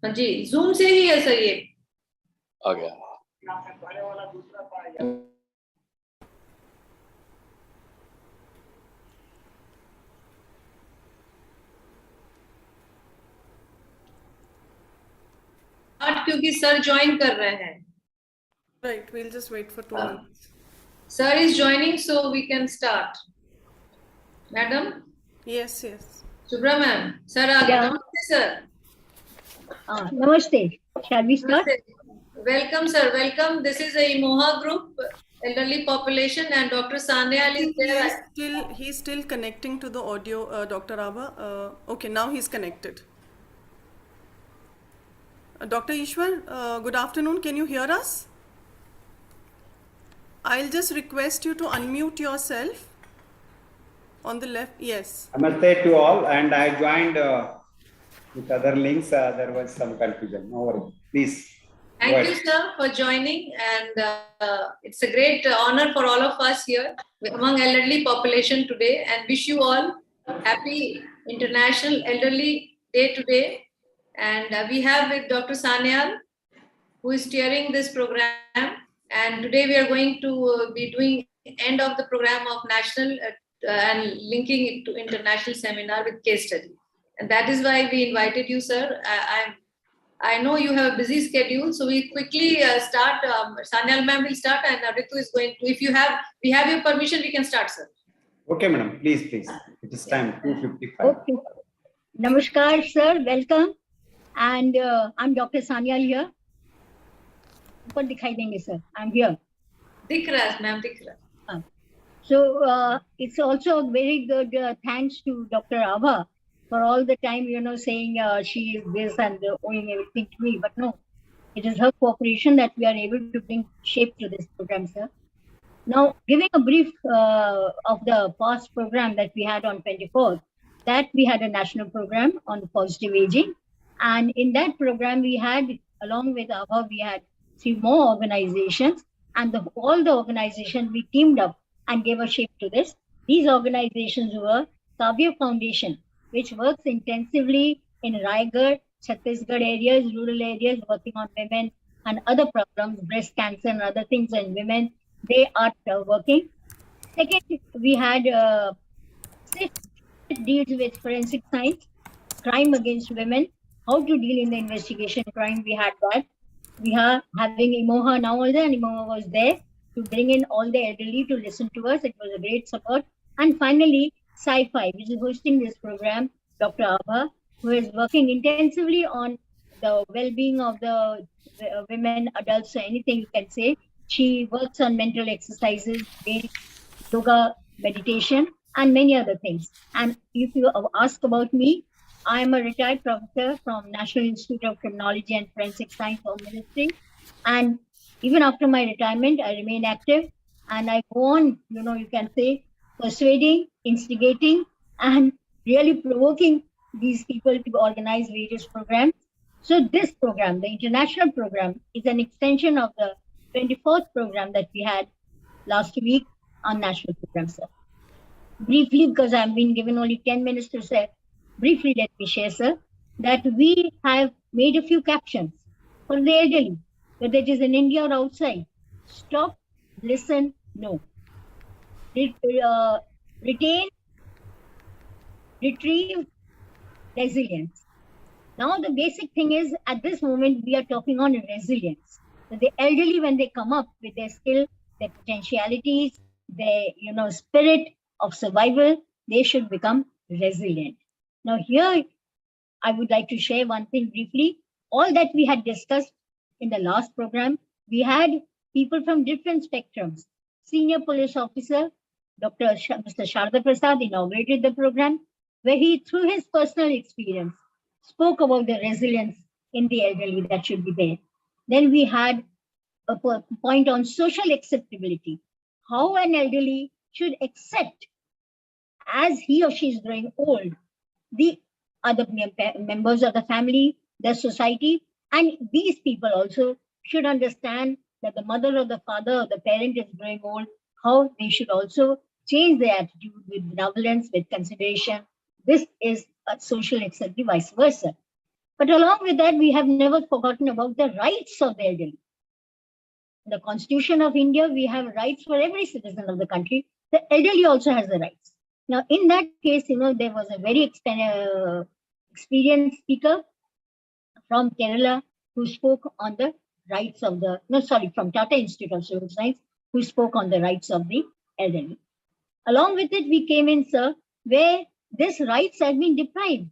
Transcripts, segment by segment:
हाँ जी, जूम से ही है सर ये। आ गया। क्योंकि सर ज्वाइन कर रहे हैं। Right, we'll just wait for 2 minutes. Sir is joining, so we can start. Madam? Yes, yes. Subra ma'am, sir, namaste sir. Namaste. Shall we start? Namaste. Welcome sir, welcome. This is a IMOHA group, elderly population, and Dr. Sanyal is there. He's still connecting to the audio, Dr. Abha. Okay, now he's connected. Dr. Ishwar, good afternoon. Can you hear us? I'll just request you to unmute yourself on the left. Yes. Namaste to all, and I joined with other links. There was some confusion. No worries. Please. Thank you, sir, for joining, and it's a great honor for all of us here among elderly population today, and wish you all happy International Elderly Day today. And we have with Dr. Sanyal, who is steering this program. And today we are going to be doing end of the program of national and linking it to international seminar with case study. And that is why we invited you, sir. I know you have a busy schedule, so we quickly start. Sanyal ma'am will start, and Ritu is going to. If we have your permission, we can start, sir. Okay, madam. Please. It is time 2:55. Okay. Namaskar, sir. Welcome. And I'm Dr. Sanyal here. ऊपर दिखाई देंगे sir. I'm here. दिख रहा है ma'am, दिख रहा है. So it's also very good thanks to Dr. Abha for all the time, saying she is this and owing everything to me. But no, it is her cooperation that we are able to bring shape to this program, sir. Now, giving a brief of the past program that we had on 24th, that we had a national program on positive aging. And in that program, we had, along with Abha, we had 3 more organizations. And all the organizations, we teamed up and gave a shape to this. These organizations were Kavya Foundation, which works intensively in Raigad, Chhattisgarh areas, rural areas, working on women and other problems, breast cancer and other things in women. They are working. Second, we had deals with forensic science, crime against women, how to deal in the investigation crime. We had that. We are having IMOHA now also, and IMOHA was there to bring in all the elderly to listen to us. It was a great support. And finally, Sci-Fi, which is hosting this program, Dr. Abha, who is working intensively on the well-being of the women, adults, or anything you can say. She works on mental exercises, yoga, meditation, and many other things. And if you ask about me, I am a retired professor from National Institute of Criminology and Forensic Science, Home Ministry. And even after my retirement, I remain active, and I go on, you can say, persuading, instigating, and really provoking these people to organize various programs. So this program, the international program, is an extension of the 24th program that we had last week on national program, sir. Briefly, because I've been given only 10 minutes to say, briefly let me share, sir, that we have made a few captions for the elderly, whether it is in India or outside. Stop, listen, no. Retain, retrieve, resilience. Now the basic thing is, at this moment, we are talking on resilience. So the elderly, when they come up with their skill, their potentialities, their spirit of survival, they should become resilient. Now here, I would like to share one thing briefly. All that we had discussed in the last program, we had people from different spectrums. Senior police officer, Mr. Sharda Prasad, inaugurated the program, where he, through his personal experience, spoke about the resilience in the elderly that should be there. Then we had a point on social acceptability, how an elderly should accept, as he or she is growing old, the other members of the family, the society, and these people also should understand that the mother or the father or the parent is growing old, how they should also change their attitude with benevolence, with consideration. This is a social acceptability, vice versa. But along with that, we have never forgotten about the rights of the elderly. In the Constitution of India, we have rights for every citizen of the country. The elderly also has the rights. Now, in that case, there was a very experienced speaker from Kerala who spoke on the rights of from Tata Institute of Social Science, who spoke on the rights of the elderly. Along with it, we came in, sir, where these rights have been deprived.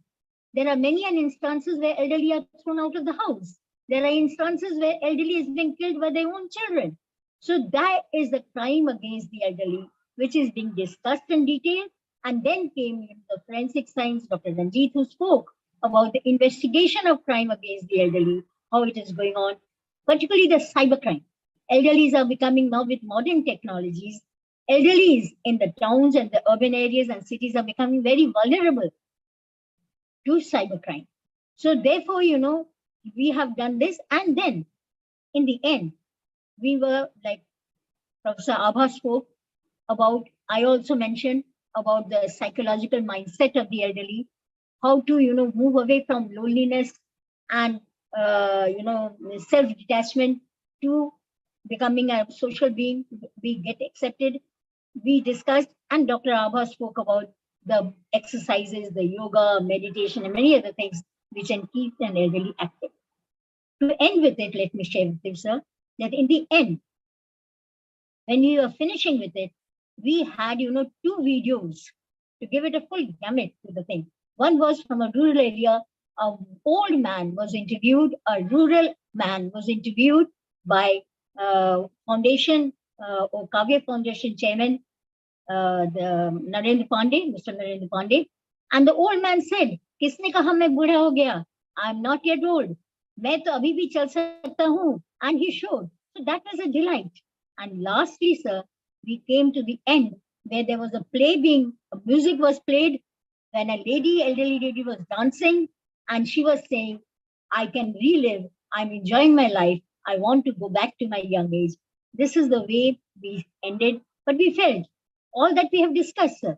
There are many instances where elderly are thrown out of the house. There are instances where elderly is being killed by their own children. So that is the crime against the elderly, which is being discussed in detail. And then came the forensic science, Dr. Ranjit, who spoke about the investigation of crime against the elderly, how it is going on, particularly the cybercrime. Elderlies are becoming now with modern technologies. Elderlies in the towns and the urban areas and cities are becoming very vulnerable to cybercrime. So therefore, we have done this. And then in the end, we were like Professor Abha spoke about, I also mentioned about the psychological mindset of the elderly, how to, move away from loneliness and, self-detachment to becoming a social being, we get accepted. We discussed, and Dr. Abha spoke about the exercises, the yoga, meditation, and many other things which can keep an elderly active. To end with it, let me share with you, sir, that in the end, when we were finishing with it, we had, 2 videos to give it a full gamut to the thing. One was from a rural area. A rural man was interviewed by Foundation or Kavya Foundation chairman, Mr. Narendra Pandey. And the old man said, "Kisne kaha main budha ho gaya? I am not yet old. Main to abhi bhi chal sakta hu." And he showed. So that was a delight. And lastly, sir, we came to the end where there was music was played when a elderly lady was dancing, and she was saying, "I can relive. I'm enjoying my life. I want to go back to my young age." This is the way we ended. But we felt all that we have discussed, sir,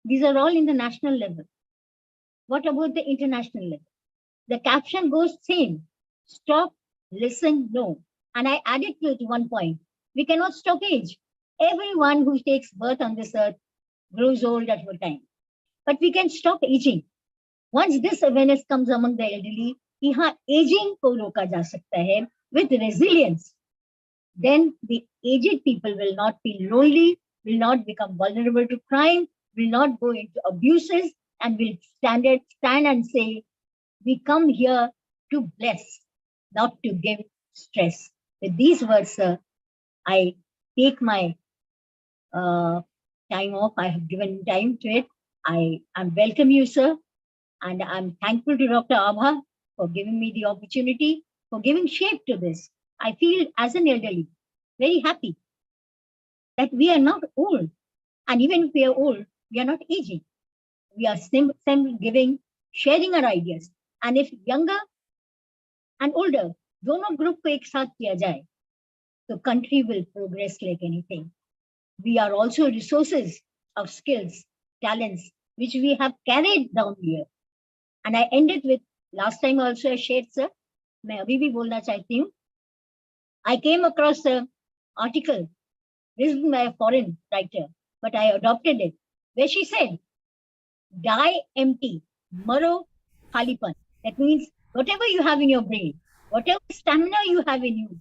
these are all in the national level. What about the international level? The caption goes same: stop, listen, no. And I added to it one point: we cannot stop age. Everyone who takes birth on this earth grows old at one time. But we can stop aging. Once this awareness comes among the elderly, यहाँ aging को रोका जा सकता है with resilience, then the aged people will not be lonely, will not become vulnerable to crime, will not go into abuses, and will stand and say, "We come here to bless, not to give stress." With these words, sir, I take my time off. I have given time to it. I welcome you, sir, and I'm thankful to Dr. Abha for giving me the opportunity, for giving shape to this. I feel as an elderly very happy that we are not old, and even if we are old, we are not aging. We are sharing our ideas. And if younger and older, दोनों group को एक साथ किया जाए, the country will progress like anything. We are also resources of skills, talents, which we have carried down here. And I ended with, last time also I shared, sir, मैं अभी भी बोलना चाहती हूँ. I came across an article written by a foreign writer, but I adopted it, where she said, "Die empty, maro khalipan." That means whatever you have in your brain, whatever stamina you have in you,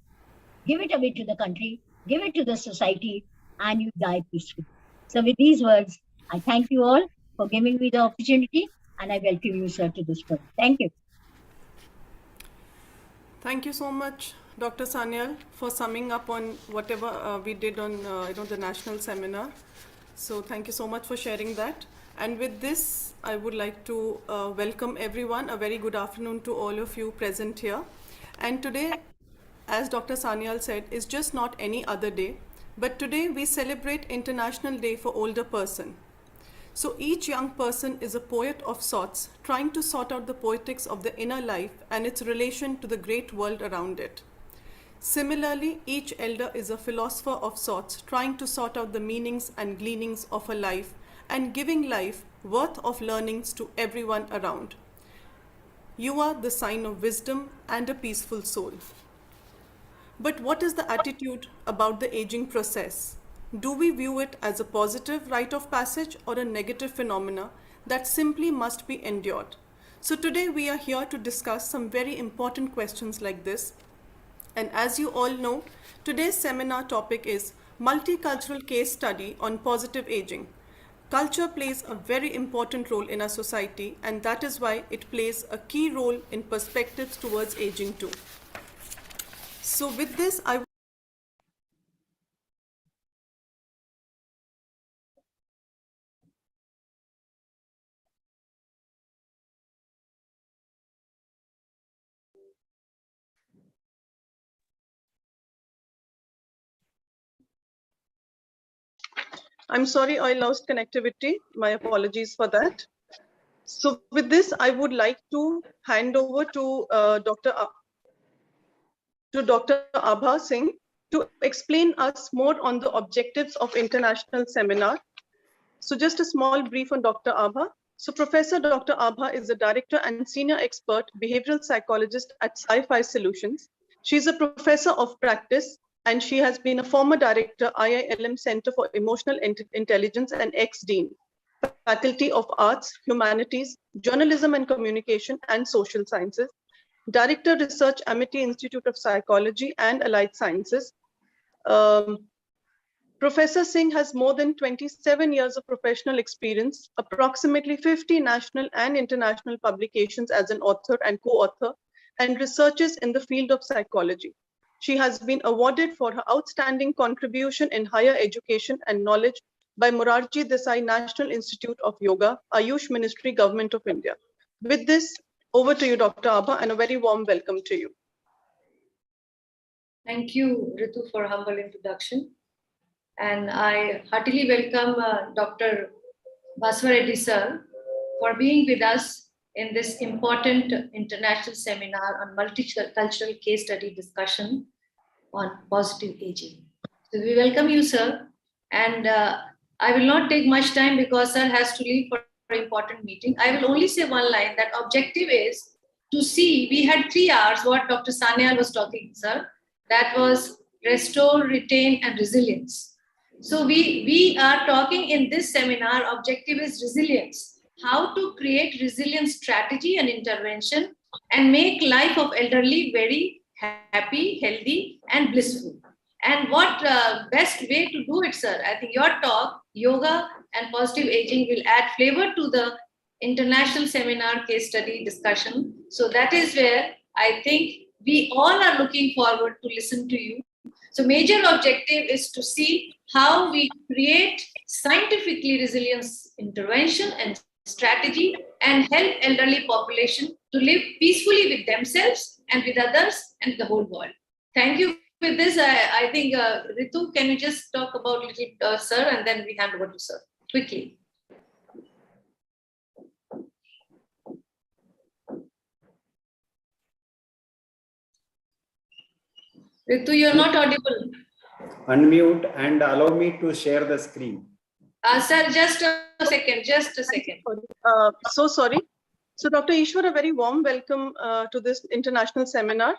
give it away to the country, give it to the society, and you die peacefully. So with these words, I thank you all for giving me the opportunity, and I welcome you, sir, to this forum. Thank you. Thank you so much, Dr. Sanyal, for summing up on whatever we did on the national seminar. So thank you so much for sharing that. And with this, I would like to welcome everyone. A very good afternoon to all of you present here. And today, as Dr. Sanyal said, is just not any other day, but today we celebrate International Day for Older Person. So each young person is a poet of sorts, trying to sort out the poetics of the inner life and its relation to the great world around it. Similarly, each elder is a philosopher of sorts, trying to sort out the meanings and gleanings of a life and giving life worth of learnings to everyone around. You are the sign of wisdom and a peaceful soul. But what is the attitude about the aging process? Do we view it as a positive rite of passage or a negative phenomena that simply must be endured? So today we are here to discuss some very important questions like this. And as you all know, today's seminar topic is Multicultural Case Study on Positive Aging. Culture plays a very important role in our society, and that is why it plays a key role in perspectives towards aging too. So with this, I'm sorry I lost connectivity. My apologies for that. So with this, I would like to hand over to Dr. Abha Singh to explain us more on the objectives of international seminar. So just a small brief on Dr. Abha. So Professor Dr. Abha is the director and senior expert behavioral psychologist at Sci-Fi Solutions. She's a professor of practice and she has been a former director, IILM Center for Emotional Intelligence and ex-dean, Faculty of Arts, Humanities, Journalism and Communication and Social Sciences, Director Research, Amity Institute of Psychology and Allied Sciences. Professor Singh has more than 27 years of professional experience, approximately 50 national and international publications as an author and co-author, and researches in the field of psychology. She has been awarded for her outstanding contribution in higher education and knowledge by Morarji Desai National Institute of Yoga, Ayush Ministry, Government of India. With this, over to you, Dr. Abha, and a very warm welcome to you. Thank you, Ritu, for a humble introduction. And I heartily welcome Dr. Baswareddy sir for being with us in this important international seminar on multicultural case study discussion on positive aging. So we welcome you, sir. And I will not take much time because sir has to leave for an important meeting. I will only say one line, that objective is to see, we had 3 hours, what Dr. Sanyal was talking, sir. That was restore, retain, and resilience. So we are talking in this seminar, objective is resilience. How to create resilient strategy and intervention and make life of elderly very happy, healthy, and blissful. And what best way to do it, sir? I think your talk, yoga and positive aging, will add flavor to the international seminar case study discussion. So that is where I think we all are looking forward to listen to you. So major objective is to see how we create scientifically resilience intervention and strategy and help elderly population to live peacefully with themselves and with others and the whole world. Thank you. With this, I think, Ritu, can you just talk about little sir, and then we hand over to sir quickly. Ritu, you're not audible. Unmute and allow me to share the screen. Sir, just a second. So sorry. So Dr. Ishwar, a very warm welcome to this international seminar.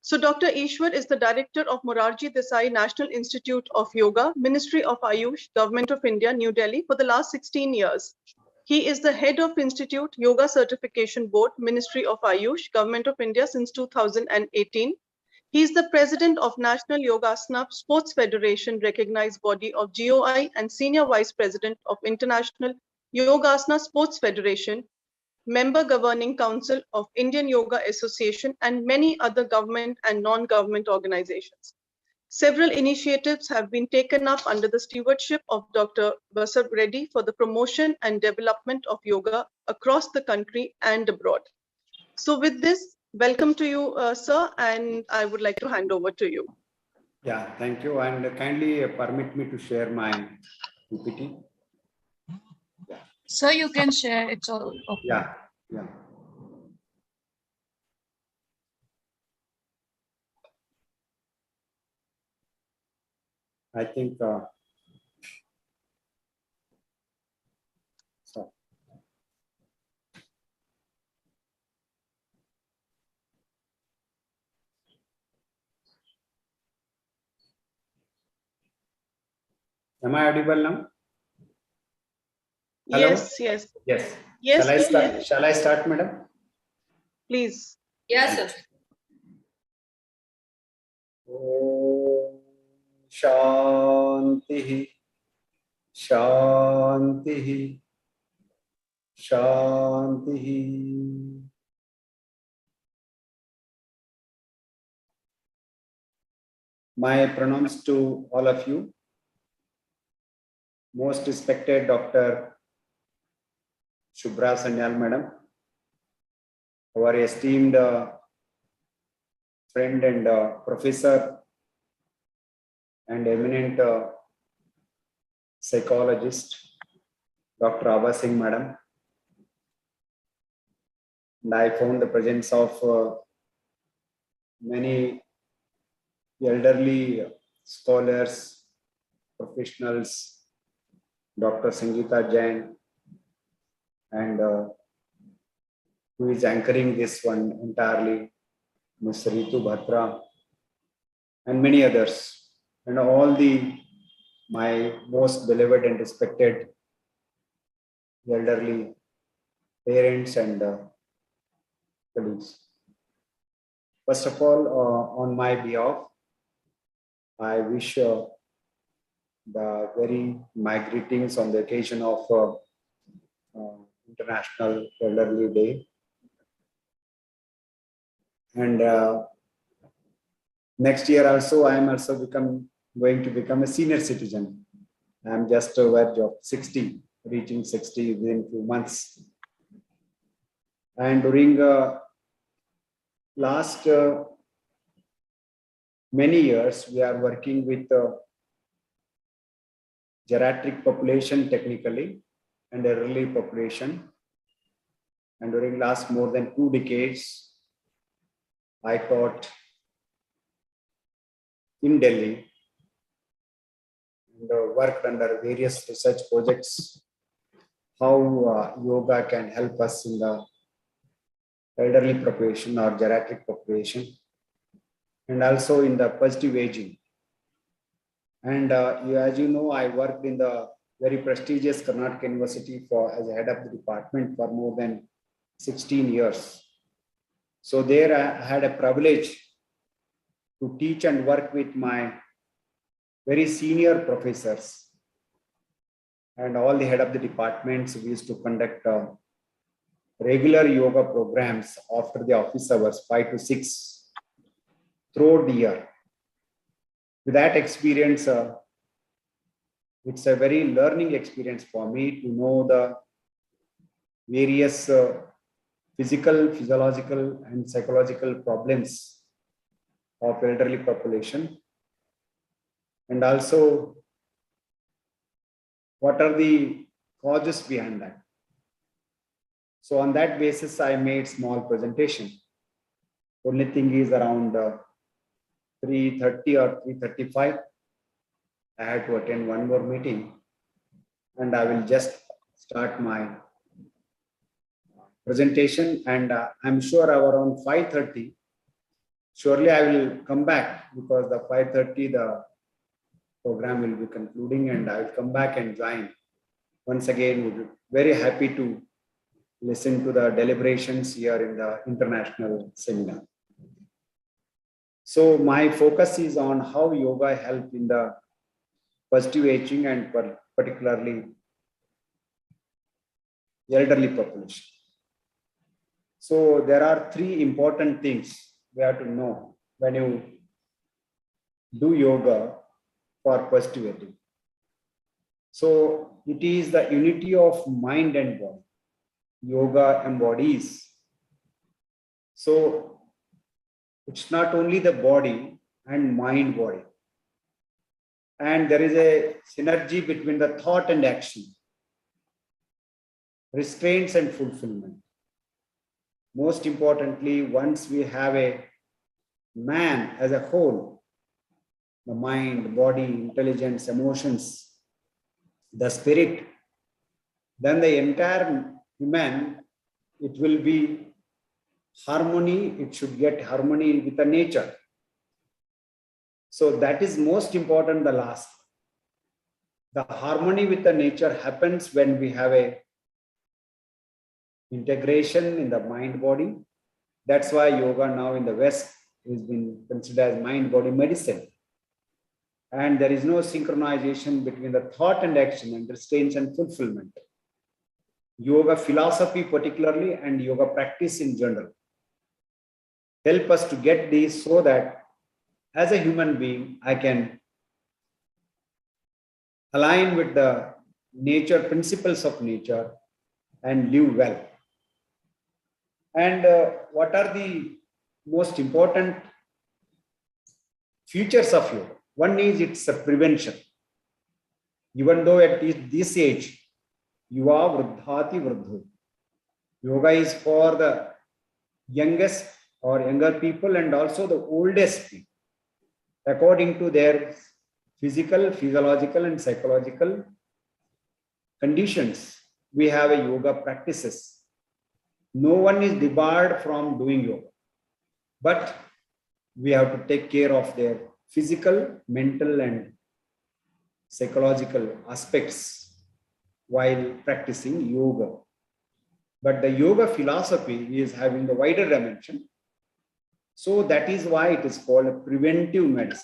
So Dr. Ishwar is the director of Morarji Desai National Institute of Yoga, Ministry of Ayush, Government of India, New Delhi for the last 16 years. He is the head of Institute Yoga Certification Board, Ministry of Ayush, Government of India since 2018. He is the president of National Yogasana Sports Federation recognized body of GOI and senior vice president of International Yogasana Sports Federation, member governing council of Indian Yoga Association, and many other government and non-government organizations. Several initiatives have been taken up under the stewardship of Dr. Baswareddy for the promotion and development of yoga across the country and abroad. So with this, welcome to you, sir, and I would like to hand over to you. Yeah, thank you. And kindly permit me to share my PPT. So you can share, it's all okay. Yeah. I think so. Am I audible now? Hello? Yes, yes, Yes. yes, Shall I yes, start? Shall I start, madam? please. Yes, sir. Om Shanti Shanti Shanti. My pronouns to all of you. Most respected Dr. Shubhra Sanyal madam, our esteemed friend and professor and eminent psychologist, Dr. Abha Singh madam. And I found the presence of many elderly scholars, professionals, Dr. Sangeeta Jain, and who is anchoring this one entirely, Ms. Ritu Bhatra, and many others, and all my most beloved and respected elderly parents and colleagues. First of all, on my behalf, I wish the my greetings on the occasion of International Elderly Day. And next year also, I am also going to become a senior citizen. I am just a verge of 60, reaching 60 within few months. And during last many years, we are working with geriatric population technically and elderly population. And during last more than 2 decades, I taught in Delhi and worked under various research projects, how yoga can help us in the elderly population or geriatric population, and also in the positive aging. And as you know, I worked in the very prestigious Karnataka University as a head of the department for more than 16 years. So there I had a privilege to teach and work with my very senior professors and all the head of the departments. We used to conduct regular yoga programs after the office hours, 5 to 6 throughout the year. With that experience, it's a very learning experience for me to know the various physical, physiological, and psychological problems of elderly population, and also what are the causes behind that. So on that basis, I made small presentation. Only thing is around 3:30 or 3:35. I had to attend one more meeting, and I will just start my presentation. And I'm sure around 5:30, surely I will come back, because the 5:30 the program will be concluding, and I will come back and join. Once again, we'll be very happy to listen to the deliberations here in the international seminar. So my focus is on how yoga help in the positive aging and particularly elderly population. So there are 3 important things we have to know when you do yoga for positive aging. So it is the unity of mind and body. Yoga embodies. So it's not only the body and mind body. And there is a synergy between the thought and action, restraints and fulfillment. Most importantly, once we have a man as a whole, the mind, body, intelligence, emotions, the spirit, then the entire human, it will be harmony. It should get harmony with the nature. So that is most important, the last. The harmony with the nature happens when we have a integration in the mind body. That's why yoga now in the West has been considered as mind body medicine. And there is no synchronization between the thought and action and restraints and fulfillment. Yoga philosophy particularly and yoga practice in general help us to get these so that as a human being, I can align with the nature, principles of nature and live well. And what are the most important features of yoga? One is it's a prevention. Even though at this age, you are vruddhati vruddhu. Yoga is for the youngest or younger people and also the oldest people, according to their physical, physiological, and psychological conditions. We have a yoga practices. No one is debarred from doing yoga, but we have to take care of their physical, mental, and psychological aspects while practicing yoga. But the yoga philosophy is having a wider dimension. So that is why it is called a preventive medicine.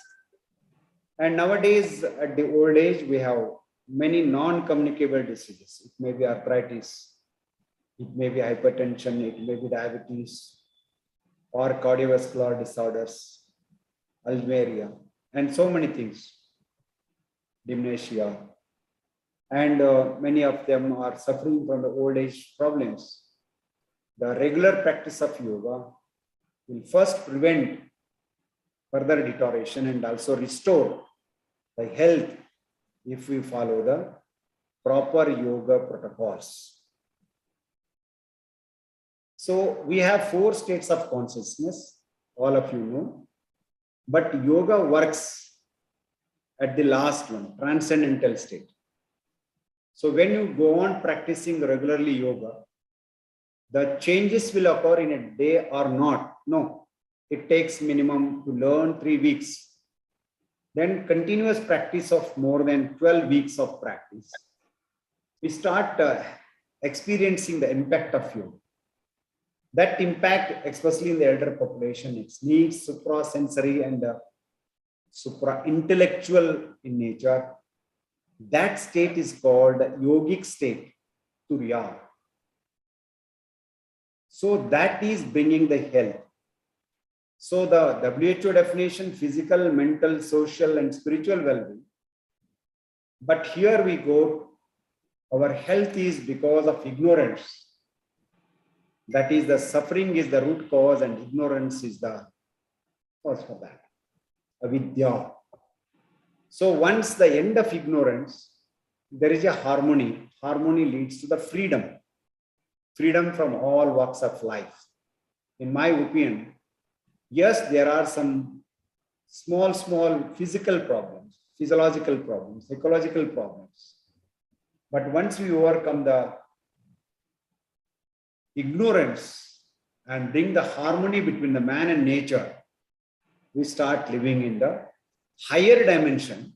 And nowadays, at the old age, we have many non-communicable diseases. It may be arthritis, it may be hypertension, it may be diabetes, or cardiovascular disorders, Alzheimer's, and so many things, dementia. And many of them are suffering from the old age problems. The regular practice of yoga will first prevent further deterioration and also restore the health if we follow the proper yoga protocols. So we have 4 states of consciousness, all of you know, but yoga works at the last one, transcendental state. So when you go on practicing regularly yoga, the changes will occur in a day or not. No, it takes minimum to learn 3 weeks. Then continuous practice of more than 12 weeks of practice. We start experiencing the impact of yoga. That impact, especially in the elder population, it's needs suprasensory and supra-intellectual in nature. That state is called the yogic state, turiya. So that is bringing the health. So the WHO definition, physical, mental, social, and spiritual well-being. But here we go, our health is because of ignorance. That is, the suffering is the root cause and ignorance is the cause for that. Avidya. So once the end of ignorance, there is a harmony. Harmony leads to the freedom. Freedom from all walks of life. In my opinion, yes, there are some small physical problems, physiological problems, psychological problems. But once we overcome the ignorance and bring the harmony between the man and nature, we start living in the higher dimension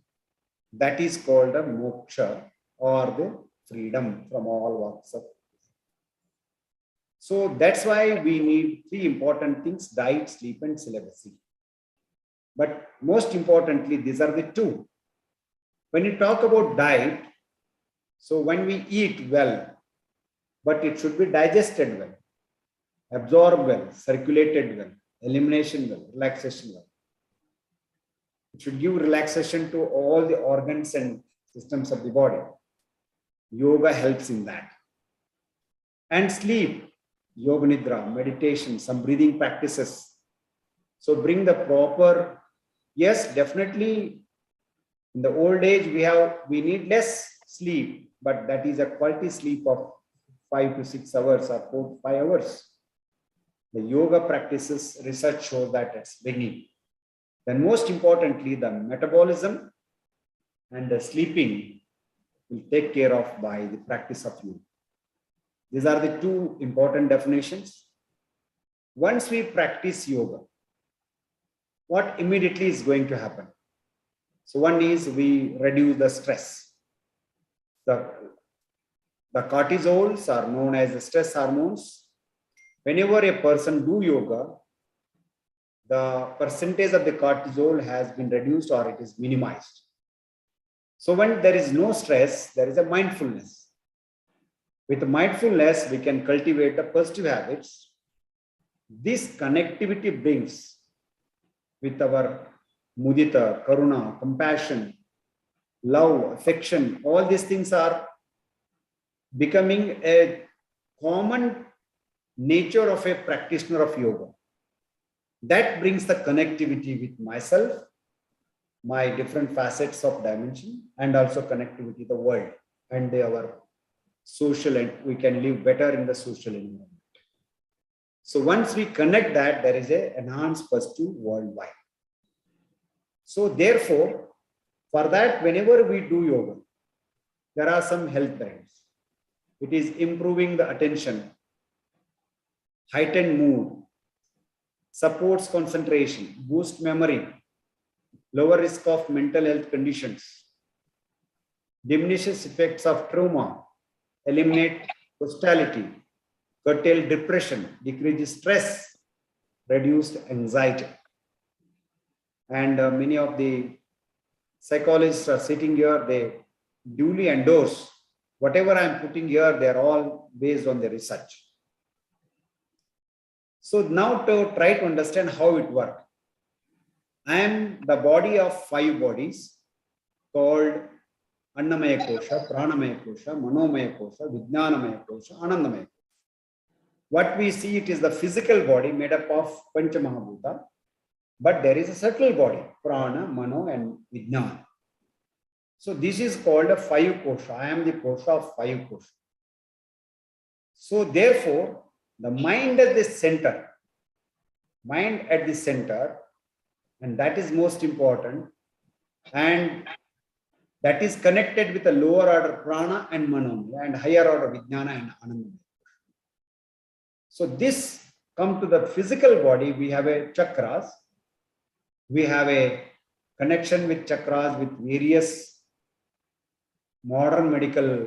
that is called the moksha or the freedom from all walks of life. So that's why we need 3 important things: diet, sleep, and celibacy. But most importantly, these are the 2. When you talk about diet, so when we eat well, but it should be digested well, absorbed well, circulated well, elimination well, relaxation well. It should give relaxation to all the organs and systems of the body. Yoga helps in that. And sleep, yoga nidra, meditation, some breathing practices. So bring the proper, yes, definitely in the old age we need less sleep, but that is a quality sleep of 5 to 6 hours or 4 to 5 hours. The yoga practices, research shows that it's bringing. Then most importantly, the metabolism and the sleeping will take care of by the practice of yoga. These are the 2 important definitions. Once we practice yoga, what immediately is going to happen? So one is we reduce the stress. The cortisols are known as the stress hormones. Whenever a person do yoga, the percentage of the cortisol has been reduced or it is minimized. So when there is no stress, there is a mindfulness. With mindfulness, we can cultivate the positive habits. This connectivity brings with our mudita, karuna, compassion, love, affection, all these things are becoming a common nature of a practitioner of yoga. That brings the connectivity with myself, my different facets of dimension, and also connectivity with the world and our social, and we can live better in the social environment. So once we connect that, there is a enhanced positive worldwide. So therefore, for that, whenever we do yoga, there are some health benefits. It is improving the attention, heightened mood, supports concentration, boosts memory, lower risk of mental health conditions, diminishes effects of trauma, eliminate hostility, curtail depression, decreases stress, reduced anxiety. And many of the psychologists are sitting here, they duly endorse whatever I'm putting here, they're all based on the research. So now to try to understand how it works. I am the body of 5 bodies called Annamaya Kosha, Pranamaya Kosha, Manomaya Kosha, Vijnanamaya Kosha, Anandamaya Kosha. What we see, it is the physical body made up of Pancha Mahabhuta, but there is a subtle body, Prana, Mano and Vijnana. So this is called a 5 kosha. I am the kosha of 5 kosha. So therefore, the mind at the center, and that is most important, and that is connected with the lower order prana and manomaya and higher order vijnana and anandamaya. So this come to the physical body, we have a chakras, we have a connection with chakras with various modern medical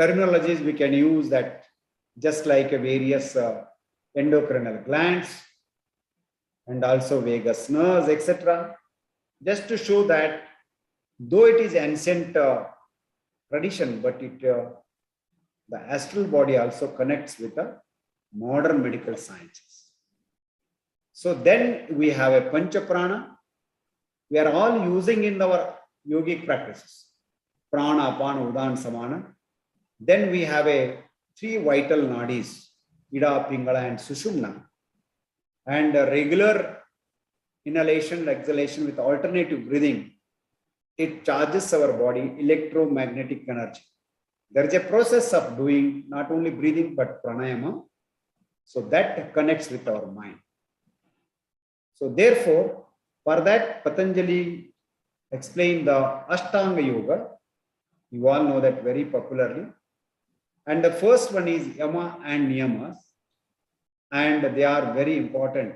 terminologies we can use, that just like a various endocrinal glands and also vagus nerves, etc. Just to show that though it is ancient tradition, but it the astral body also connects with the modern medical sciences. So then we have a pancha prana. We are all using in our yogic practices, prana, apana, udana, samana. Then we have a 3 vital nadis, ida, pingala and sushumna, and a regular inhalation and exhalation with alternative breathing. It charges our body electromagnetic energy. There is a process of doing not only breathing but pranayama, so that connects with our mind. So therefore, for that, Patanjali explained the Ashtanga Yoga. You all know that very popularly. And the first one is Yama and Niyamas. And they are very important.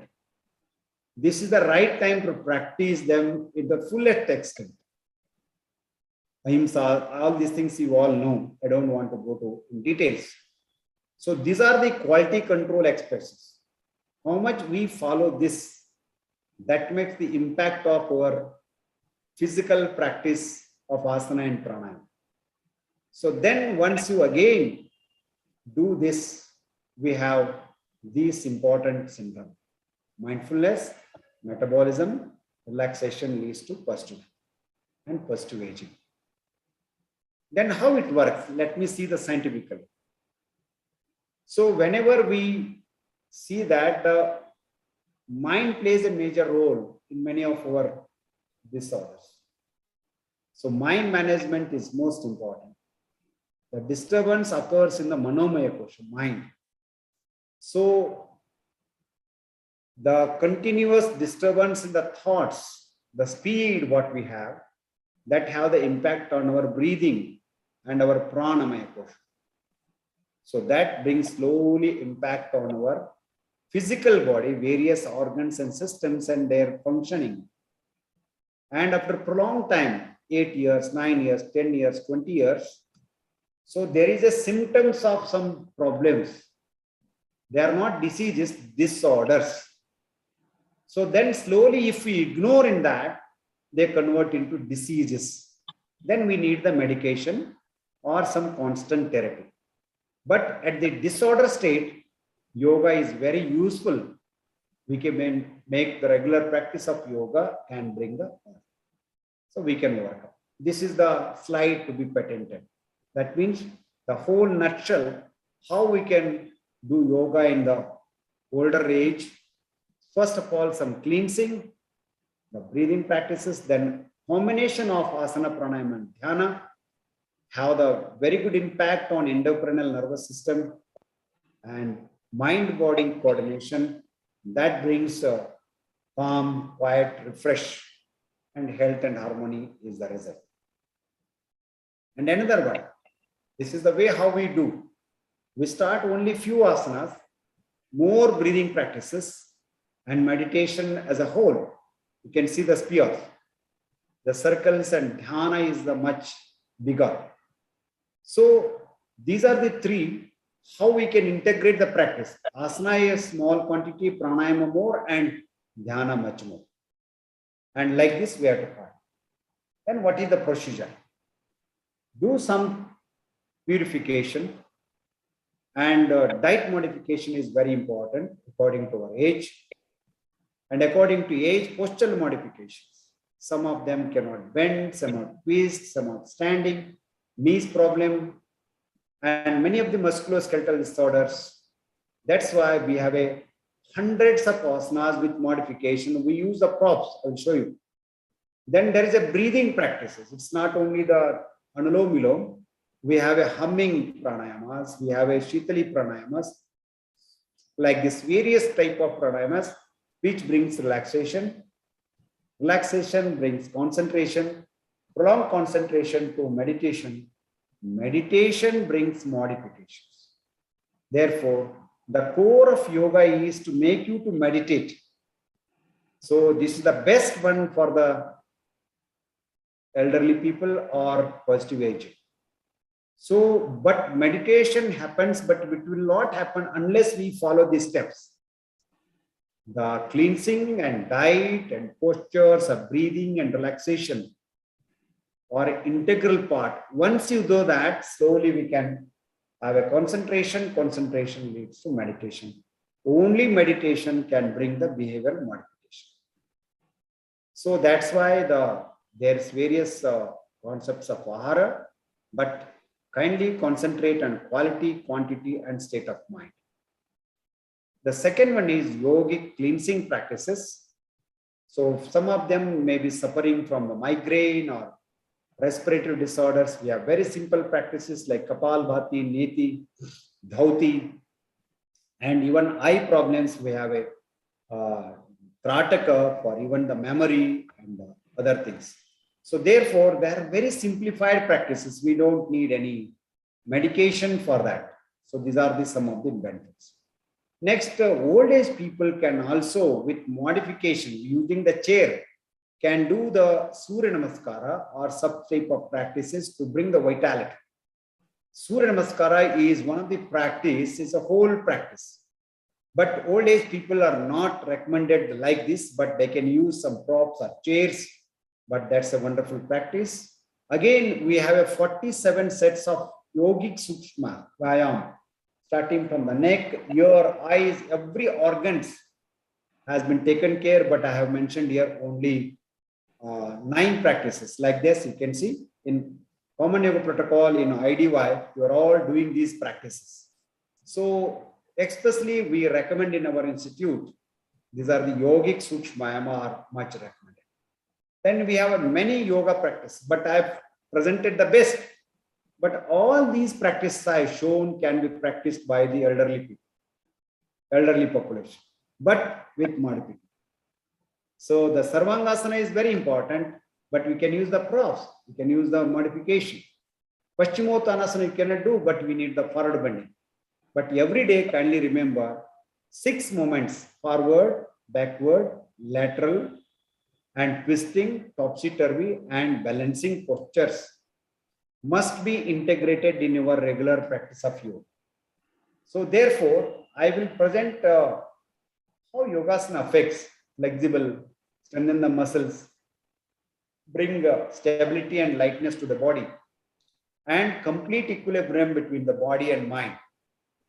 This is the right time to practice them in the fullest extent. Ahimsa, all these things you all know. I don't want to go to in details. So these are the quality control expressions. How much we follow this, that makes the impact of our physical practice of asana and pranayama. So then once you again do this, we have these important symptoms: mindfulness, metabolism, relaxation leads to positive and positive aging. Then how it works? Let me see the scientifically. So whenever we see that the mind plays a major role in many of our disorders. So mind management is most important. The disturbance occurs in the manomaya kosha, mind. So the continuous disturbance in the thoughts, the speed what we have, that have the impact on our breathing and our pranamaya kosha. So that brings slowly impact on our physical body, various organs and systems and their functioning. And after prolonged time, 8 years, 9 years, 10 years, 20 years. So there is a symptoms of some problems. They are not diseases, disorders. So then slowly, if we ignore in that, they convert into diseases. Then we need the medication or some constant therapy. But at the disorder state, yoga is very useful. We can make the regular practice of yoga and bring the, so we can work. This is the slide to be patented. That means the whole nutshell, how we can do yoga in the older age. First of all, some cleansing, the breathing practices, then combination of asana, pranayama, and dhyana have the very good impact on endocrinal nervous system and mind-body coordination. That brings calm, quiet, refresh, and health and harmony is the result. And another one, this is the way how we do. We start only few asanas, more breathing practices, and meditation as a whole. You can see the spheres. The circles and dhyana is the much bigger. So these are the three, how we can integrate the practice. Asana is small quantity, pranayama more, and dhyana much more. And like this, we have to find. Then what is the procedure? Do some purification, and diet modification is very important according to our age. And according to age, postural modifications. Some of them cannot bend, some are twist, some are standing, knees problem, and many of the musculoskeletal disorders. That's why we have hundreds of asanas with modification. We use the props, I'll show you. Then there is a breathing practices. It's not only the anulom vilom. We have a humming pranayamas. We have a shitali pranayamas. Like this various type of pranayamas, which brings relaxation. Relaxation brings concentration. Prolonged concentration to meditation. Meditation brings modifications. Therefore, the core of yoga is to make you to meditate. So this is the best one for the elderly people or positive aging. So, but meditation happens, but it will not happen unless we follow these steps. The cleansing and diet and postures of breathing and relaxation are integral part. Once you do that, slowly we can have a concentration. Concentration leads to meditation. Only meditation can bring the behavioral modification. So that's why there's various concepts of ahara, but kindly concentrate on quality, quantity, and state of mind. The second one is yogic cleansing practices. So some of them may be suffering from the migraine or respiratory disorders. We have very simple practices like Kapalbhati, Neti, Dhauti, and even eye problems. We have a Trataka for even the memory and other things. So therefore, they are very simplified practices. We don't need any medication for that. So these are some of the benefits. Next, old age people can also, with modification, using the chair, can do the Surya Namaskara or some type of practices to bring the vitality. Surya Namaskara is one of the practice, it's a whole practice. But old age people are not recommended like this, but they can use some props or chairs. But that's a wonderful practice. Again, we have a 47 sets of yogic sukshma vayam, starting from the neck, ear, eyes, every organs has been taken care. But I have mentioned here only 9 practices. Like this, you can see in Common Yoga Protocol, in IDY, you are all doing these practices. So, especially we recommend in our institute, these are the yogic sukshmayama are much recommended. Then we have many yoga practices, but I have presented the best. But all these practices I have shown can be practiced by the elderly people, elderly population, but with modification. So the Sarvangasana is very important, but we can use the props, we can use the modification. Paschimottanasana you cannot do, but we need the forward bending. But every day, kindly remember 6 movements: forward, backward, lateral, and twisting, topsy-turvy, and balancing postures must be integrated in your regular practice of yoga. So therefore, I will present how yogasana affects flexible, strengthen the muscles, bring stability and lightness to the body, and complete equilibrium between the body and mind,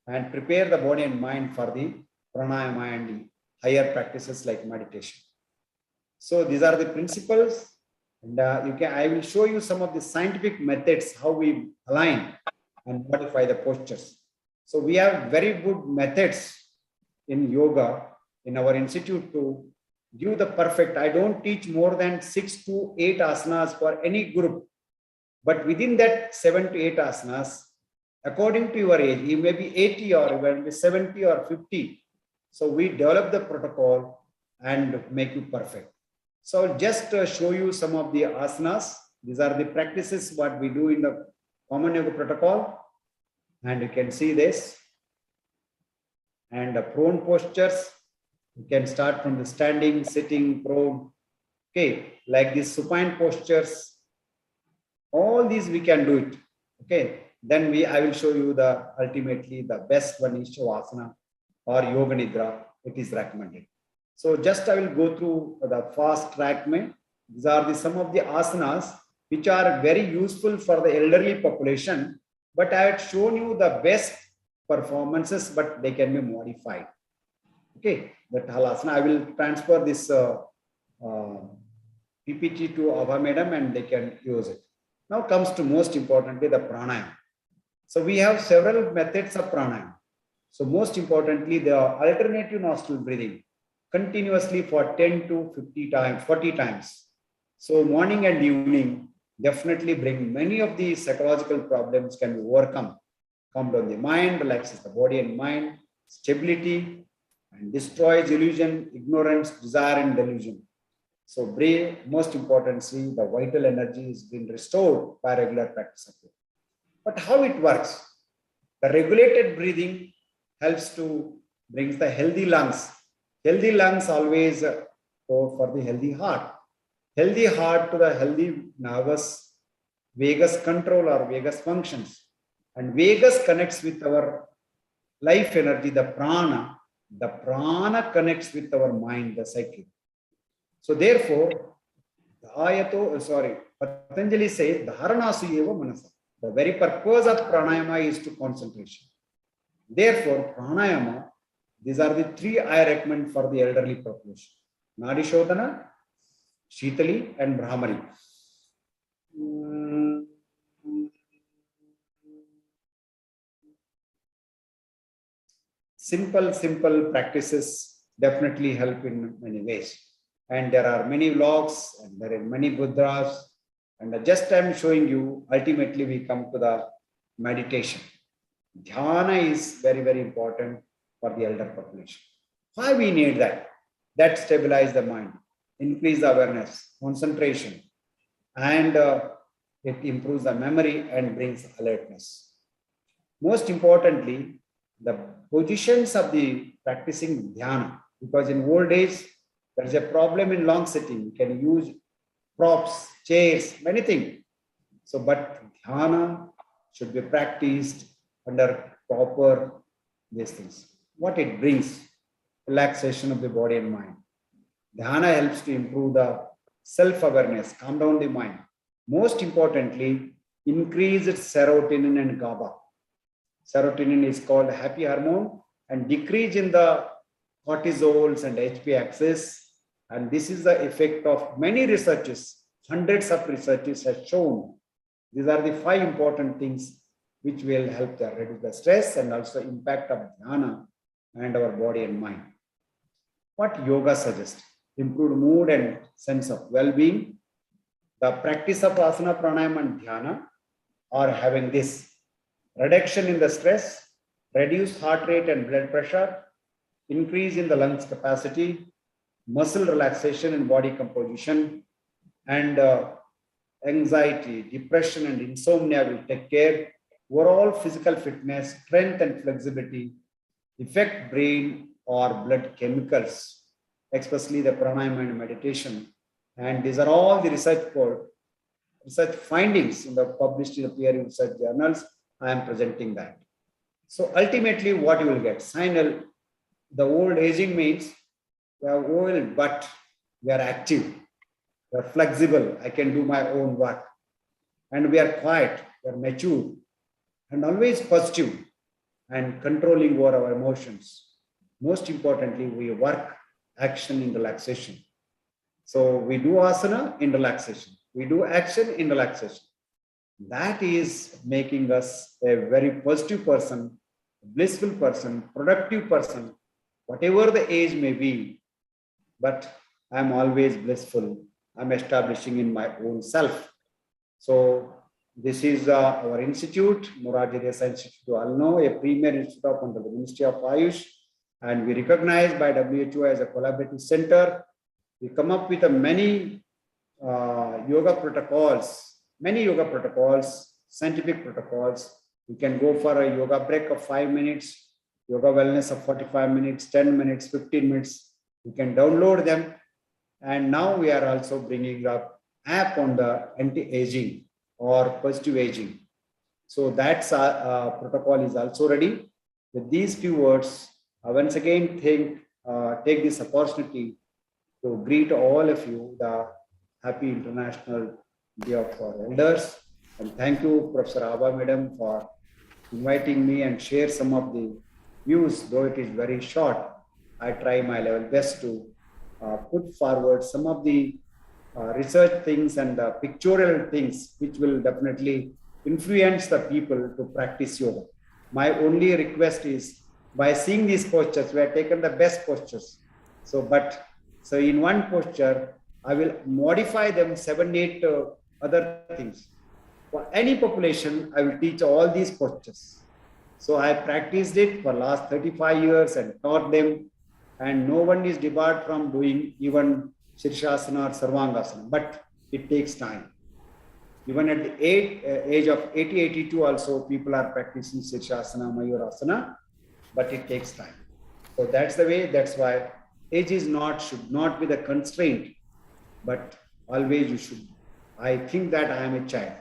and prepare the body and mind for the pranayama and the higher practices like meditation. So these are the principles, and I will show you some of the scientific methods how we align and modify the postures. So we have very good methods in yoga in our institute to give the perfect. I don't teach more than 6 to 8 asanas for any group, but within that 7 to 8 asanas, according to your age, you may be 80 or you may be 70 or 50. So we develop the protocol and make you perfect. So I'll just show you some of the asanas. These are the practices what we do in the common yoga protocol. And you can see this. And the prone postures, you can start from the standing, sitting, prone. Okay, like these supine postures. All these we can do it. Okay, then I will show you the ultimately the best one is Shavasana or Yoga Nidra. It is recommended. So just I will go through the fast track. These are some of the asanas which are very useful for the elderly population. But I had shown you the best performances, but they can be modified. Okay, the halasana. I will transfer this PPT to Abha Madam and they can use it. Now comes to most importantly the pranayama. So we have several methods of pranayama. So most importantly, the alternative nostril breathing continuously for 10 to 50 times, 40 times. So morning and evening definitely bring many of the psychological problems can be overcome. Calm down the mind, relaxes the body and mind, stability, and destroys illusion, ignorance, desire, and delusion. So breathe, most importantly, the vital energy is being restored by regular practice of it. But how it works? The regulated breathing helps to bring the healthy lungs. Healthy lungs always go for the healthy heart. Healthy heart to the healthy nervous vagus control or vagus functions. And vagus connects with our life energy, the prana. The prana connects with our mind, the psyche. So therefore, Patanjali says, Dharanasu eva manasa. The very purpose of pranayama is to concentration. Therefore, pranayama, these are the 3 I recommend for the elderly population. Nadi Shodhana, Shitali, and Brahmari. Simple practices definitely help in many ways. And there are many vlogs and there are many Buddhas. And just I'm showing you, ultimately we come to the meditation. Dhyana is very, very important for the elder population. Why we need that? That stabilize the mind, increase the awareness, concentration, and it improves the memory and brings alertness. Most importantly, the positions of the practicing dhyana, because in old days, there is a problem in long sitting. You can use props, chairs, many things. So, but dhyana should be practiced under proper these things. What it brings? Relaxation of the body and mind. Dhyana helps to improve the self-awareness, calm down the mind. Most importantly, increase its serotonin and GABA. Serotonin is called happy hormone and decrease in the cortisols and HP axis. And this is the effect of many researches, hundreds of researches have shown. These are the 5 important things which will help to reduce the stress and also impact of dhyana and our body and mind. What yoga suggests? Improved mood and sense of well-being. The practice of asana, pranayama and dhyana are having this reduction in the stress, reduced heart rate and blood pressure, increase in the lungs capacity, muscle relaxation and body composition, and anxiety, depression and insomnia will take care. Overall physical fitness, strength and flexibility, affect brain or blood chemicals, especially the pranayama and meditation, And these are all the research findings in the published in the peer research journals. I am presenting that. So ultimately, what you will get, final, the old aging means we are old, but we are active, we are flexible. I can do my own work, and we are quiet, we are mature, and always positive and controlling over our emotions. Most importantly, we work action in relaxation. So we do asana in relaxation. We do action in relaxation. That is making us a very positive person, blissful person, productive person, whatever the age may be. But I'm always blissful. I'm establishing in my own self. So this is our institute, Morarji Desai Institute to Alno, a premier institute under the Ministry of Ayush, and we recognized by WHO as a collaborative center. We come up with many yoga protocols, scientific protocols. We can go for a yoga break of 5 minutes, yoga wellness of 45 minutes, 10 minutes, 15 minutes. You can download them. And now we are also bringing up app on the anti-aging or positive aging. So that protocol is also ready. With these few words, I once again take this opportunity to greet all of you the happy International Day of Elders. And thank you, Professor Abha Madam, for inviting me and share some of the views, though it is very short. I try my level best to put forward some of the research things and the pictorial things which will definitely influence the people to practice yoga. My only request is, by seeing these postures, we have taken the best postures. So in one posture, I will modify them 7, 8 other things. For any population, I will teach all these postures. So I practiced it for last 35 years and taught them, and no one is debarred from doing even Shirshasana or Sarvangasana, but it takes time. Even at the age of 80, 82 also, people are practicing Shirshasana, Mayurasana, but it takes time. So that's the way, that's why age should not be the constraint, but always you should. I think that I am a child.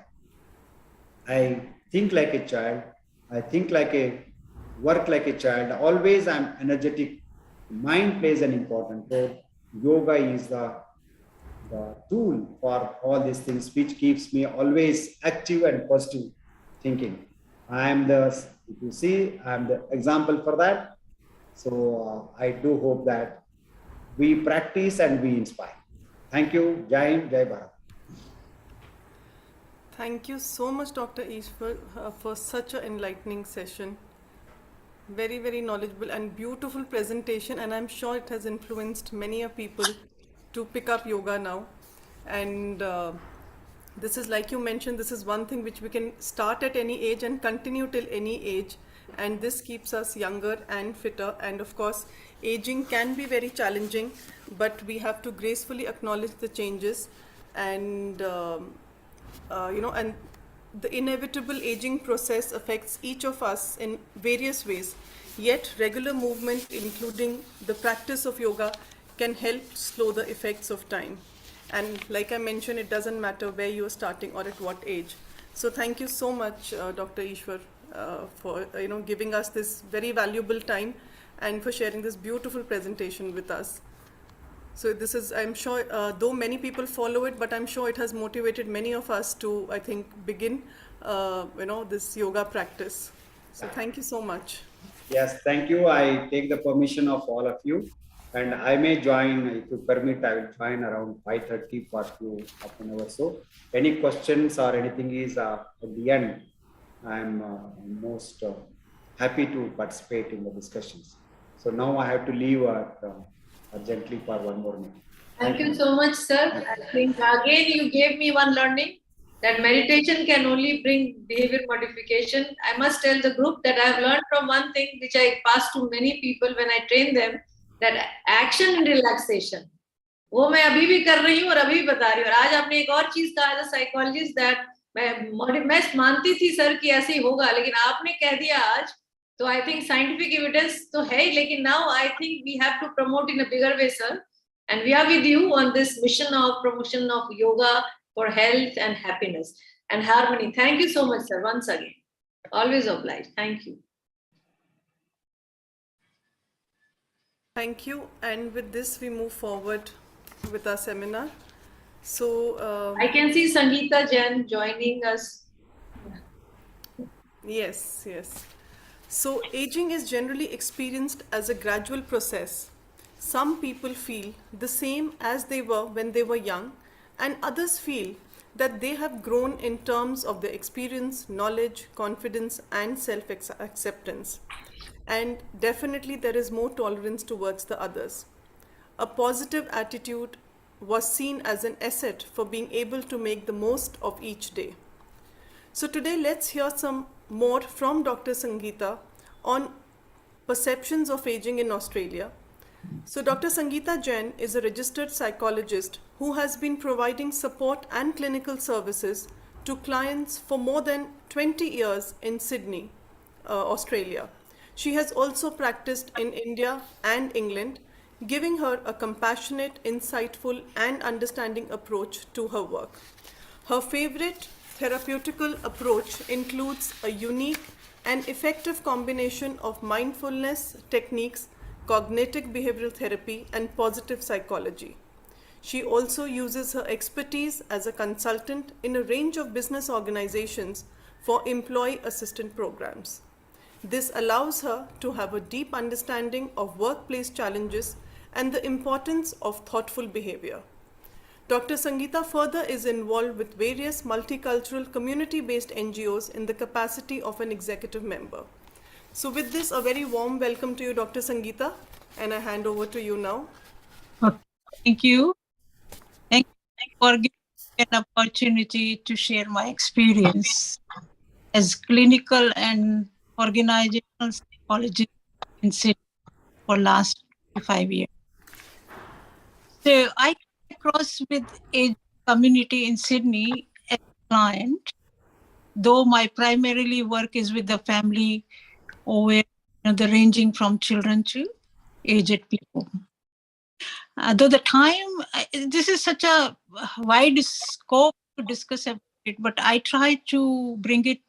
I think like a child. I think work like a child. Always I'm energetic. Mind plays an important role. Yoga is the tool for all these things, which keeps me always active and positive thinking. If you see, I'm the example for that. So I do hope that we practice and we inspire. Thank you. Jai Hind, Jai Bharat. Thank you so much, Dr. Ishwar, for such an enlightening session. Very, very knowledgeable and beautiful presentation, and I'm sure it has influenced many people to pick up yoga now. And this is, like you mentioned, this is one thing which we can start at any age and continue till any age, and this keeps us younger and fitter. And of course, aging can be very challenging, but we have to gracefully acknowledge the changes and and the inevitable aging process affects each of us in various ways. Yet regular movement, including the practice of yoga, can help slow the effects of time. And like I mentioned, it doesn't matter where you are starting or at what age. So thank you so much, Dr. Ishwar, for giving us this very valuable time and for sharing this beautiful presentation with us. So this is, I'm sure, though many people follow it, but I'm sure it has motivated many of us to, I think, begin, this yoga practice. So thank you so much. Yes, thank you. I take the permission of all of you, and I may join, if you permit, I will join around 5:30 for half an hour or so. Any questions or anything is at the end, I'm most happy to participate in the discussions. So now I have to leave urgently for one more minute. Thank you so much, sir. I think again you gave me one learning, that meditation can only bring behavior modification. I must tell the group that I have learned from one thing which I pass to many people when I train them, that action and relaxation. वो मैं अभी भी कर रही हूँ और अभी भी बता रही हूँ. और आज आपने एक और चीज कहा, एज अ साइकोलॉजिस्ट, दैट मैं मानती थी सर कि ऐसे ही होगा, लेकिन आपने कह दिया आज, तो आई थिंक साइंटिफिक एविडेंस तो है ही, लेकिन now I think we have to promote in a bigger way, sir, And we are with you on this mission of promotion of yoga for health and happiness and harmony. Thank you so much, sir, once again. Always obliged. Thank you. Thank you. And with this, we move forward with our seminar. So, I can see Sangeeta Jain joining us. yes. So, aging is generally experienced as a gradual process. Some people feel the same as they were when they were young, and others feel that they have grown in terms of their experience, knowledge, confidence, and self acceptance. And definitely, there is more tolerance towards the others. A positive attitude was seen as an asset for being able to make the most of each day. So today let's hear some more from Dr. Sangeeta on perceptions of aging in Australia. So Dr. Sangeeta Jain is a registered psychologist who has been providing support and clinical services to clients for more than 20 years in Sydney, Australia. She has also practiced in India and England, giving her a compassionate, insightful, and understanding approach to her work. Her favorite therapeutical approach includes a unique and effective combination of mindfulness techniques, cognitive behavioral therapy, and positive psychology. She also uses her expertise as a consultant in a range of business organizations for employee assistance programs. This allows her to have a deep understanding of workplace challenges and the importance of thoughtful behavior. Dr. Sangeeta further is involved with various multicultural community-based NGOs in the capacity of an executive member. So with this, a very warm welcome to you, Dr. Sangeeta, and I hand over to you now. Thank you. Thank you for giving me an opportunity to share my experience as clinical and organizational psychologist in Sydney for last 5 years. So I came across with a community in Sydney as a client, though my primarily work is with the family over the ranging from children to aged people. Though the time, this is such a wide scope to discuss about it, but I try to bring it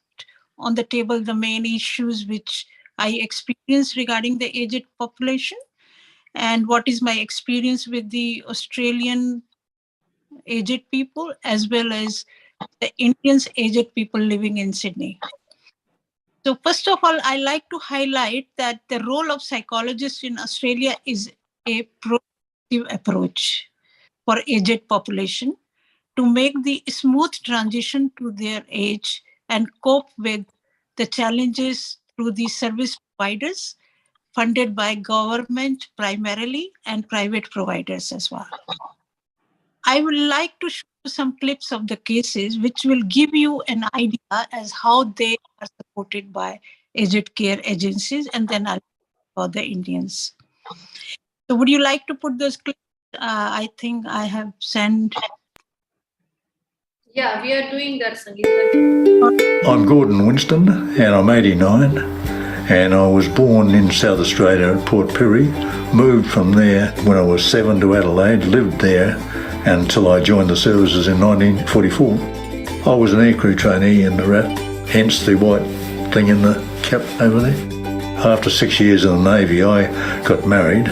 on the table, the main issues which I experienced regarding the aged population and what is my experience with the Australian aged people as well as the Indians aged people living in Sydney. So first of all, I like to highlight that the role of psychologists in Australia is a proactive approach for aged population to make the smooth transition to their age and cope with the challenges through the service providers funded by government primarily and private providers as well. I would like to show some clips of the cases which will give you an idea as how they are supported by aged care agencies, and then I'll talk about the Indians. So would you like to put those clips? I think I have sent. Yeah, we are doing that, Sangeeta. I'm Gordon Winston and I'm 89 and I was born in South Australia at Port Pirie, moved from there when I was 7 to Adelaide, lived there until I joined the services in 1944. I was an aircrew trainee in the RAF, hence the white thing in the cap over there. After 6 years in the Navy I got married.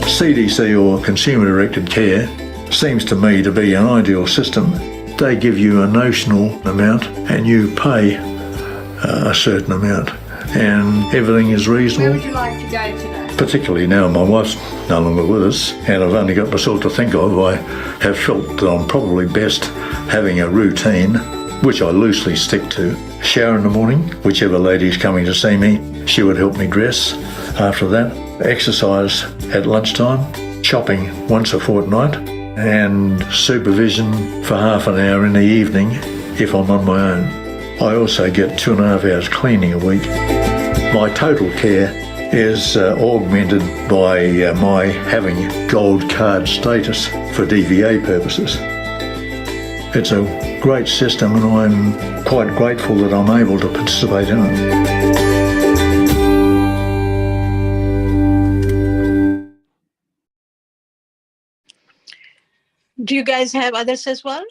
CDC or Consumer Directed Care seems to me to be an ideal system. They give you a notional amount and you pay a certain amount and everything is reasonable. Where would you like to go today? Particularly now my wife's no longer with us and I've only got myself to think of, I have felt that I'm probably best having a routine which I loosely stick to. Shower in the morning, whichever lady is coming to see me, she would help me dress. After that, exercise at lunchtime, shopping once a fortnight, and supervision for half an hour in the evening if I'm on my own. I also get 2.5 hours cleaning a week. My total care is augmented by my having gold card status for DVA purposes. It's a great system and I'm quite grateful that I'm able to participate in it. Do you guys have others as well?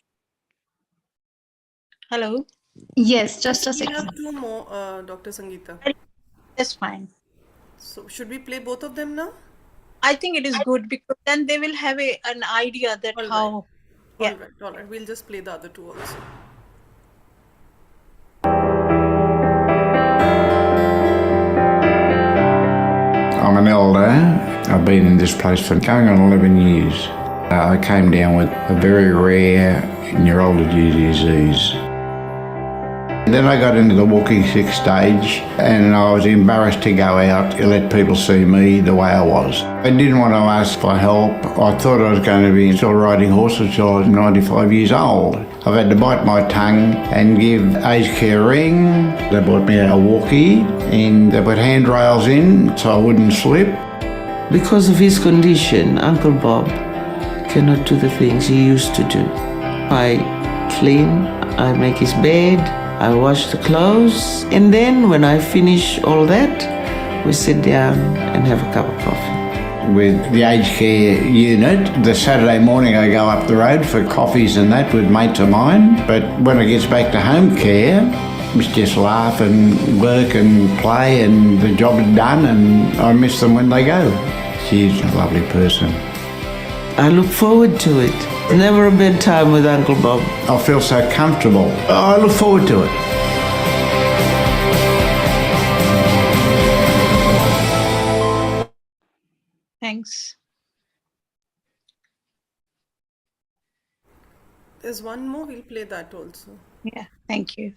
Hello? Yes, just a We second. have two more, Dr. Sangeeta. That's fine. So should we play both of them now? I think it is good because then they will have an idea that All right. how. Yeah. All right. We'll just play the other two also. I'm an elder. I've been in this place for going on 11 years. I came down with a very rare neurology disease. Then I got into the walking sick stage and I was embarrassed to go out to let people see me the way I was. I didn't want to ask for help. I thought I was going to be still riding horses till I was 95 years old. I've had to bite my tongue and give aged care a ring. They bought me a walkie and they put handrails in so I wouldn't slip. Because of his condition, Uncle Bob cannot do the things he used to do. I clean, I make his bed, I wash the clothes, and then when I finish all that, we sit down and have a cup of coffee. With the aged care unit, the Saturday morning I go up the road for coffees and that with mates of mine. But when it gets back to home care, we just laugh and work and play and the job is done and I miss them when they go. She's a lovely person. I look forward to it. Never a bad time with Uncle Bob. I feel so comfortable. I look forward to it. Thanks. There's one more. We'll play that also. Yeah, thank you.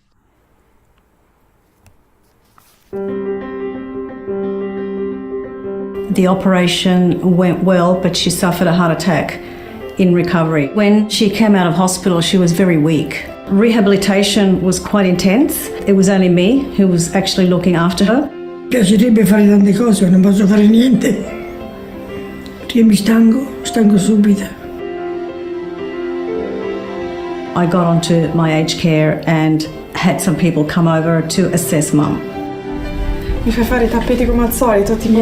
The operation went well, but she suffered a heart attack in recovery. When she came out of hospital, she was very weak. Rehabilitation was quite intense. It was only me who was actually looking after her. Piacerebbe fare tante cose, ma non posso fare niente. Perché mi stanco subito. I got onto my aged care and had some people come over to assess Mum. Mi fai fare i tappeti come al solito, tipo...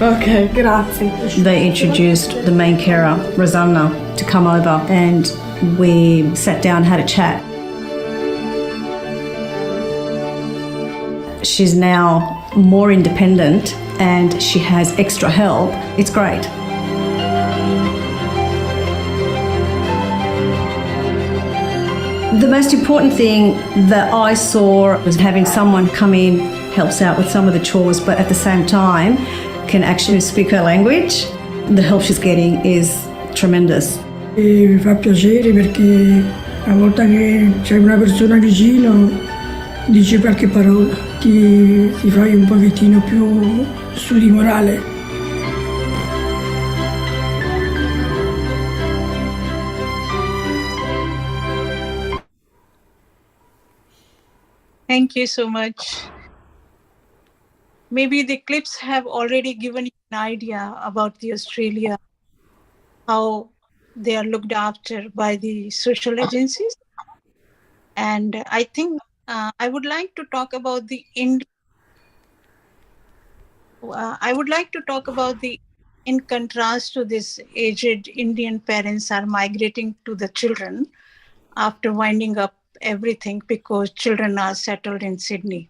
Ok, grazie. They introduced the main carer, Rosanna, to come over and we sat down and had a chat. She's now more independent and she has extra help. It's great. The most important thing that I saw was having someone come in, helps out with some of the chores, but at the same time can actually speak her language. The help she's getting is tremendous. Mi fa piacere perché una volta che c'è una persona vicino dice qualche parola, ti fai un pochettino più su di morale. Thank you so much. Maybe the clips have already given you an idea about the Australia, how they are looked after by the social agencies. And I think I would like to talk about the in contrast to this, aged Indian parents are migrating to the children after winding up everything because children are settled in Sydney.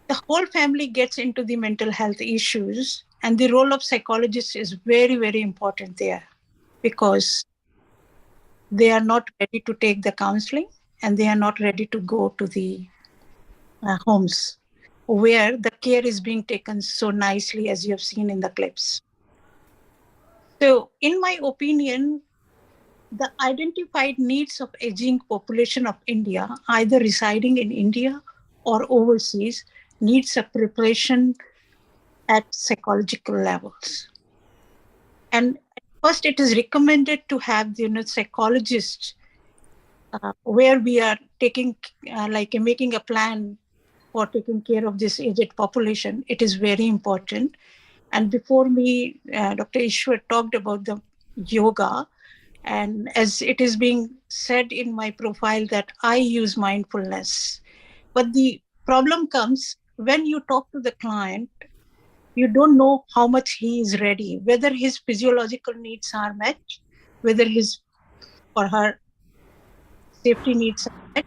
The whole family gets into the mental health issues, and the role of psychologists is very, very important there because they are not ready to take the counseling and they are not ready to go to the homes where the care is being taken so nicely, as you have seen in the clips. So, in my opinion, the identified needs of aging population of India, either residing in India or overseas, needs a preparation at psychological levels. And first, it is recommended to have the psychologists where we are taking, making a plan for taking care of this aged population. It is very important. And before me, Dr. Ishwar talked about the yoga. And as it is being said in my profile that I use mindfulness. But the problem comes when you talk to the client, you don't know how much he is ready, whether his physiological needs are met, whether his or her safety needs are met,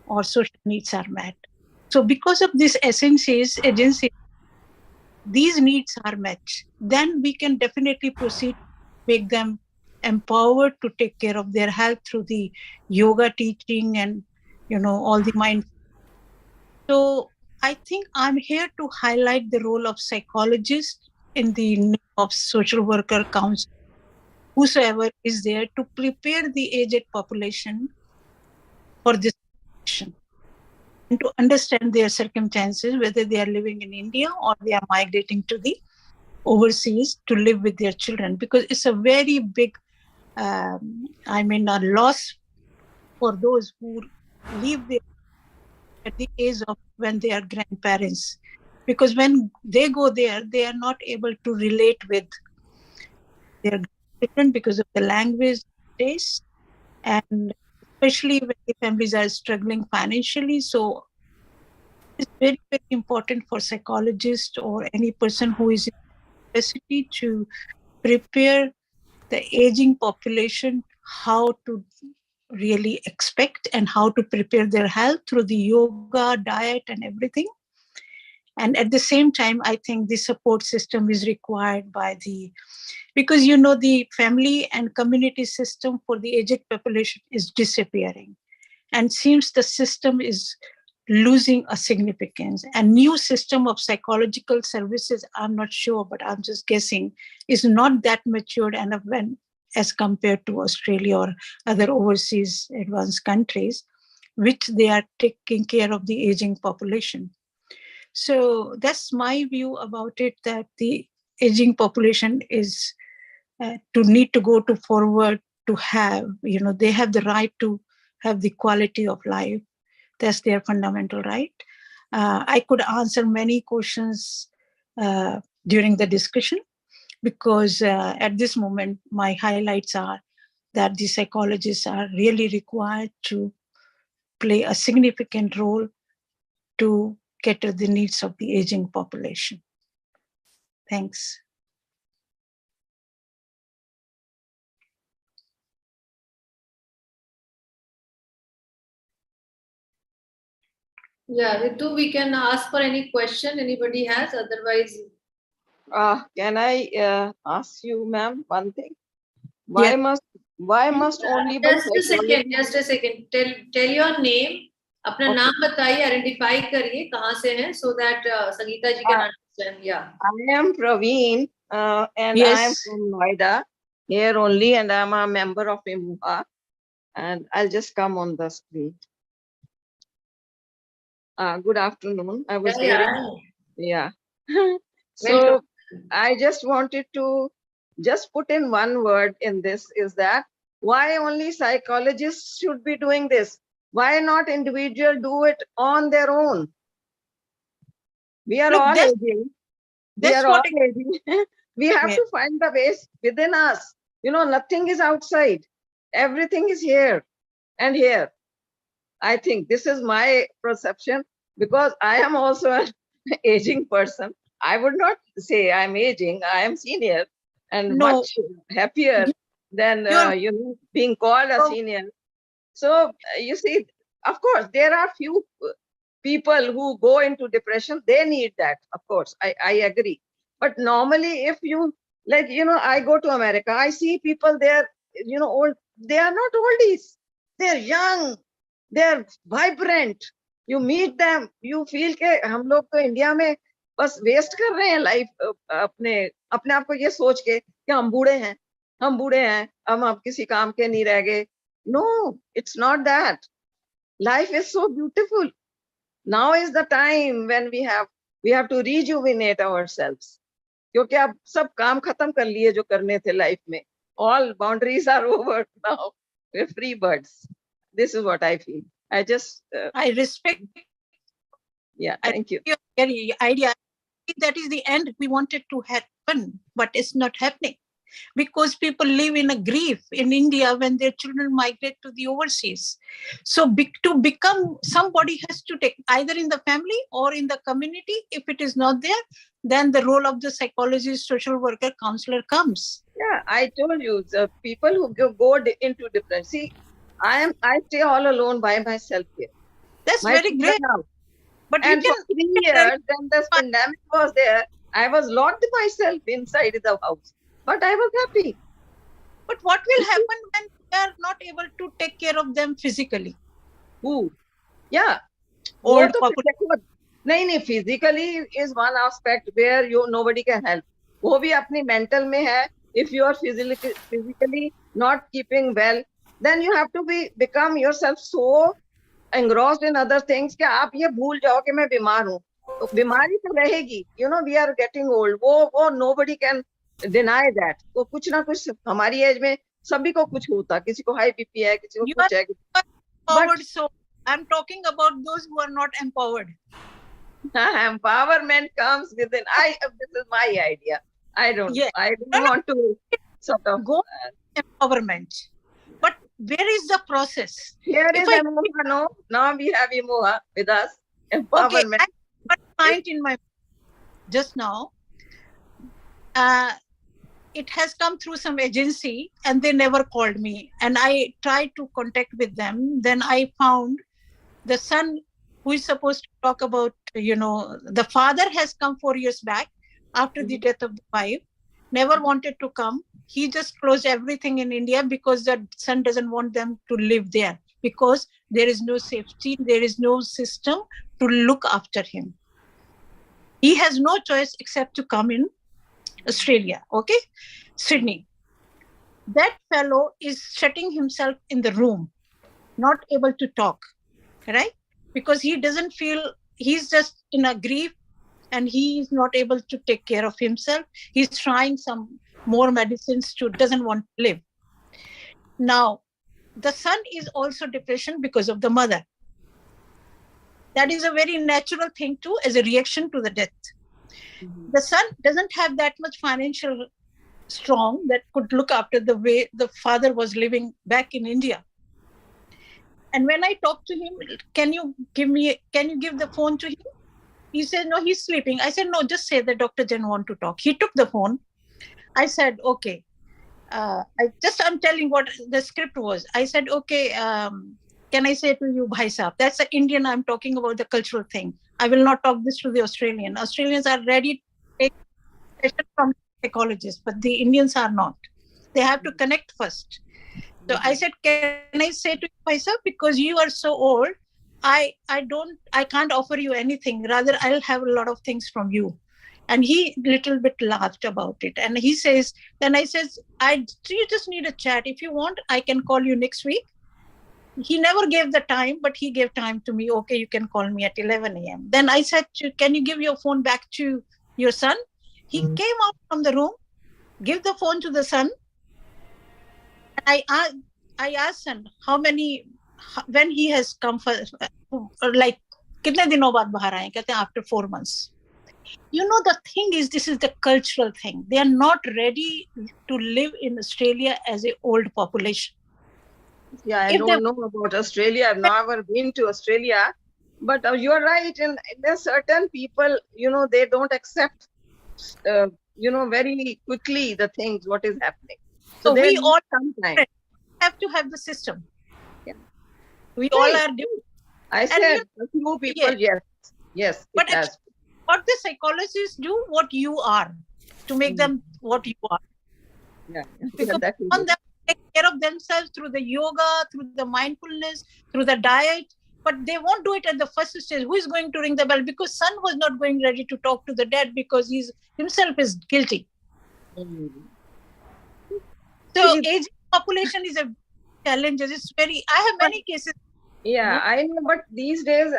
or social needs are met. So because of this agency, these needs are met, then we can definitely proceed, make them empowered to take care of their health through the yoga teaching and, all the mind. So I think I'm here to highlight the role of psychologists in the name of social worker, counselor, whosoever is there to prepare the aged population for this situation and to understand their circumstances, whether they are living in India or they are migrating to the overseas to live with their children, because it's a very big, a loss for those who leave there at the age of when they are grandparents, because when they go there, they are not able to relate with their children because of the language, taste, and especially when the families are struggling financially. So it's very, very important for psychologists or any person who is in capacity to prepare the aging population how to really expect and how to prepare their health through the yoga, diet, and everything. And at the same time, I think the support system is required because the family and community system for the aged population is disappearing, and seems the system is losing a significance. A new system of psychological services, I'm not sure, but I'm just guessing, is not that matured enough as compared to Australia or other overseas advanced countries, which they are taking care of the aging population. So that's my view about it, that the aging population is to need to go to forward to have, they have the right to have the quality of life. That's their fundamental right. I could answer many questions during the discussion, because at this moment, my highlights are that the psychologists are really required to play a significant role to cater the needs of the aging population. Thanks. Yeah, Ritu, we can ask for any question anybody has. Otherwise, Can I ask you, ma'am, one thing? Why must only but just a second. Tell your name. अपना नाम बताइए, identify करिए कहाँ से हैं, so that Sangeeta ji can understand. Yeah. I am Praveen, and I am from Noida, here only, and I am a member of IMUHA. And I'll just come on the screen. Good afternoon. I was So I just wanted to just put in one word in this, is that why only psychologists should be doing this? Why not individual do it on their own? We are all aging. We are all aging. We have to find the ways within us. Nothing is outside. Everything is here and here. I think this is my perception, because I am also an aging person. I would not say I'm aging. I am senior and much happier than being called a senior. So you see, of course, there are few people who go into depression. They need that, of course. I agree. But normally, if you I go to America, I see people there, old. They are not oldies. They're young. They're vibrant. You meet them, you feel के हम लोग तो India में बस waste कर रहे हैं life, अपने आप को ये सोच के कि हम बूढ़े हैं, हम अब किसी काम के नहीं रह गए. No, it's not that. Life is so beautiful. Now is the time when we have to rejuvenate ourselves. क्योंकि अब सब काम खत्म कर लिए जो करने थे लाइफ में. All boundaries are over now. We're free birds. This is what I feel. I just I respect. Yeah, thank you. Your idea. That is the end we wanted to happen, but it's not happening. because people live in a grief in India when their children migrate to the overseas. So to become, somebody has to take either in the family or in the community. If it is not there, then the role of the psychologist, social worker, counselor comes. Yeah, I told you, the people who go into different. See, I stay all alone by myself here. That's My very children great. out. But And you for 3 years, when this pandemic was there, I was locked myself inside the house. But I was happy. But what will happen when we are not able to take care of them physically? Who? Yeah. Old वो तो population. नहीं, physically is one aspect where nobody can help. वो भी अपनी mental में है. If you are physically not keeping well, then you have to become yourself so engrossed in other things कि आप ये भूल जाओ कि मैं बीमार हूँ. तो बीमारी तो रहेगी. We are getting old. वो nobody can deny that. तो कुछ ना कुछ हमारी एज में सभी को कुछ होता. किसी को हाई बीपी है, किसी को कुछ है. Empowered, so I'm talking about those who are not empowered. Empowerment comes within. This is my idea. I don't want to sort of go empowerment. But where is the process? Here is Emoha. No, now we have Emoha with us. Empowerment. Okay, I got a point in my just now. It has come through some agency and they never called me. And I tried to contact with them. Then I found the son who is supposed to talk about, the father has come 4 years back after the death of the wife, never wanted to come. He just closed everything in India because the son doesn't want them to live there because there is no safety, there is no system to look after him. He has no choice except to come in Australia, okay? Sydney. That fellow is shutting himself in the room, not able to talk, right? Because he doesn't feel, he's just in a grief and he is not able to take care of himself. He's trying some more medicines doesn't want to live. Now, the son is also depression because of the mother. That is a very natural thing too, as a reaction to the death. The son doesn't have that much financial strong that could look after the way the father was living back in India. And when I talked to him, can you give the phone to him? He said, no, he's sleeping. I said, no, just say the doctor didn't want to talk. He took the phone. I said, okay. I'm telling what the script was. I said, okay, can I say to you, Bhai Sahab? That's the Indian, I'm talking about the cultural thing. I will not talk this to the Australian. Australians are ready to take session from psychologists, but the Indians are not. They have to connect first. So I said, can I say to you, Bhai Sahab, because you are so old, I can't offer you anything. Rather, I'll have a lot of things from you. And he little bit laughed about it. And he says, then I says, you just need a chat. If you want, I can call you next week. He never gave the time, but he gave time to me. Okay, you can call me at 11 a.m. Then I said, can you give your phone back to your son? He came out from the room, give the phone to the son. I asked him when he has come for, like, kitne dino baad bahar aaye? Kehte after 4 months. The thing is, this is the cultural thing. They are not ready to live in Australia as an old population. Yeah, I don't know about Australia. I've never been to Australia. But you're right. And there's certain people, they don't accept, very quickly the things, what is happening. So we all have to have the system. Yeah. We all are different. I said a few people, yes. But what the psychologists do, what you are, to make them what you are. Yeah. Because on them take care of themselves through the yoga, through the mindfulness, through the diet. But they won't do it at the first stage. Who is going to ring the bell? Because son was not going ready to talk to the dad because himself is guilty. So aging population is a challenge. I have many cases. Yeah, I know, but these days,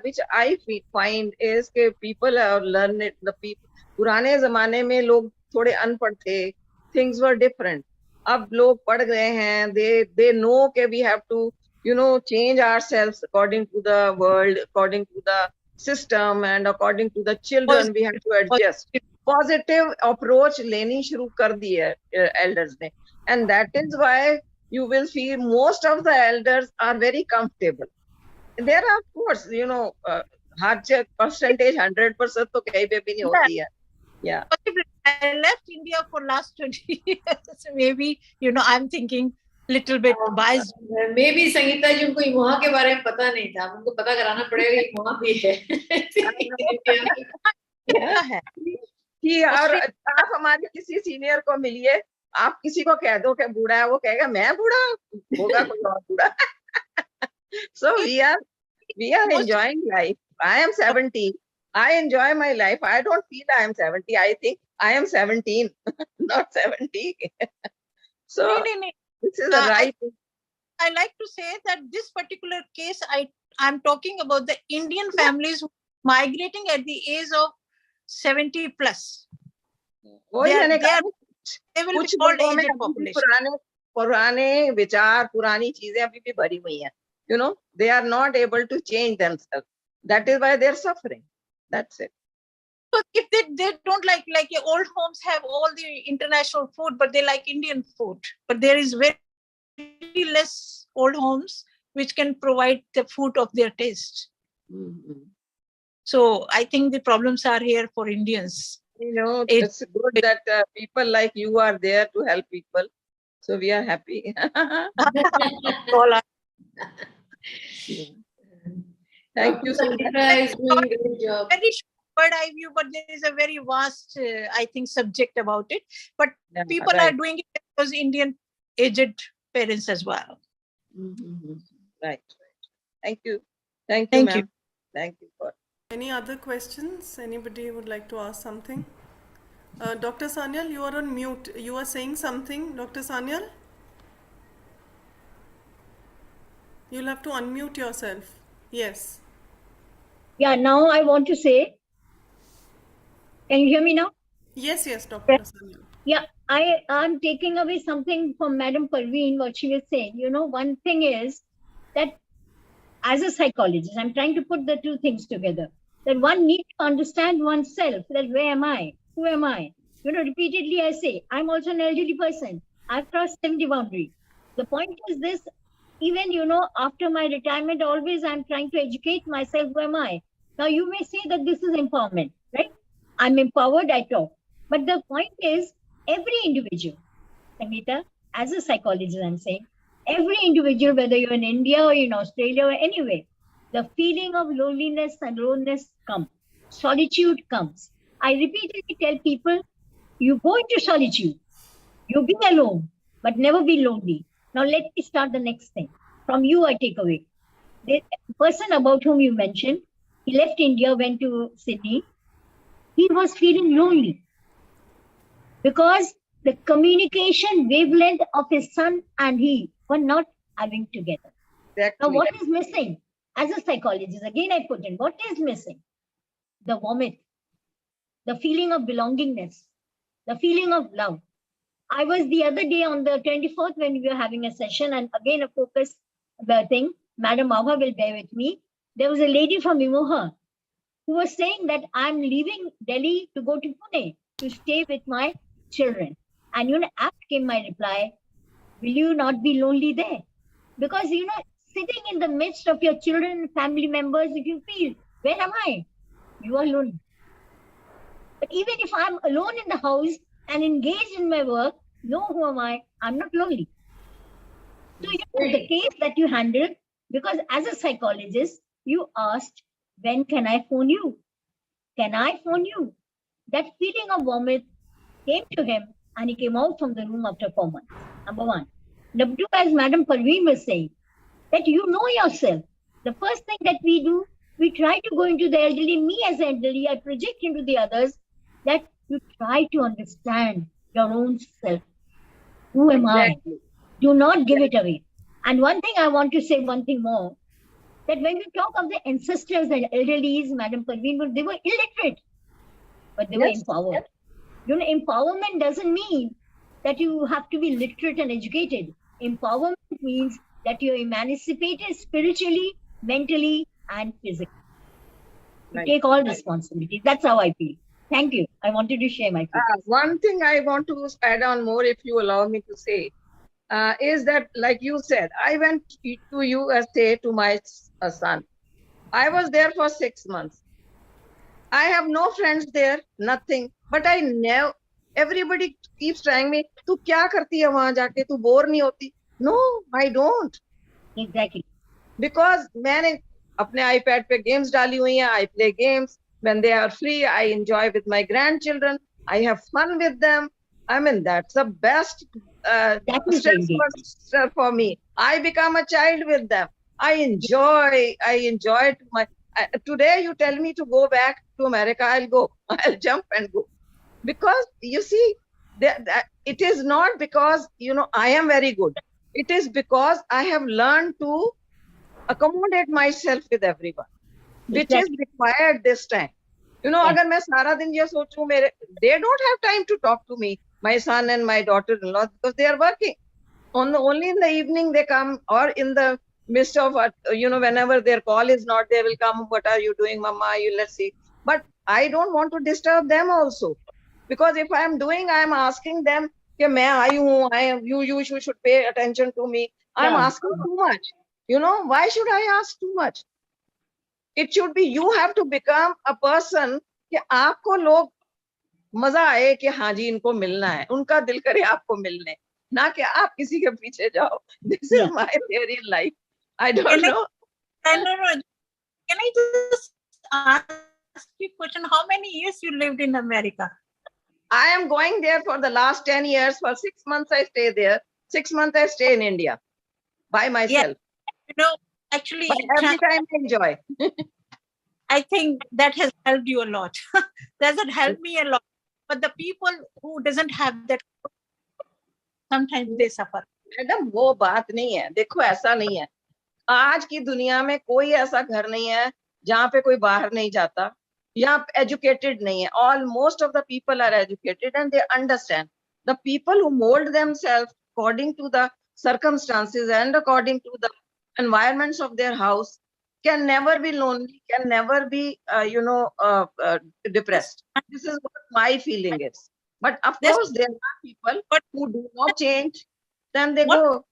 which I find is that people have learned it. The people, पुराने ज़माने में लोग थोड़े अनपढ़ थे. Things were different. अब लोग पढ़ गए हैं. They know that we have to, change ourselves according to the world, according to the system, and according to the children. We have to adjust. positive approach लेनी शुरू कर दी है elders ने, and that is why you will feel most of the elders are very comfortable. There are, of course, hard percentage 100% तो कहीं पे भी नहीं होती है. Yeah. I left India for last 20 years. Maybe, I'm thinking little bit biased. Maybe Sangeeta जी उनको इमोहा के बारे में पता नहीं था, उनको पता कराना पड़ेगा इमोहा भी है. कि और आप हमारे किसी सीनियर को मिलिए, आप किसी को कह दो कि बूढ़ा है, वो कहेगा मैं बूढ़ा, होगा कोई और बूढ़ा. So we are enjoying life. I am 70. I enjoy my life. I don't feel I am 70. I think I am 17, not 70. So this is the right. I like to say that this particular case, I'm talking about the Indian families migrating at the age of 70 plus. They will be called aged population. पुराने विचार, पुरानी चीजें अभी भी भरी हुई हैं. They are not able to change themselves. That is why they're suffering. That's it. So if they don't like old homes have all the international food, but they like Indian food. But there is very less old homes which can provide the food of their taste. Mm-hmm. So I think the problems are here for Indians. It's good that people like you are there to help people. So we are happy. Thank you so much. Is doing a great job. Very short eye view, but there is a very vast, I think, subject about it. But people are doing it because Indian aged parents as well. Mm-hmm. Right. Thank you. Thank you, ma'am. Thank you for. Any other questions? Anybody would like to ask something? Dr. Sanyal, you are on mute. You are saying something, Dr. Sanyal? You'll have to unmute yourself. Yes. Yeah, now I want to say, can you hear me now? Yes, Dr. Sanyal. Yeah, I am taking away something from Madam Parveen, what she was saying. One thing is that as a psychologist, I'm trying to put the two things together. That one needs to understand oneself, that where am I? Who am I? Repeatedly I say, I'm also an elderly person. I've crossed 70 boundary. The point is this, even, after my retirement, always I'm trying to educate myself, who am I? Now you may say that this is empowerment, right? I'm empowered, I talk. But the point is, every individual, Sangeeta, as a psychologist, I'm saying, every individual, whether you're in India or in Australia or anywhere, the feeling of loneliness and loneliness comes. Solitude comes. I repeatedly tell people, you go into solitude, you be alone, but never be lonely. Now let me start the next thing. From you, I take away. The person about whom you mentioned, he left India, went to Sydney. He was feeling lonely because the communication wavelength of his son and he were not having together. Exactly. Now, what is missing? As a psychologist, again I put in, what is missing? The vomit, the feeling of belongingness, the feeling of love. I was the other day on the 24th when we were having a session, and again a focus thing. Madam Abha will bear with me. There was a lady from Imoha who was saying that I'm leaving Delhi to go to Pune to stay with my children. And apt came my reply, will you not be lonely there? Because sitting in the midst of your children and family members, if you feel, where am I? You are lonely. But even if I'm alone in the house and engaged in my work, who am I? I'm not lonely. So the case that you handled, because as a psychologist, you asked, when can I phone you? Can I phone you? That feeling of vomit came to him and he came out from the room after 4 months. Number one. Number two, as Madam Parveen was saying, that you know yourself. The first thing that we do, we try to go into the elderly. Me as elderly, I project into the others that you try to understand your own self. Who am I? Do not give it away. And one thing I want to say, one thing more, that when we talk of the ancestors and elderlies, Madam Parveen, they were illiterate, but they were empowered. Empowerment doesn't mean that you have to be literate and educated. Empowerment means that you're emancipated spiritually, mentally, and physically. You take all responsibility. That's how I feel. Thank you. I wanted to share my feelings. One thing I want to add on more, if you allow me to say, is that, like you said, I went to USA to my son. I was there for 6 months. I have no friends there, nothing. But I know everybody keeps trying me. तू क्या करती है वहां जाके? तू bore नहीं होती? No, I don't. Exactly. Because मैंने अपने iPad पे games डाली हुई हैं. I play games when they are free. I enjoy with my grandchildren. I have fun with them. I mean, that's the best stress buster for me. I become a child with them. I enjoy to my. Today you tell me to go back to America, I'll go. I'll jump and go. Because you see, it is not because, I am very good. It is because I have learned to accommodate myself with everyone, which is required this time. अगर मैं सारा दिन ये सोचूं, they don't have time to talk to me, my son and my daughter-in-law, because they are working. Only in the evening they come, or in the midst of, whenever their call is not, they will come. What are you doing, Mama? Let's see. But I don't want to disturb them also, because if I am doing, I am asking them, you should pay attention to me. I am asking too much. Why should I ask too much? It should be, you have to become a person कि आपको लोग मजा आए कि हाँ जी इनको मिलना है, उनका दिल करे आपको मिलने, ना कि आप किसी के पीछे जाओ. This is my theory in life. I don't know. Can I just ask you a question? How many years you lived in America? I am going there for the last 10 years. For 6 months I stay there. 6 months I stay in India by myself. Actually, but every time I enjoy. I think that has helped you a lot. That has helped me a lot. But the people who doesn't have that, sometimes they suffer. Madam वो बात नहीं है. देखो ऐसा नहीं है. आज की दुनिया में कोई ऐसा घर नहीं है जहाँ पे कोई बाहर नहीं जाता या educated नहीं है. All most of the people are educated and they understand. The people who mold themselves according to the circumstances and according to the environments of their house can never be lonely, can never be, depressed. This is what my feeling is. But of course, there are people who do not change. Then they go.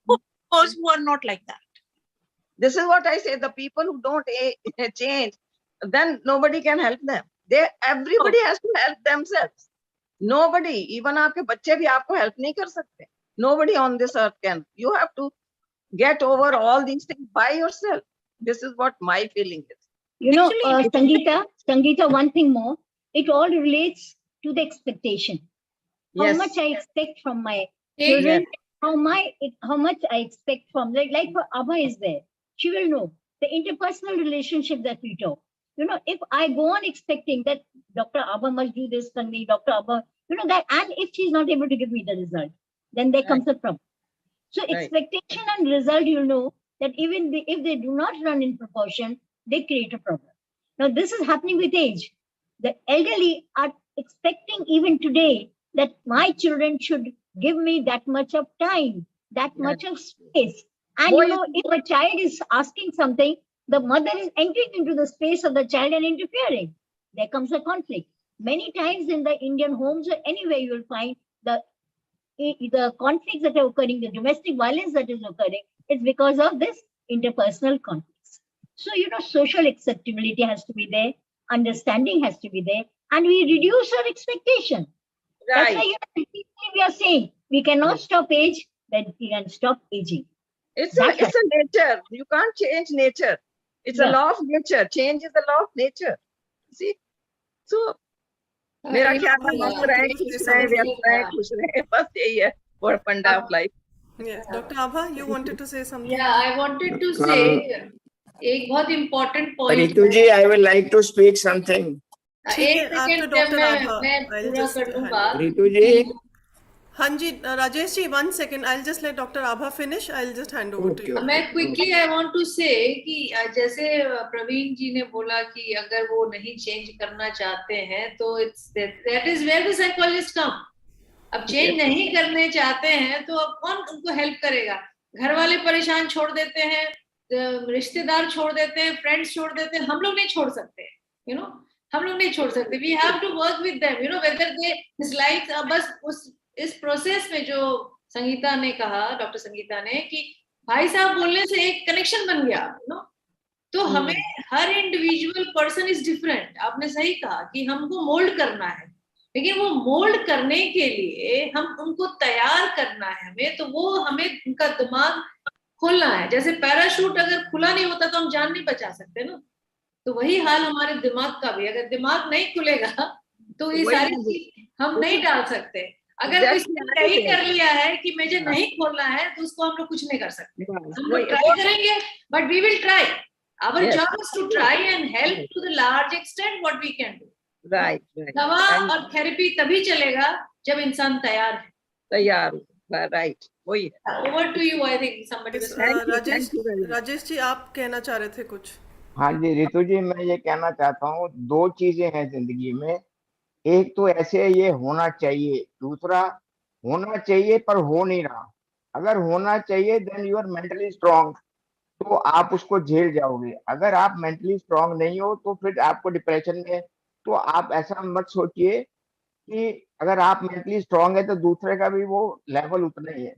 Those who are not like that. This is what I say. The people who don't change, then nobody can help them. Everybody has to help themselves. Nobody, even आपके बच्चे भी आपको help नहीं कर सकते. Nobody on this earth can. You have to get over all these things by yourself. This is what my feeling is. Sangeeta, one thing more. It all relates to the expectation. How much I expect from my children, how much I expect from, like for Abha is there. She will know the interpersonal relationship that we talk. If I go on expecting that Dr. Abha must do this for me, Dr. Abha, that, and if she's not able to give me the result, then there comes a problem. So expectation and result, that even if they do not run in proportion, they create a problem. Now, this is happening with age. The elderly are expecting even today that my children should give me that much of time, that much of space. And if a child is asking something, the mother is entering into the space of the child and interfering. There comes a conflict. Many times in the Indian homes or anywhere you will find the conflicts that are occurring, the domestic violence that is occurring, is because of this interpersonal conflicts. So, social acceptability has to be there, understanding has to be there, and we reduce our expectation. That's why we are saying we cannot stop age, but we can stop aging. It's a nature. You can't change nature. It's a law of nature. Change is a law of nature. See? So, मेरा ख्याल है मस्त रहे, खुश रहे, व्यस्त रहे, खुश रहे, बस यही है word funda of life. Yes, Dr. Abha, you wanted to say something? Yeah, I wanted to say एक बहुत important point. Ritu ji, I would like to speak something. After Dr. Abha, I'll just Ritu ji. Hanji, Rajesh ji, 1 second. I'll just let Dr. Abha finish. I'll just hand over to you. मैं quickly I want to say कि जैसे प्रवीण जी ने बोला कि अगर वो नहीं change करना चाहते हैं तो that is where the psychologist come. अब change नहीं करने चाहते हैं तो अब कौन उनको help करेगा? घर वाले परेशान छोड़ देते हैं, रिश्तेदार छोड़ देते हैं, friends छोड़ देते हैं, हम लोग नहीं छोड़ सकते, हम लोग नहीं छोड़ सकते. We have to work with them, you know, whether they dislike. बस इस प्रोसेस में जो संगीता ने कहा, डॉक्टर संगीता ने, कि भाई साहब बोलने से एक कनेक्शन बन गया, you know. तो हमें हर इंडिविजुअल पर्सन इज डिफरेंट. आपने सही कहा कि हमको मोल्ड करना है, लेकिन वो मोल्ड करने के लिए हम उनको तैयार करना है हमें. तो वो हमें उनका दिमाग खोलना है. जैसे पैराशूट अगर खुला नहीं होता तो हम जान नहीं बचा सकते ना. तो वही हाल हमारे दिमाग का भी. अगर दिमाग नहीं खुलेगा तो ये सारी चीज हम नहीं डाल सकते. अगर किसी ने तय कर लिया है कि मुझे नहीं खोलना है तो उसको हम लोग कुछ नहीं कर सकते. हम लोग ट्राई करेंगे, but we will try. Our job is to try and help to the large extent what we can do. Right. दवा और थेरेपी तभी चलेगा जब इंसान तैयार है. Right. वही है. Over to you. I think somebody was. Rajesh ji, आप कहना चाह रहे थे कुछ? हाँ जी रितु जी, मैं ये कहना चाहता हूँ, दो चीजें हैं जिंदगी में. एक तो ऐसे ये होना चाहिए, दूसरा होना चाहिए पर हो नहीं रहा. अगर होना चाहिए then you are mentally strong, तो आप उसको झेल जाओगे. अगर आप मेंटली स्ट्रांग नहीं हो तो फिर आपको डिप्रेशन में. तो आप ऐसा मत सोचिए कि अगर आप मेंटली स्ट्रांग है तो दूसरे का भी वो लेवल उतना ही है.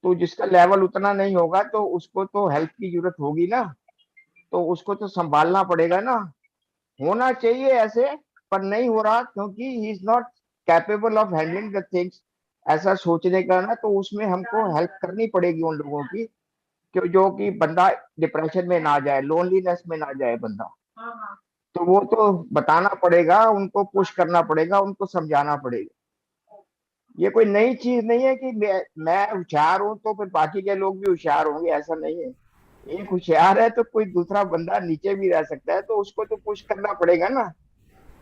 तो जिसका लेवल उतना नहीं होगा तो उसको तो हेल्प की जरूरत होगी ना, तो उसको तो संभालना पड़ेगा ना. होना चाहिए ऐसे, पर नहीं हो रहा क्योंकि he is not capable of handling the things. ऐसा सोचने का ना, तो उसमें हमको हेल्प करनी पड़ेगी उन लोगों की, जो कि बंदा डिप्रेशन में ना जाए, लोनलीनेस में ना जाए बंदा. तो वो तो बताना पड़ेगा, उनको पुश करना पड़ेगा, उनको समझाना पड़ेगा. ये कोई नई चीज नहीं है कि मैं होशियार हूं तो फिर बाकी के लोग भी होशियार होंगे, ऐसा नहीं है. एक होशियार है तो कोई दूसरा बंदा नीचे भी रह सकता है, तो उसको तो पुश करना पड़ेगा ना.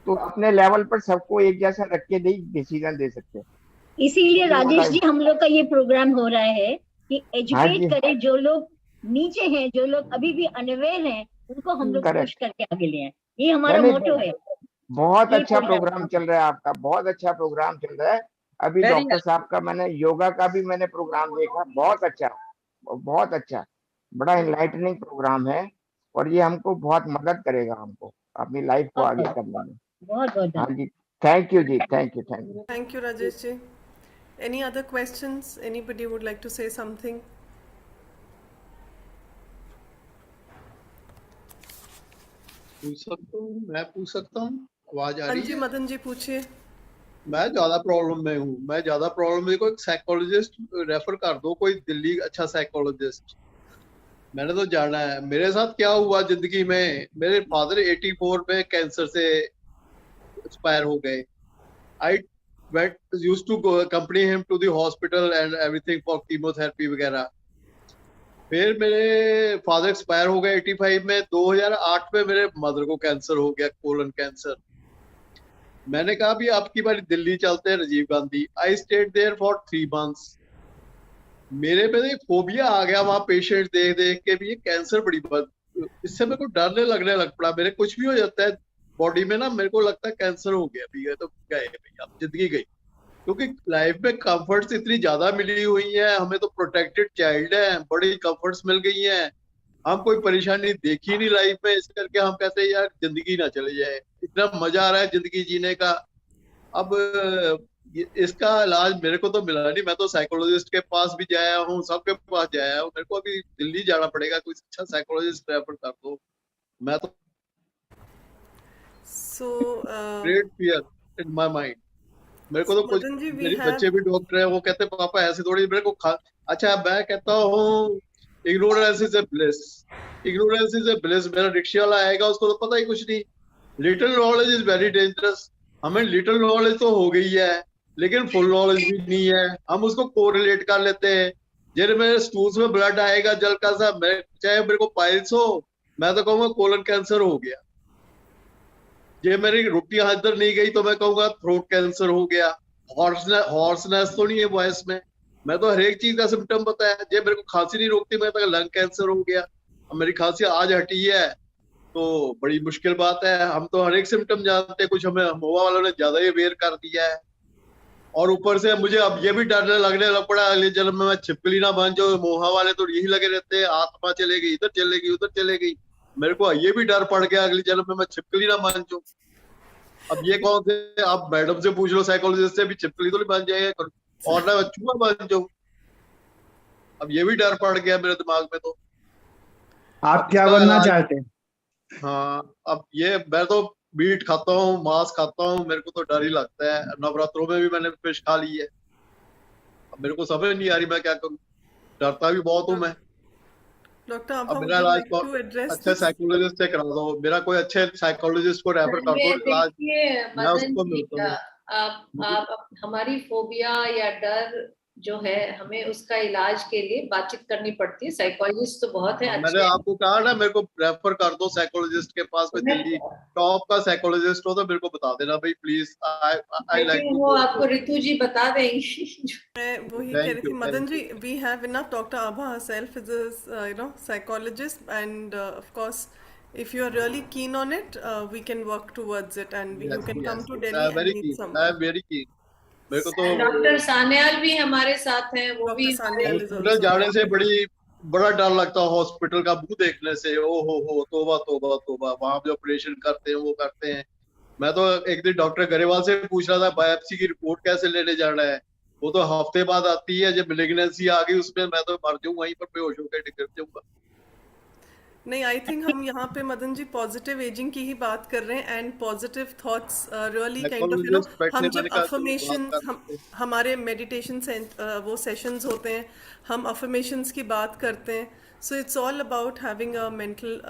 तो अपने लेवल पर सबको एक जैसा रख के नहीं डिसीजन दे सकते. इसीलिए राजेश जी हम लोग का ये प्रोग्राम हो रहा है कि एजुकेट करें जो लोग नीचे हैं, जो लोग अभी भी अनअवेयर हैं, उनको हम लोग पुश करके आगे ले आए. ये हमारा मोटो है. बहुत अच्छा प्रोग्राम चल रहा है आपका, बहुत अच्छा प्रोग्राम चल रहा है. अभी डॉक्टर साहब का मैंने योगा का भी मैंने प्रोग्राम देखा, बहुत अच्छा, बहुत अच्छा, बड़ा एनलाइटनिंग प्रोग्राम है. और ये हमको बहुत मदद करेगा, हमको अपनी लाइफ को आगे करने में. बहुत बहुत. हाँ जी, thank you ji, thank you. Thank you Rajesh ji. Any other questions? Anybody would like to say something? पूछ सकता हूँ, मैं पूछ सकता हूँ. आवाज आ रही है? मदन जी पूछिए. मैं ज्यादा प्रॉब्लम में हूँ, मैं ज्यादा प्रॉब्लम में. कोई साइकोलॉजिस्ट रेफर कर दो, कोई दिल्ली अच्छा साइकोलॉजिस्ट. मैंने तो जाना है. मेरे साथ क्या हुआ जिंदगी में, मेरे फादर 84 में कैंसर से एक्सपायर हो गए. आई used to go accompany him to the hospital and everything for chemotherapy वगैरह. फिर मेरे फादर एक्सपायर हो गए 85 में. 2008 में मेरे मदर को कैंसर हो गया, कोलन कैंसर. मैंने कहा भी आपकी बारी दिल्ली चलते हैं, Rajiv Gandhi. I stayed there for 3 months. मेरे पे एक फोबिया आ गया वहां पेशेंट देख देख के भी. ये कैंसर बड़ी बात, इससे मेरे को डरने लगने लग पड़ा. मेरे कुछ भी हो जाता है बॉडी में ना, मेरे को लगता है कैंसर हो गया भी है तो गए भैया, जिंदगी गई. क्योंकि लाइफ में कंफर्ट्स इतनी ज्यादा मिली हुई है हमें, तो प्रोटेक्टेड चाइल्ड है, बड़ी कंफर्ट्स मिल गई हैं. हम कोई परेशानी देखी नहीं लाइफ में, इस करके हम कहते हैं यार जिंदगी ना चले जाए. इतना मजा आ रहा है जिंदगी जीने का. अब इसका इलाज मेरे को तो मिला नहीं. मैं तो साइकोलॉजिस्ट के पास भी जाया हूँ, सबके पास जाया हूँ. मेरे को अभी दिल्ली जाना पड़ेगा, कोई अच्छा साइकोलॉजिस्ट रेफर कर दो. मैं तो great fear in my mind. मेरे को तो कुछ, मेरे बच्चे भी डॉक्टर है, वो कहते पापा ऐसे थोड़ी. मेरे को अच्छा मैं कहता हूँ ignorance is a bliss, ignorance is a bliss. मेरा रिक्शा वाला आएगा, उसको तो पता ही कुछ नहीं. Little knowledge is very dangerous. हमें लिटिल नॉलेज तो हो गई है, लेकिन फुल नॉलेज भी नहीं है. हम उसको कोरिलेट कर लेते हैं. जैसे मेरे स्टूल्स में ब्लड आएगा जल का सा, चाहे मेरे को पाइल्स हो, मैं तो कहूंगा कोलन कैंसर हो गया. ये मेरी रोटियां अंदर नहीं गई तो मैं कहूंगा थ्रोट कैंसर हो गया. हॉर्सनेस तो नहीं है वॉइस में. मैं तो हर एक चीज का सिम्टम बताया. जे मेरे को खांसी नहीं रोकती, मैं तो लंग कैंसर हो गया. अब मेरी खांसी आज हटी है तो बड़ी मुश्किल बात है. हम तो हर एक सिम्टम जानते हैं, कुछ हमें मोवा वालों ने ज्यादा ही अवेयर कर दिया है. और ऊपर से मुझे अब ये भी डरने लगने लग पड़ा अगले जन्म में मैं छिपकली ना बन जाऊं. मोहा वाले तो यही लगे रहते हैं, आत्मा चलेगी इधर चलेगी उधर चलेगी. मेरे को ये भी डर पड़ गया अगले जन्म में मैं छिपकली ना बन जाऊं. अब ये कौन से, आप मैडम से पूछ लो, साइकोलॉजिस्ट से भी छिपकली तो नहीं बन जाएगा और ना चूहा बन जाओ। अब ये भी डर पड़ गया मेरे दिमाग में। तो आप क्या बनना चाहते हैं? हाँ, अब ये मैं तो मीट खाता हूँ, मांस खाता हूँ, मेरे को तो डर ही लगता है। नवरात्रों में भी मैंने फिश खा ली है। अब मेरे को समझ नहीं आ रही मैं क्या करूँ, डरता भी बहुत हूँ मैं। डॉक्टर अब आभा, मेरा would you इलाज like to address अच्छे this? साइकोलॉजिस्ट से करा दो, मेरा कोई अच्छे साइकोलॉजिस्ट को रेफर कर दो, इलाज देखिए मैं मदन उसको जी, मिलता हूँ। आप हमारी फोबिया या डर जो है, हमें उसका इलाज के लिए बातचीत करनी पड़ती है। साइकोलॉजिस्ट तो बहुत है, मैंने अच्छे आपको कहा ना, मेरे को रेफर कर दो साइकोलॉजिस्ट के पास। कोई दिल्ली टॉप का साइकोलॉजिस्ट हो तो मेरे को बता देना भाई प्लीज। आई लाइक टू वो गो। आपको रितु जी बता देंगी। मैं वही कह रही थी Madan ji, we have enough. Dr. Abha herself is a psychologist, and of course, if you are really keen on it, we can work towards it, and you can come to Delhi and very meet कीन, someone. I am very keen. मेरे को तो doctor Sanyal भी हमारे साथ हैं, वो भी हॉस्पिटल जाने से बड़ा डर लगता है। हॉस्पिटल का मुंह देखने से, ओ हो तोबा तोबा तोबा। वहां पे ऑपरेशन करते हैं, वो करते हैं। मैं तो एक दिन डॉक्टर गरेवाल से पूछ रहा था बायोप्सी की रिपोर्ट कैसे लेने जाना है। वो तो हफ्ते बाद आती है। जब मेलिग्नेंसी आ गई उसमें, मैं तो मर जाऊं वहीं पर, बेहोश होकर गिर जाऊंगा। नहीं, आई थिंक हम यहाँ पे मदन जी पॉजिटिव एजिंग की ही बात कर रहे हैं, and positive thoughts really kind of हम जब अफर्मेशन, हमारे मेडिटेशन से वो सेशंस होते हैं, हम अफर्मेशंस की बात करते हैं। So it's all about having a mental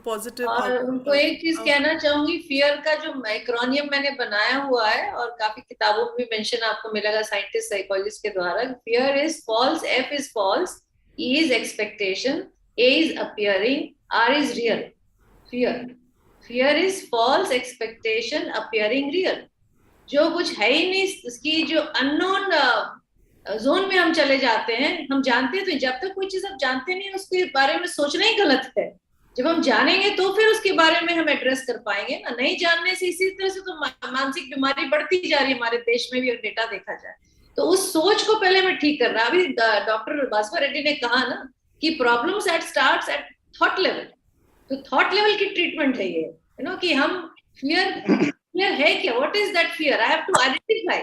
positive. और उनको एक चीज कहना चाहूंगी, फियर का जो एक्रोनियम मैंने बनाया हुआ है और काफी किताबों में भी मेंशन आपको मिलेगा साइंटिस्ट साइकोलॉजिस्ट के द्वारा। Fear is false, F is false, E is expectation, A is appearing, R is real. Fear is false expectation appearing real. जो कुछ है ही नहीं, उसकी जो अननोन जोन में हम चले जाते हैं। हम जानते हैं तो जब तक कोई चीज आप जानते नहीं, उसके बारे में सोचना ही गलत है। जब हम जानेंगे तो फिर उसके बारे में हम एड्रेस कर पाएंगे ना। नहीं जानने से इसी तरह से तो मानसिक बीमारी बढ़ती जा रही है हमारे देश में भी, अगर डेटा देखा जाए तो। उस सोच को पहले हमें ठीक करना। अभी डॉक्टर बासवा रेड्डी ने कहा ना कि problems starts at thought level. तो थॉट लेवल की ट्रीटमेंट है ये, कि हम फियर है क्या, what is that fear, I have to identify.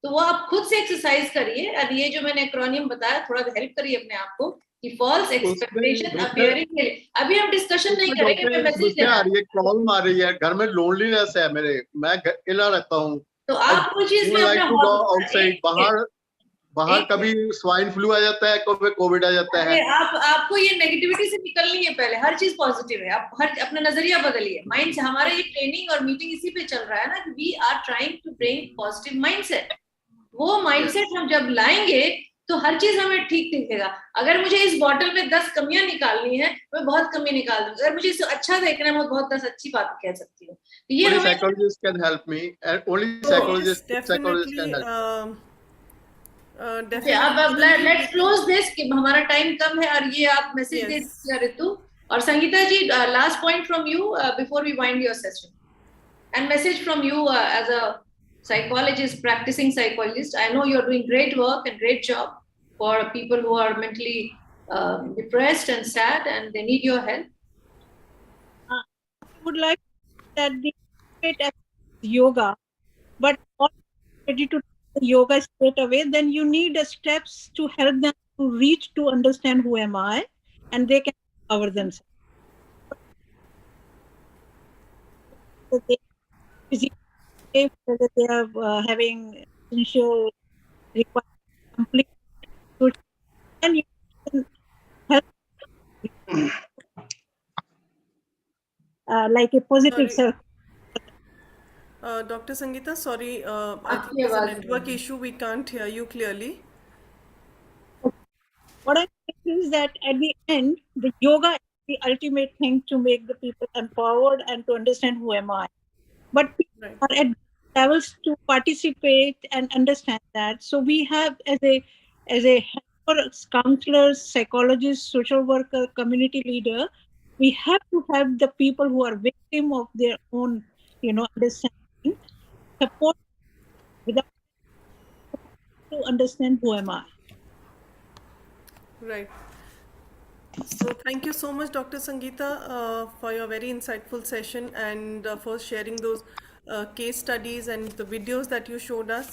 तो वो आप खुद से एक्सरसाइज करिए। और ये जो मैंने एक्रोनियम बताया, थोड़ा हेल्प करिए अपने आप को कि फॉल्स एक्सपेक्टेशन अपीयरिंग। अभी हम डिस्कशन नहीं करेंगे, मैं मैसेज दे रहा हूं। प्रॉब्लम आ रही है घर में, लोनलीनेस है मेरे, मैं अकेला रहता हूँ। तो आप वो चीज में अपना बाहर कभी स्वाइन फ्लू आ जाता है, कभी कोविड आ जाता है। आपको ये नेगेटिविटी से निकलनी है पहले। हर चीज पॉजिटिव है, आप अपना नजरिया बदलिए। माइंड से हमारा ये ट्रेनिंग और मीटिंग इसी पे चल रहा है ना कि we are trying to bring positive mindset. वो माइंडसेट हम जब लाएंगे तो हर चीज हमें ठीक दिखेगा। अगर मुझे इस बॉटल में 10 कमियां निकालनी है, मैं बहुत कमी निकाल दूंगी। अगर मुझे इसे अच्छा देखना है, मैं बहुत 10 अच्छी बात कह सकती हूँ। ये psychologist can help me, only psychologist can help. अब लेट्स क्लोज दिस कि हमारा टाइम कम है। और ये आप मैसेज दे दीजिए रितु और Sangeeta ji, last point from you before we wind your session, and message from you as a psychologist, practicing psychologist. I know you're doing great work and great job for people who are mentally depressed and sad and they need your help. I would like that the yoga, but not ready to do yoga straight away. Then you need steps to help them to reach to understand who am I, and they can cover themselves. So whether they are having essential requirements complete, and you can help like a positive self. Dr. Sangeeta, sorry, I think there's a network issue. We can't hear you clearly. What I think is that at the end, the yoga is the ultimate thing to make the people empowered and to understand who am I. But people are at levels to participate and understand that. So we have as a counselors, psychologists, social worker, community leader, we have to have the people who are victim of their own, understanding, support without to understand who am I. Right. So thank you so much, Dr. Sangeeta, for your very insightful session and for sharing those case studies and the videos that you showed us.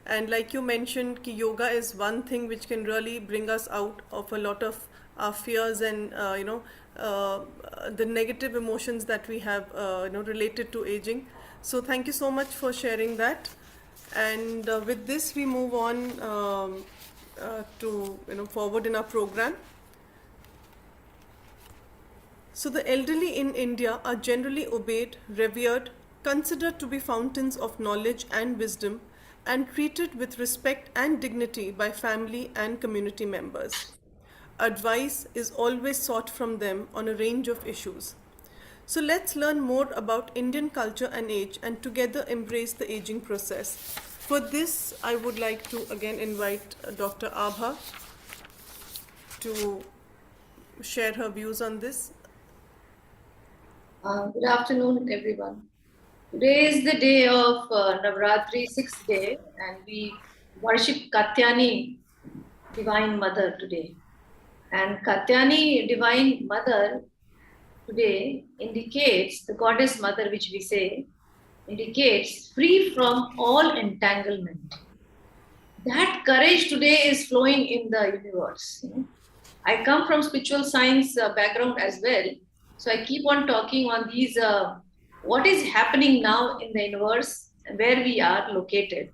And like you mentioned, ki yoga is one thing which can really bring us out of a lot of our fears and the negative emotions that we have related to aging. So thank you so much for sharing that. And with this, we move on to forward in our program. So the elderly in India are generally obeyed, revered, considered to be fountains of knowledge and wisdom, and treated with respect and dignity by family and community members. Advice is always sought from them on a range of issues. So let's learn more about Indian culture and age and together embrace the aging process. For this, I would like to again invite Dr. Abha to share her views on this. Good afternoon, everyone. Today is the day of Navratri, 6th day, and we worship Katyani, Divine Mother, today. And Katyani, Divine Mother, today indicates, the Goddess Mother, which we say, indicates free from all entanglement. That courage today is flowing in the universe. I come from spiritual science background as well. So I keep on talking on these, what is happening now in the universe, where we are located,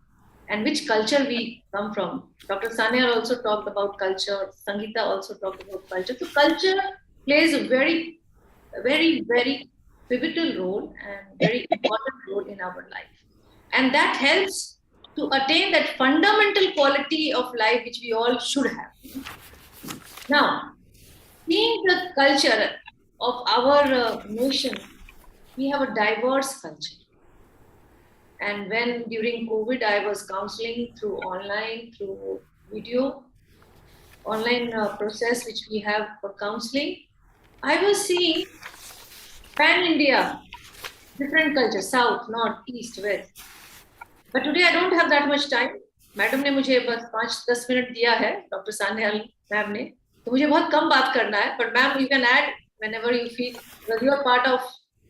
and which culture we come from. Dr. Sanyal also talked about culture. Sangeeta also talked about culture. So culture plays a very, very, very pivotal role and very important role in our life. And that helps to attain that fundamental quality of life which we all should have. Now, seeing the culture of our nation, we have a diverse culture. And when during COVID, I was counseling through online, through video, online process which we have for counseling, I was seeing pan-India, different cultures, south, north, east, west. But today I don't have that much time. Madam ने मुझे बस 5-10 minute दिया है, doctor Sanyal ma'am ने, तो मुझे बहुत कम बात करना है. But ma'am, you can add whenever you feel, because you are part of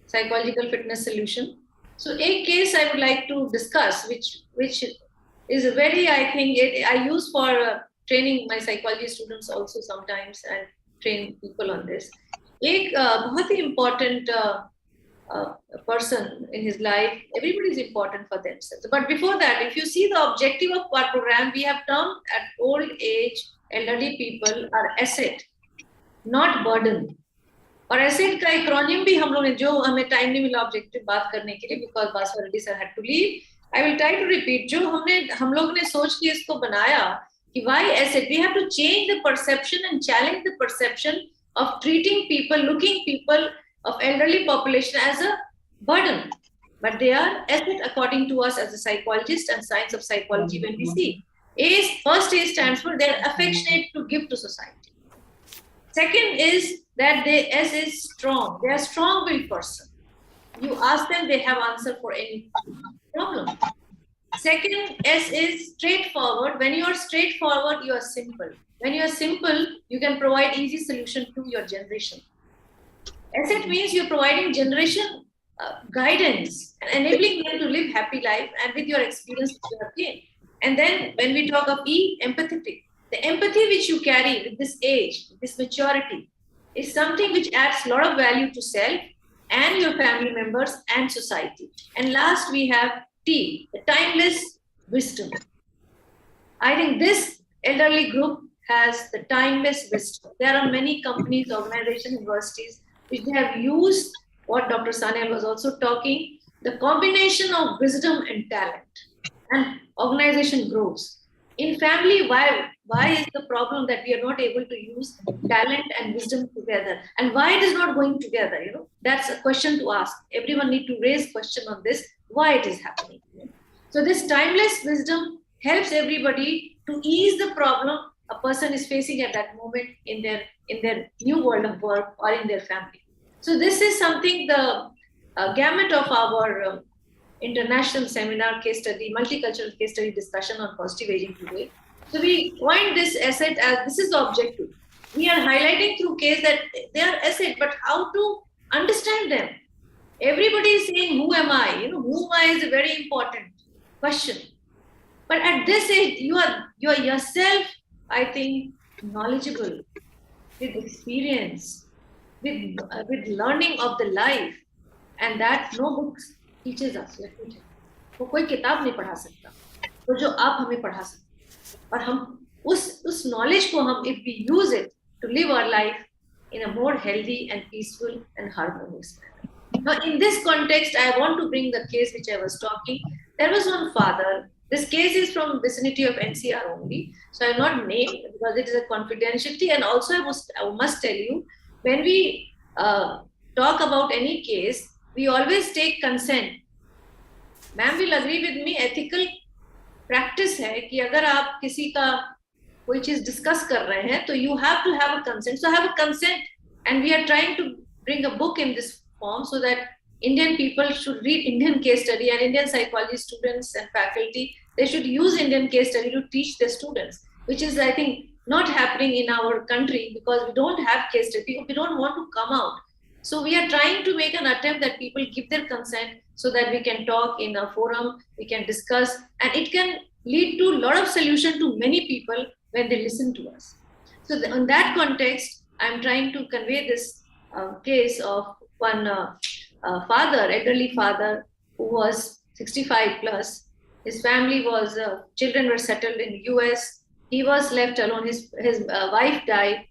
psychological fitness solution. So a case I would like to discuss, which is a very, I think, I use for training my psychology students also sometimes and train people on this. एक बहुत ही important person in his life. Everybody is important for themselves. But before that, if you see the objective of our program, we have termed at old age, elderly people are asset, not burden. और asset का acronym भी हम लोग ने, जो हमें time नहीं मिला objective बात करने के लिए, because Baswar sir had to leave. I will try to repeat. जो हम लोग ने सोच के इसको बनाया कि why asset? We have to change the perception and challenge the perception of treating people, looking people of elderly population as a burden, but they are asset according to us as a psychologist and science of psychology. When we see first A stands for they're affectionate to give to society. Second is that S is strong. They are strong-willed person. You ask them, they have answer for any problem. Second S is straightforward. When you are straightforward, you are simple. When you are simple, you can provide easy solution to your generation. Asset means you're providing generation guidance and enabling them to live happy life and with your experience which you have gained. And then when we talk of E, empathetic. The empathy which you carry with this age, this maturity, is something which adds a lot of value to self and your family members and society. And last we have T, the timeless wisdom. I think this elderly group has the timeless wisdom. There are many companies, organizations, universities which they have used what Dr. Sanyal was also talking, the combination of wisdom and talent, and organization grows. In family, why is the problem that we are not able to use talent and wisdom together? And why it is not going together? That's a question to ask. Everyone need to raise question on this, why it is happening. So this timeless wisdom helps everybody to ease the problem a person is facing at that moment in their new world of work or in their family. So this is something, the gamut of our international seminar case study, multicultural case study discussion on positive aging today. So we coined this asset as, this is the objective. We are highlighting through case that they are asset, but how to understand them, Everybody is saying, who am I? You know, who am I is a very important question. But at this age, you are yourself, I think, knowledgeable, with experience, with learning of the life, and that no books teaches us. Let me tell you, वो कोई किताब नहीं पढ़ा सकता, वो जो आप हमें पढ़ा सकते, और हम उस knowledge को हम, if we use it to live our life in a more healthy and peaceful and harmonious manner. Now, in this context, I want to bring the case which I was talking. There was one father. This case is from vicinity of NCR only, so I will not name because it is a confidentiality. And also, I must tell you, when we talk about any case, we always take consent. Ma'am will agree with me. Ethical practice है कि अगर आप किसी का कोई चीज discuss कर रहे हैं, तो you have to have a consent. So have a consent, and we are trying to bring a book in this form so that Indian people should read Indian case study, and Indian psychology students and faculty, they should use Indian case study to teach their students, which is, I think, not happening in our country because we don't have case study. We don't want to come out. So we are trying to make an attempt that people give their consent so that we can talk in a forum, we can discuss, and it can lead to a lot of solution to many people when they listen to us. So in that context, I'm trying to convey this case of one father, elderly father, who was 65 plus. His family was, children were settled in the US. He was left alone. His wife died,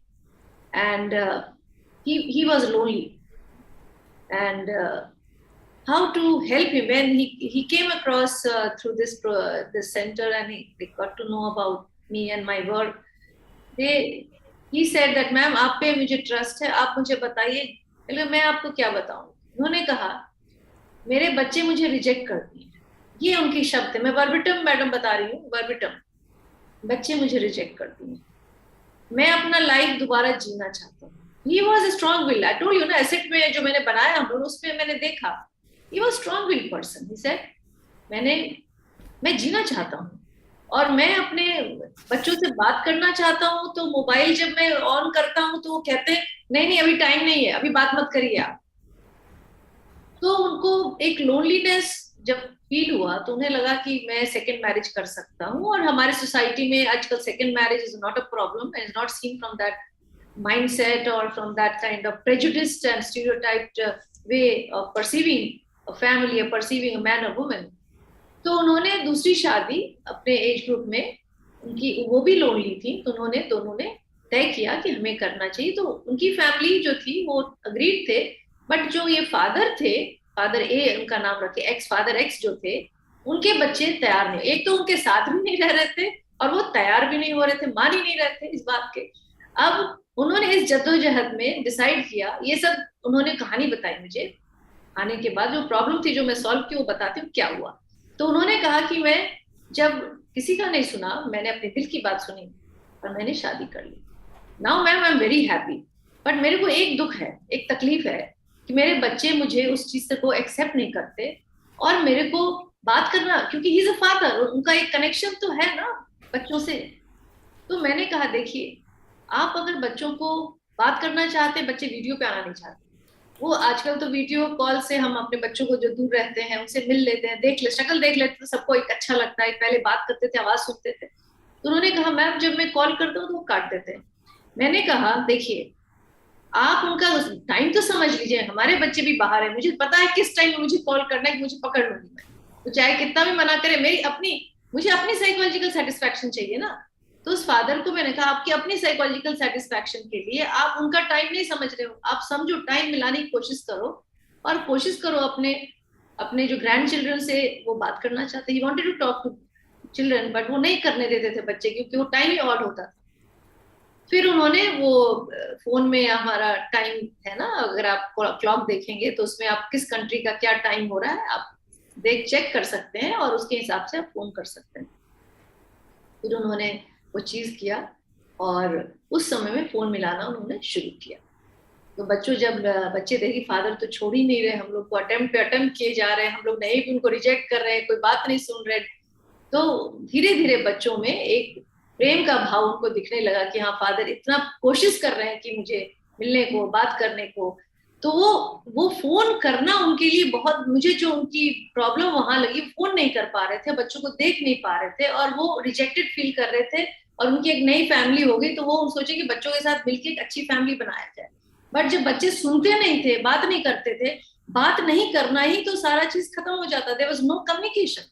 and he was lonely. And how to help him? When he came across through this center, and they got to know about me and my work. He said that, ma'am, आप पे मुझे trust है, आप मुझे बताइए। मैं आपको क्या बताऊं? उन्होंने कहा, मेरे बच्चे मुझे रिजेक्ट करती हैं। ये उनकी शब्द है, मैं वर्बिटम मैडम बता रही हूँ, वर्बिटम। बच्चे मुझे रिजेक्ट करती हैं, मैं अपना लाइफ दोबारा जीना चाहता हूँ। He was a strong will. I told you ना, एसेट में जो मैंने बनाया हम लोग, उसमें मैंने देखा, he was strong will person. He said, मैं जीना चाहता हूँ, और मैं अपने बच्चों से बात करना चाहता हूँ। तो मोबाइल जब मैं ऑन करता हूँ तो वो कहते हैं, नहीं अभी टाइम नहीं है, अभी बात मत करिए आप। तो उनको एक लोनलीनेस जब फील हुआ, तो उन्हें लगा कि मैं सेकंड मैरिज कर सकता हूँ। और हमारे सोसाइटी में आजकल second marriage is not a problem, is not seen from that mindset or from that kind of prejudiced and stereotyped way of perceiving a family or perceiving a man or woman. तो उन्होंने दूसरी शादी अपने age group में, उनकी वो भी lonely थी, तो उन्होंने दोनों ने तय किया कि हमें करना चाहिए। तो उनकी फैमिली जो थी वो अग्रीड थे, बट जो ये फादर थे, फादर ए उनका नाम रखे, एक्स फादर एक्स जो थे, उनके बच्चे तैयार नहीं। एक तो उनके साथ भी नहीं रह रहे थे और वो तैयार भी नहीं हो रहे थे, मान ही नहीं रहे थे इस बात के। अब उन्होंने इस जद्दोजहद में डिसाइड किया, ये सब उन्होंने कहानी बताई मुझे आने के बाद, जो प्रॉब्लम थी जो मैं सॉल्व की वो बताती हूँ क्या हुआ। तो उन्होंने कहा कि मैं जब किसी का नहीं सुना, मैंने अपने दिल की बात सुनी और मैंने शादी कर ली। Now ma'am I am very happy, but मेरे को एक दुख है, एक तकलीफ है कि मेरे बच्चे मुझे उस चीज से को एक्सेप्ट नहीं करते, और मेरे को बात करना, क्योंकि ही इज अ फादर, उनका एक कनेक्शन तो है ना बच्चों से। तो मैंने कहा, देखिए, आप अगर बच्चों को बात करना चाहते, बच्चे वीडियो पे आना नहीं चाहते, वो आजकल तो वीडियो कॉल से हम अपने बच्चों को जो दूर रहते हैं उनसे मिल लेते हैं, शक्ल देख लेते, तो सबको एक अच्छा लगता है। पहले बात करते थे, आवाज सुनते थे। तो उन्होंने कहा, मैम जब मैं कॉल करता हूँ तो वो काट देते हैं। मैंने कहा, देखिए, आप उनका टाइम तो समझ लीजिए, हमारे बच्चे भी बाहर है, मुझे पता है किस टाइम में मुझे कॉल करना है कि मुझे पकड़ लूंगी मैं, तो चाहे कितना भी मना करे, मुझे अपनी साइकोलॉजिकल सेटिस्फैक्शन चाहिए ना। तो उस फादर को मैंने कहा, आपकी अपनी साइकोलॉजिकल सेटिस्फैक्शन के लिए आप उनका टाइम नहीं समझ रहे हो, आप समझो, टाइम मिलाने की कोशिश करो, और कोशिश करो अपने जो ग्रैंड चिल्ड्रन से वो बात करना चाहते। He wanted to talk to children, but वो नहीं करने देते थे बच्चे, क्योंकि वो टाइम ही ऑड होता था। फिर उन्होंने वो फोन में हमारा टाइम है ना, अगर आप क्लॉक देखेंगे तो उसमें आप किस कंट्री का क्या टाइम हो रहा है आप चेक कर सकते हैं, और उसके हिसाब से आप फोन कर सकते हैं। फिर उन्होंने वो चीज किया, और उस समय में फोन मिलाना उन्होंने शुरू किया। तो बच्चे देखे फादर तो छोड़ ही नहीं रहे, हम लोग को अटेम्प्ट किए जा रहे हैं, हम लोग नहीं भी उनको रिजेक्ट कर रहे हैं, कोई बात नहीं सुन रहे। तो धीरे धीरे बच्चों में एक प्रेम का भाव उनको दिखने लगा कि हाँ, फादर इतना कोशिश कर रहे हैं कि मुझे मिलने को, बात करने को। तो वो फोन करना उनके लिए बहुत, मुझे जो उनकी प्रॉब्लम वहां लगी, फोन नहीं कर पा रहे थे, बच्चों को देख नहीं पा रहे थे और वो रिजेक्टेड फील कर रहे थे, और उनकी एक नई फैमिली हो गई तो वो सोचे कि बच्चों के साथ मिलकर एक अच्छी फैमिली बनाया जाए। बट जब बच्चे सुनते नहीं थे, बात नहीं करते थे, बात नहीं करना ही तो सारा चीज खत्म हो जाता, देयर वाज नो कम्युनिकेशन।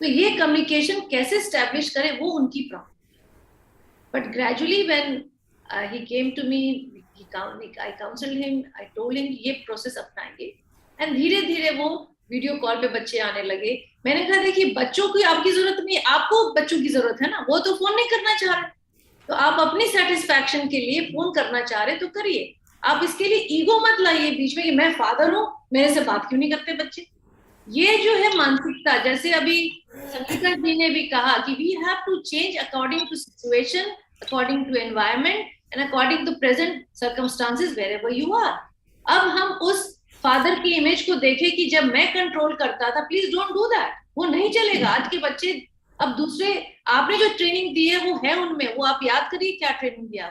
तो ये कम्युनिकेशन कैसे स्टैब्लिश करें वो उनकी problem. But gradually when he came to me, I counseled him, I told him ये प्रोसेस अपनाएंगे, एंड धीरे धीरे वो वीडियो कॉल पे बच्चे आने लगे। मैंने कहा देखिए बच्चों की आपकी जरूरत नहीं, आपको बच्चों की जरूरत है ना, वो तो फोन नहीं करना चाह रहे, तो आप अपनी सेटिस्फैक्शन के लिए फोन करना चाह रहे तो करिए, आप इसके लिए ईगो मत लाइए बीच में कि मैं फादर हूँ, मेरे से बात क्यों नहीं करते बच्चे। ये जो है मानसिकता, जैसे अभी संगीता जी ने भी कहा कि we have to change according to situation, according to environment and according to present circumstances wherever you are। अब हम उस फादर की इमेज को देखें कि जब मैं कंट्रोल करता था, प्लीज डोंट डू दैट, वो नहीं चलेगा। आज के बच्चे अब दूसरे, आपने जो ट्रेनिंग दी है वो है उनमें, वो आप याद करिए क्या ट्रेनिंग दिया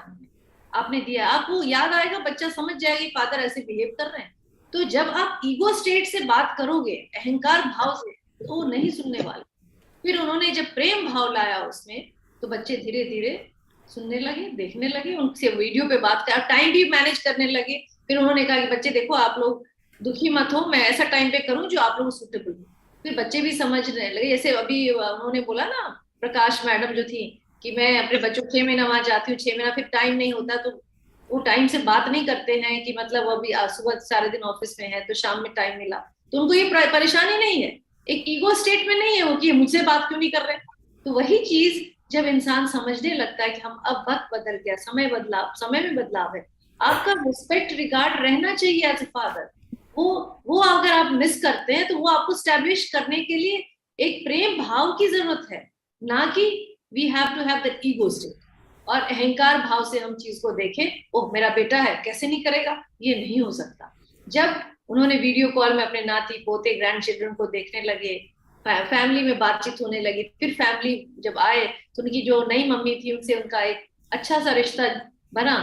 आपने दिया, आपको याद आएगा, बच्चा समझ जाएगा फादर ऐसे बिहेव कर रहे हैं। तो जब आप ईगो स्टेट से बात करोगे, अहंकार भाव से, तो वो नहीं सुनने वाले। फिर उन्होंने जब प्रेम भाव लाया उसमें, तो बच्चे धीरे धीरे सुनने लगे, देखने लगे, उनसे वीडियो पे बात कर, टाइम भी मैनेज करने लगे। फिर उन्होंने कहा कि बच्चे देखो आप लोग दुखी मत हो, मैं ऐसा टाइम पे करूं जो आप लोगों को सूटेबल हो। फिर बच्चे भी समझने लगे। जैसे अभी उन्होंने बोला ना, प्रकाश मैडम जो थी, कि मैं अपने बच्चों को 6 महीना वहां जाती हूँ, 6 महीना फिर टाइम नहीं होता, तो वो टाइम से बात नहीं करते हैं कि मतलब अभी सुबह सारे दिन ऑफिस में है तो शाम में टाइम मिला, तो उनको ये परेशानी नहीं है, एक ईगो स्टेट में नहीं है वो कि मुझसे बात क्यों नहीं कर रहे। तो वही चीज जब इंसान समझने लगता है कि हम अब वक्त बदल गया, समय में बदलाव है, आपका रिस्पेक्ट रिगार्ड रहना चाहिए एज ए फादर। वो अगर आप मिस करते हैं तो वो आपको स्टैब्लिश करने के लिए एक प्रेम भाव की जरूरत है, ना कि we have to have that ego state और अहंकार भाव से हम चीज को देखें, ओह मेरा बेटा है कैसे नहीं करेगा, ये नहीं हो सकता। जब उन्होंने वीडियो कॉल में अपने नाती पोते ग्रैंड चिल्ड्रन को देखने लगे, फैमिली में बातचीत होने लगी, फिर फैमिली जब आए तो उनकी जो नई मम्मी थी उनसे उनका एक अच्छा सा रिश्ता बना,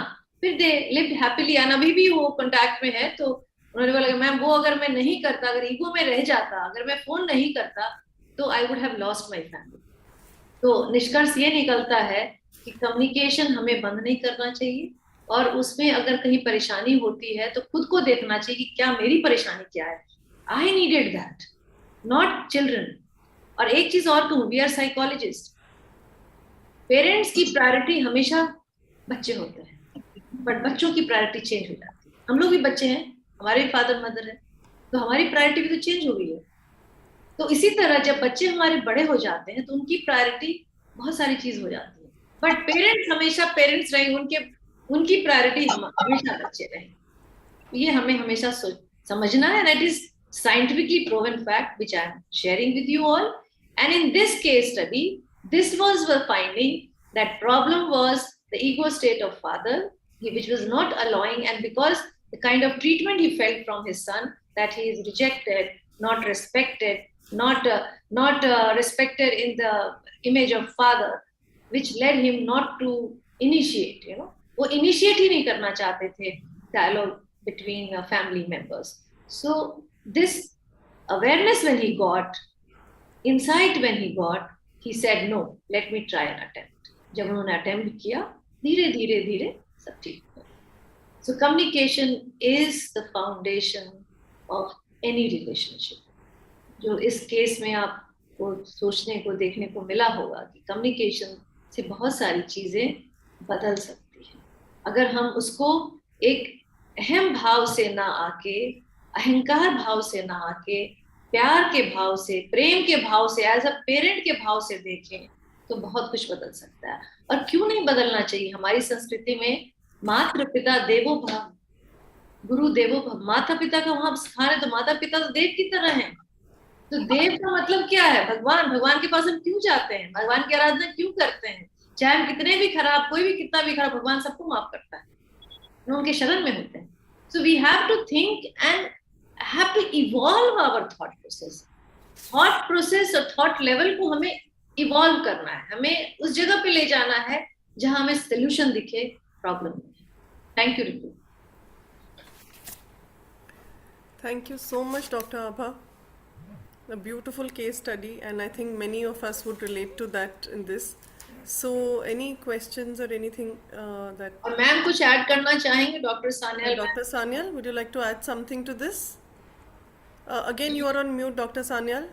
फिर दे लिव्ड हैप्पीली, एंड अभी भी वो कांटेक्ट में है। तो उन्होंने बोला मैम वो अगर मैं नहीं करता, अगर ईगो में रह जाता, अगर मैं फोन नहीं करता, तो I would have lost my family. तो निष्कर्ष ये निकलता है कि कम्युनिकेशन हमें बंद नहीं करना चाहिए, और उसमें अगर कहीं परेशानी होती है तो खुद को देखना चाहिए कि क्या मेरी परेशानी क्या है, I needed that, not children. और एक चीज और कहूं, वी आर साइकोलॉजिस्ट, पेरेंट्स की प्रायोरिटी हमेशा बच्चे होते हैं, बट बच्चों की प्रायोरिटी चेंज हो जाती है। हम लोग भी बच्चे हैं, हमारे भी फादर मदर है, तो हमारी प्रायोरिटी भी तो चेंज हो गई है। तो इसी तरह जब बच्चे हमारे बड़े हो जाते हैं तो उनकी प्रायोरिटी बहुत सारी चीज हो जाती है, बट पेरेंट्स हमेशा पेरेंट्स रहे, उनकी प्रायोरिटी हमेशा बच्चे रहे। ये हमें हमेशा समझना है, that is scientifically proven fact which I am sharing with you all. And in this case study, this was the finding that problem was the ego state of father, which was not allowing, and because the kind of treatment he felt from his son, that he is rejected, not respected, not respected in the image of father, which led him not to initiate, वो initiate ही नहीं करना चाहते थे dialogue between family members. So this awareness when he got, insight when he got, he said no, let me try an attempt. जब उन्होंने attempt किया, धीरे धीरे धीरे सब ठीक हुआ। So communication is the foundation of any relationship. जो इस केस में आपको सोचने को देखने को मिला होगा कि कम्युनिकेशन से बहुत सारी चीजें बदल सकती हैं, अगर हम उसको एक अहम भाव से ना आके, अहंकार भाव से ना आके, प्यार के भाव से, प्रेम के भाव से, एज अ पेरेंट के भाव से देखें, तो बहुत कुछ बदल सकता है। और क्यों नहीं बदलना चाहिए? हमारी संस्कृति में मातृ पिता देवो भव, गुरु देवो भव, माता पिता का वहां स्थान है, तो माता पिता तो देव की तरह हैं। तो देव का मतलब क्या है? भगवान के पास हम क्यों जाते हैं? भगवान की आराधना क्यों करते हैं? चाहे हम कितने भी खराब, कोई भी कितना भी खराब, भगवान सबको माफ करता है, हम उनके शरण में होते हैं। So we have to think and have to evolve our thought process. Thought process और thought level को हमें evolve करना है, हमें उस जगह पे ले जाना है जहां हमें solution दिखे प्रॉब्लम में। Thank you, Ritu. Thank you so much, Dr. Abha. A beautiful case study, and I think many of us would relate to that in this. So, any questions or anything that और ma'am कुछ add करना चाहेंगे doctor Sanyal? Dr. Sanyal, would you like to add something to this? Again, you are on mute, Dr. Sanyal.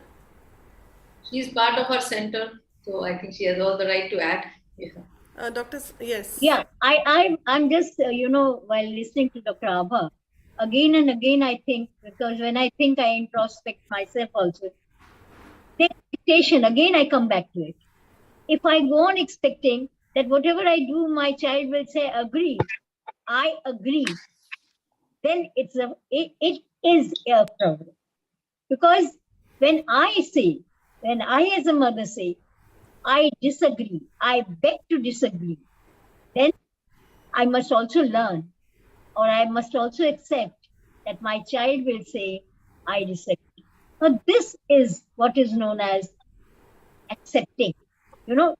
She is part of our center, so I think she has all the right to add. Yeah. Yes. Yeah, I'm just, while listening to Dr. Abha, again and again, I think, because when I think, I introspect myself also. The expectation, again, I come back to it. If I go on expecting that whatever I do, my child will say, agree, I agree, then it is a problem. Because when I as a mother say, I disagree, I beg to disagree, then I must also learn, or I must also accept that my child will say, I disagree. Now, this is what is known as accepting.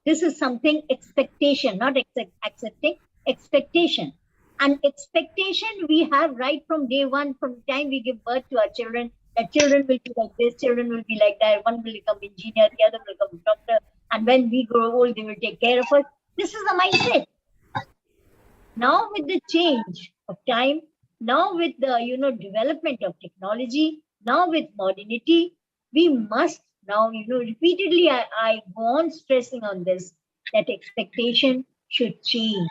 This is something expectation, not accepting, expectation. And expectation we have right from day one, from the time we give birth to our children, that children will be like this, children will be like that, one will become engineer, the other will become doctor, and when we grow old, they will take care of us. This is the mindset. Now with the change of time, now with the development of technology, now with modernity, we must now repeatedly I go on stressing on this, that expectation should change.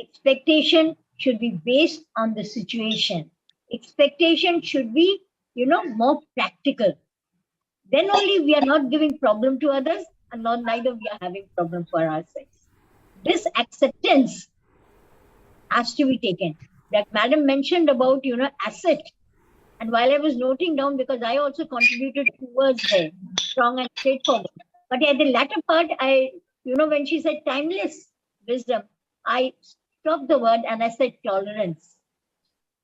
Expectation should be based on the situation. Expectation should be more practical. Then only we are not giving problem to others, and neither we are having problem for ourselves. This acceptance has to be taken. That madam mentioned about asset, and while I was noting down, because I also contributed towards there, strong and straightforward. But at the latter part, I when she said timeless wisdom, I stopped the word and I said tolerance.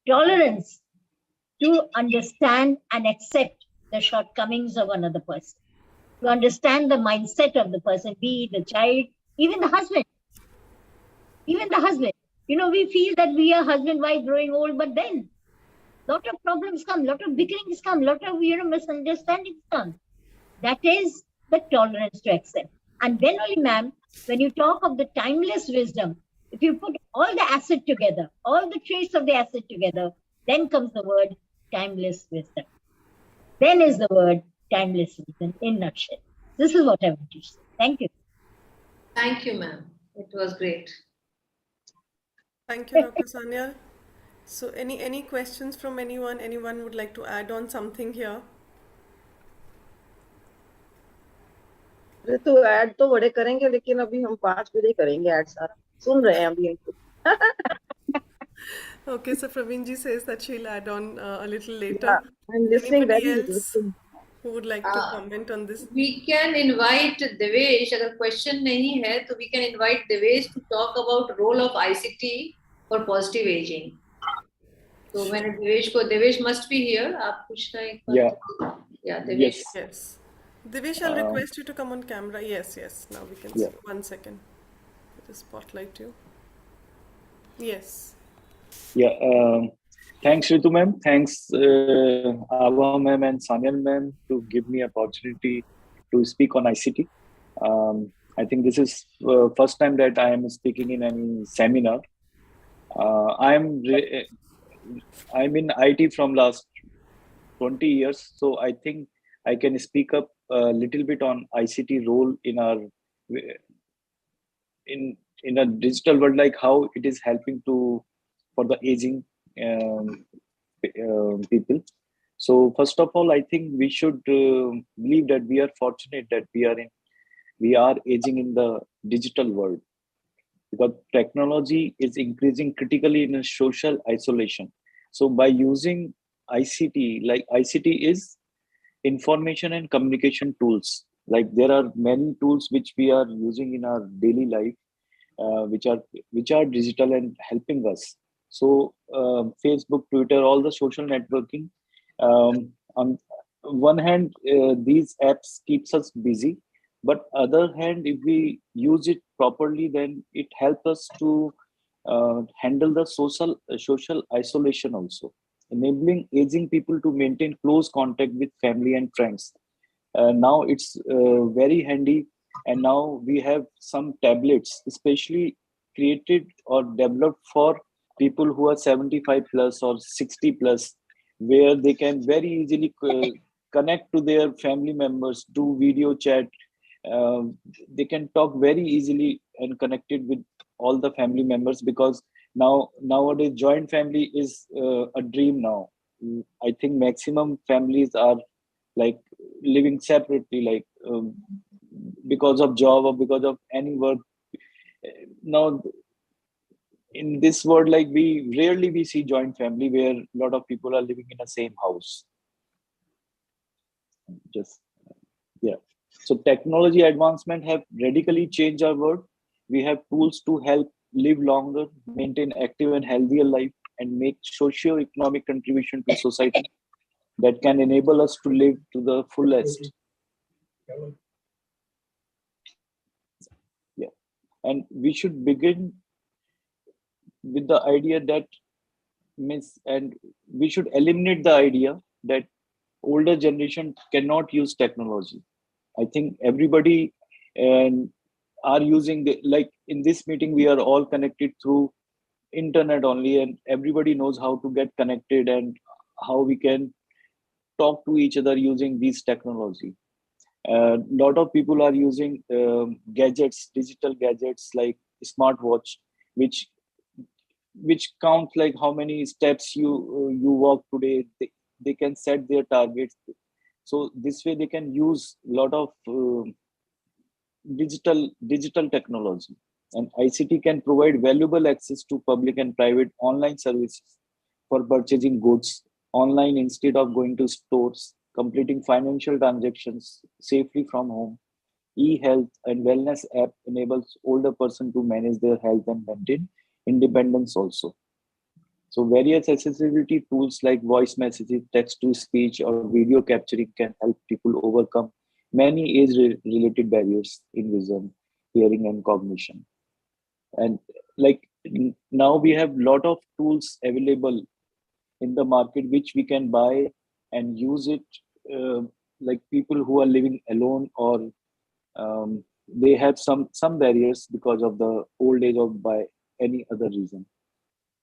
Tolerance to understand and accept the shortcomings of another person, to understand the mindset of the person, be it the child, even the husband. Even the husband. We feel that we are husband-wife growing old, but then lot of problems come, lot of bickerings come, lot of misunderstandings come. That is the tolerance to accept. And then only, ma'am, when you talk of the timeless wisdom, if you put all the asset together, all the traits of the asset together, then comes the word timeless wisdom. Then is the word timeless wisdom in a nutshell. This is what I want to say. Thank you. Thank you, ma'am. It was great. Thank you, Dr. Sanyal. So any questions from anyone? Anyone would like to add on something here? तो add तो बड़े करेंगे, लेकिन अभी हम 5 बजे करेंगे add, सारा सुन रहे हैं अभी इनको. Okay, so Praveen ji says that she'll add on a little later. Yeah, I'm listening Anybody very else who would like to comment on this? We can invite Devesh. अगर question नहीं है, तो we can invite Devesh to talk about role of ICT for positive aging. So when Devesh must be here. आप पूछना एक बार. Yeah, Devesh. Yes. Devesh, I'll request you to come on camera. Yes. Now we can see. 1 second. Just spotlight you. Yes. Thanks, Ritu ma'am. Thanks, Ava ma'am and Sanyal ma'am, to give me opportunity to speak on ICT. I think this is first time that I am speaking in any seminar. I'm in IT from last 20 years, so I think I can speak up a little bit on ICT role in our in a digital world, like how it is helping for the aging people. So first of all, I think we should believe that we are fortunate that we are aging in the digital world, because technology is increasing critically in a social isolation. So by using ICT, like ICT is information and communication tools. Like there are many tools which we are using in our daily life, which are digital and helping us. So Facebook, Twitter, all the social networking. On one hand, these apps keeps us busy, but other hand, if we use it properly, then it helps us to handle the social isolation also. enabling aging people to maintain close contact with family and friends. Now it's very handy, and now we have some tablets especially created or developed for people who are 75 plus or 60 plus, where they can very easily connect to their family members, do video chat. They can talk very easily and connected with all the family members, because nowadays joint family is a dream now. I think maximum families are like living separately, like because of job or because of any work. Now in this world, like we rarely we see joint family where a lot of people are living in the same house. Just yeah. So technology advancement have radically changed our world. We have tools to help live longer, maintain active and healthier life, and make socio-economic contribution to society that can enable us to live to the fullest. Yeah. And we should begin with the idea that and we should eliminate the idea that older generation cannot use technology. I think everybody are using like in this meeting, we are all connected through internet only, and everybody knows how to get connected and how we can talk to each other using these technology. A lot of people are using gadgets, digital gadgets like smartwatch, which count like how many steps you walk today. They can set their targets, so this way they can use a lot of digital technology. And ICT can provide valuable access to public and private online services for purchasing goods online instead of going to stores, completing financial transactions safely from home. E-health and wellness app enables older person to manage their health and maintain independence also. So various accessibility tools like voice messages, text to speech, or video capturing can help people overcome many age-related barriers in vision, hearing, and cognition. And like now we have a lot of tools available in the market which we can buy and use it. Like people who are living alone, or they have some barriers because of the old age or by any other reason.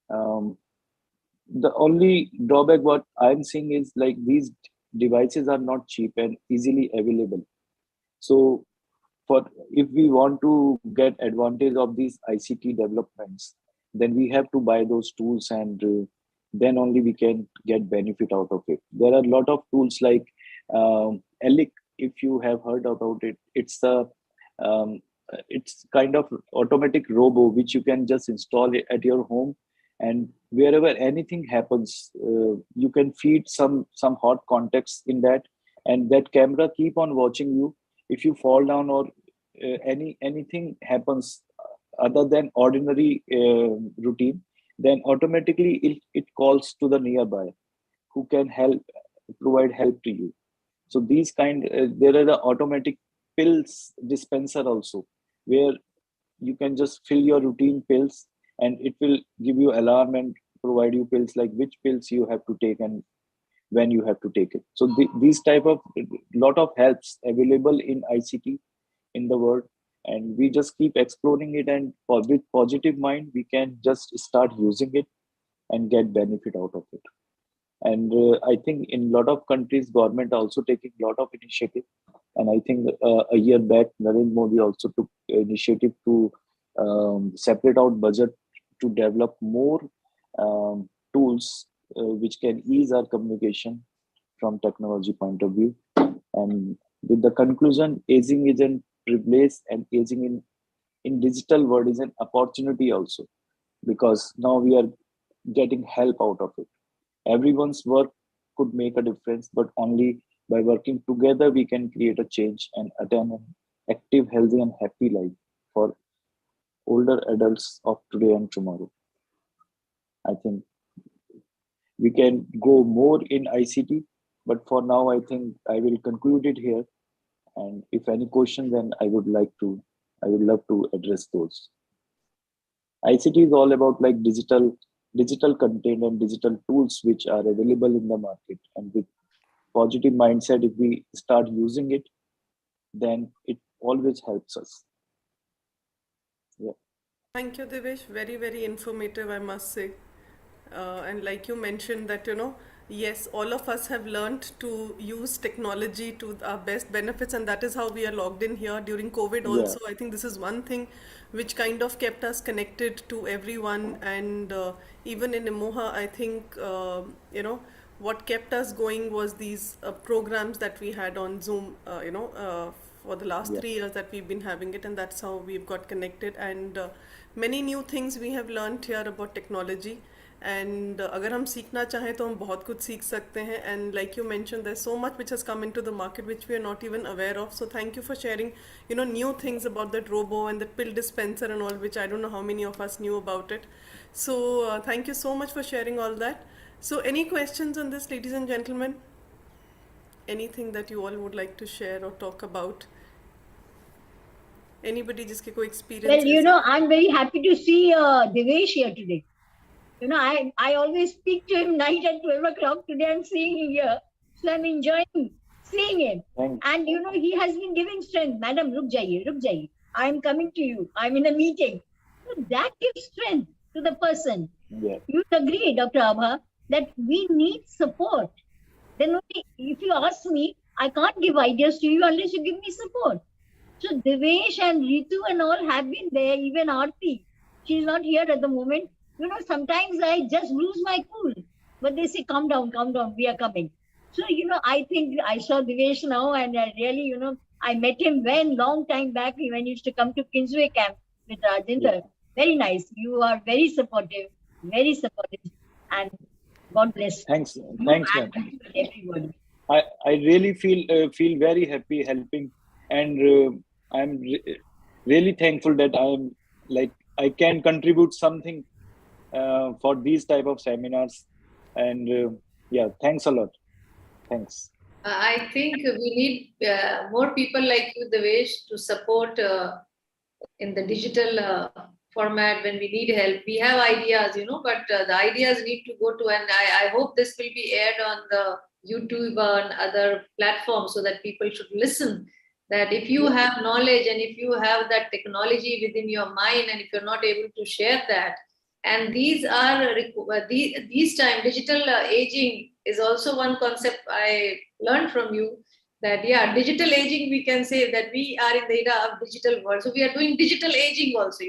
The only drawback what I'm seeing is like these devices are not cheap and easily available. So for if we want to get advantage of these ICT developments, then we have to buy those tools, and then only we can get benefit out of it. There are a lot of tools like ELIC, if you have heard about it. It's kind of automatic robo which you can just install it at your home, and wherever anything happens, you can feed some hot context in that, and that camera keep on watching you. If you fall down or anything happens other than ordinary routine, then automatically it calls to the nearby who can provide help to you. So these there are the automatic pills dispenser also, where you can just fill your routine pills and it will give you alarm and provide you pills, like which pills you have to take and when you have to take it. So these type of lot of helps available in ICT in the world, and we just keep exploring it, and with positive mind we can just start using it and get benefit out of it. And I think in a lot of countries government also taking a lot of initiative, and I think a year back Narendra Modi also took initiative to separate out budget to develop more tools which can ease our communication from technology point of view. And with the conclusion, aging is a privilege, and aging in digital world is an opportunity also, because now we are getting help out of it. Everyone's work could make a difference, but only by working together we can create a change and attain an active, healthy, and happy life for older adults of today and tomorrow. I think we can go more in ICT, but for now I think I will conclude it here. And if any question, then I would love to address those. ICT is all about like digital digital content and digital tools which are available in the market, and with positive mindset, if we start using it, then it always helps us. Yeah. Thank you, Devesh. Very, very informative, I must say. And like you mentioned that, yes, all of us have learned to use technology to our best benefits, and that is how we are logged in here during COVID also. I think this is one thing which kind of kept us connected to everyone, and even in Emoha, I think, what kept us going was these programs that we had on Zoom, for the last 3 years that we've been having it, and that's how we've got connected, and many new things we have learned here about technology. And अगर हम सीखना चाहें तो हम बहुत कुछ सीख सकते हैं, and like you mentioned, there's so much which has come into the market which we are not even aware of. So thank you for sharing, new things about that robo and the pill dispenser and all, which I don't know how many of us knew about it. So thank you so much for sharing all that. So any questions on this, ladies and gentlemen? Anything that you all would like to share or talk about? Anybody जिसके कोई experience? Well, I'm very happy to see Devesh here today. I always speak to him night at 12 o'clock. Today I'm seeing him here. So I'm enjoying seeing him. And he has been giving strength. Madam, ruk jaiye. I'm coming to you. I'm in a meeting. So that gives strength to the person. Yeah. You agree, Dr. Abha, that we need support. Then only, if you ask me, I can't give ideas to you unless you give me support. So Devesh and Ritu and all have been there, even Aarti. She's not here at the moment. Sometimes I just lose my cool. But they say, calm down, we are coming. So, I think I saw Devesh now, and really, I met him long time back when he used to come to Kingsway camp with Rajendra. Very nice. You are very supportive, and God bless. Thanks, man. Everybody. I really feel very happy helping, and I'm really thankful that I can contribute something for these type of seminars, and thanks a lot. Thanks. I think we need more people like you, Devesh, to support in the digital format when we need help. We have ideas, but the ideas need to go to, and I hope this will be aired on the YouTube and other platforms so that people should listen. That if you have knowledge and if you have that technology within your mind, and if you're not able to share that, and these time digital aging is also one concept I learned from you, that digital aging, we can say that we are in the era of digital world, so we are doing digital aging also.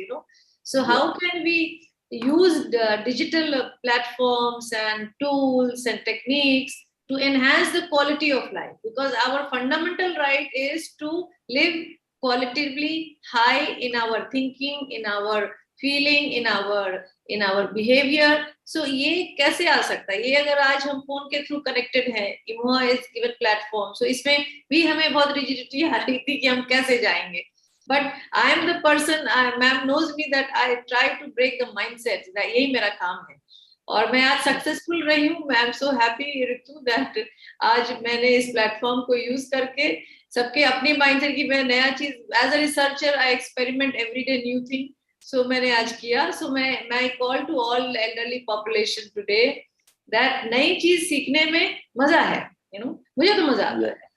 So how can we use the digital platforms and tools and techniques to enhance the quality of life, because our fundamental right is to live qualitatively high in our thinking, in our feeling, in our behavior. So ये कैसे आ सकता है? ये अगर आज हम phone के through connected हैं, Emoha is given platform, so इसमें भी हमें बहुत rigidity आ रही थी कि हम कैसे जाएंगे. But I am the person, ma'am knows me that I try to break the mindset, that यही मेरा काम है. और मैं आज सक्सेसफुल रही हूँ. I am so happy Ritu that आज मैंने इस प्लेटफॉर्म को यूज करके सबके अपनी माइंडसेट की मैं नया चीज, as a researcher I experiment everyday new thing. So मैंने आज किया. सो मैं call to all elderly population today that नई चीज सीखने में मजा है. मुझे तो मजा आता है.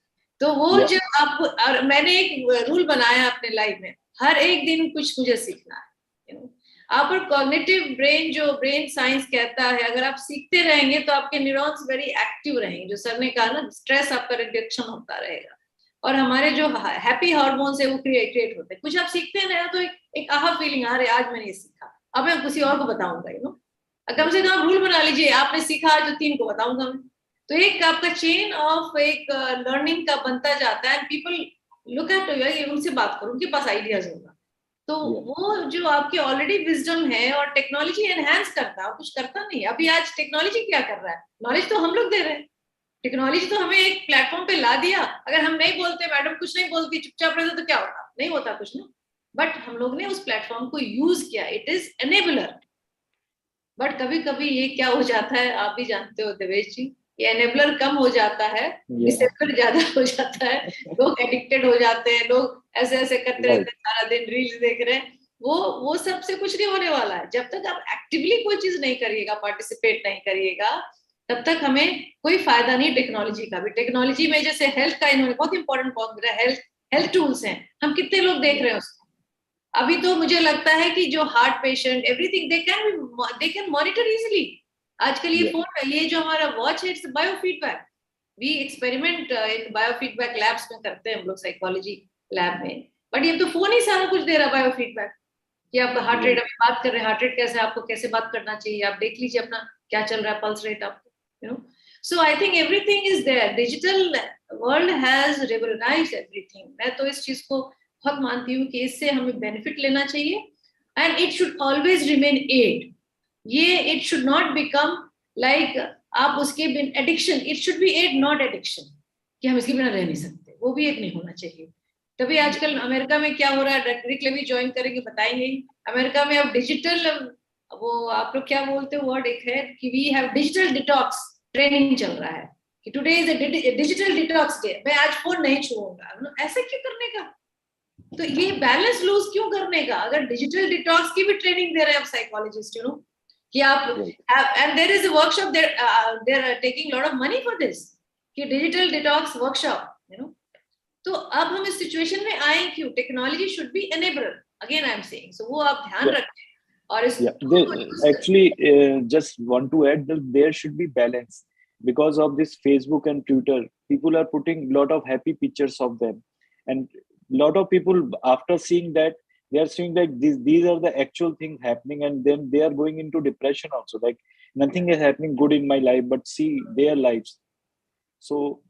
तो वो जब आप, और मैंने एक रूल बनाया अपने लाइफ में, हर एक दिन कुछ मुझे सीखना है. आपका कॉग्निटिव ब्रेन, जो ब्रेन साइंस कहता है, अगर आप सीखते रहेंगे तो आपके न्यूरॉन्स वेरी एक्टिव रहेंगे. जो सर ने कहा ना, स्ट्रेस आपका रिडक्शन होता रहेगा, और हमारे जो हैप्पी हार्मोन्स है वो क्रिएट होते हैं. कुछ आप सीखते हैं ना, तो एक आहा फीलिंग, अरे आज मैंने ये सीखा, अब मैं किसी और को बताऊंगा. कम से कम आप रूल बना लीजिए, आपने सीखा आज, 3 को बताऊंगा मैं. तो एक आपका चेन ऑफ एक लर्निंग का बनता जाता है. पीपल लुक एट, उनसे बात करो, उनके पास आइडियाज होगा. तो वो जो आपके ऑलरेडी विजडम है, और टेक्नोलॉजी एनहांस करता है, कुछ करता नहीं. अभी आज टेक्नोलॉजी क्या कर रहा है? नॉलेज तो हम लोग दे रहे हैं. टेक्नोलॉजी तो हमें एक प्लेटफॉर्म पे ला दिया. अगर हम नहीं बोलते, मैडम कुछ नहीं बोलती, चुपचाप रहते, तो क्या होता? नहीं होता कुछ ना. बट हम लोग ने उस प्लेटफॉर्म को यूज किया. It is enabler. बट कभी कभी ये क्या हो जाता है, आप भी जानते हो देवेश जी, ये एनेबलर कम हो जाता है, डिसेबलर ज्यादा हो जाता है. लोग एडिक्टेड हो जाते हैं, लोग ऐसे करते रहते हैं, सारा दिन रील्स देख रहे हैं. वो सब से कुछ नहीं होने वाला है। जब तक आप एक्टिवली कोई चीज नहीं करिएगा, पार्टिसिपेट नहीं करिएगा, तब तक हमें कोई फायदा नहीं टेक्नोलॉजी का भी। टेक्नोलॉजी में जैसे हेल्थ का इन्होंने बहुत इंपॉर्टेंट पॉइंट दिया, हेल्थ टूल्स हैं, हम कितने लोग देख रहे हैं उसको। अभी तो मुझे लगता है कि जो heart patient everything they can monitor easily. आजकल ये फोन, ये जो हमारा वॉच है, it's bio feedback. We experiment in bio feedback labs में करते हैं हम लोग, साइकोलॉजी लैब में। बट ये तो फोन ही सारा कुछ दे रहा है बायो फीडबैक, कि आपका हार्ट रेट, अभी बात कर रहे हैं हार्ट रेट कैसे, आपको कैसे बात करना चाहिए, आप देख लीजिए अपना क्या चल रहा है, पल्स रेट आपको, you know. So I think everything is there, digital world has revolutionised everything. मैं तो इस चीज को बहुत मानती हूँ कि इससे हमें बेनिफिट लेना चाहिए, and it should always remain aid. ये it should not become like आप उसके बिन addiction, it should be aid not addiction, कि हम इसके बिना रह नहीं सकते, वो भी एक नहीं होना चाहिए। तभी आजकल अमेरिका में क्या हो रहा है, रिक लेवी ज्वाइन करेंगे बताएंगे। अमेरिका में अब डिजिटल, वो आप लोग क्या बोलते हो वर्ड, एक है कि we have digital detox training चल रहा है, कि today is digital detox day, मैं आज फोन नहीं छूऊंगा। ऐसे क्यों करने का? तो ये बैलेंस लूज क्यों करने का? अगर डिजिटल डिटॉक्स की भी ट्रेनिंग दे रहे हैं आप साइकोलॉजिस्ट, यू नो, कि आप and there is a workshop, there are taking lot of money for this, कि digital detox workshop, you know. तो अब हम इस सिचुएशन में आए क्यों? Technology should be enabler, again I am saying, so वो आप ध्यान रखें। और इस actually just want to add that there should be balance. Because of this Facebook and Twitter, people are putting a lot of happy pictures of them, and lot of people, after seeing that, they are seeing like these are the actual things happening, and then they are going into depression also, like nothing is happening good in my life, but see their lives. So,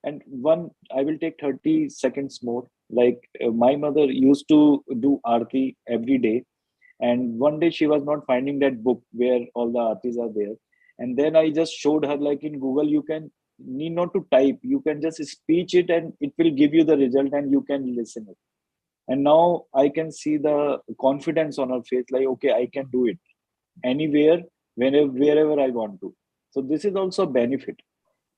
and one, I will take 30 seconds more. Like my mother used to do aarti every day, and one day she was not finding that book where all the artis are there, and then I just showed her, like in Google you can need not to type, you can just speech it and it will give you the result and you can listen it. And now I can see the confidence on her face, like okay, I can do it anywhere, whenever, wherever I want to. So this is also a benefit.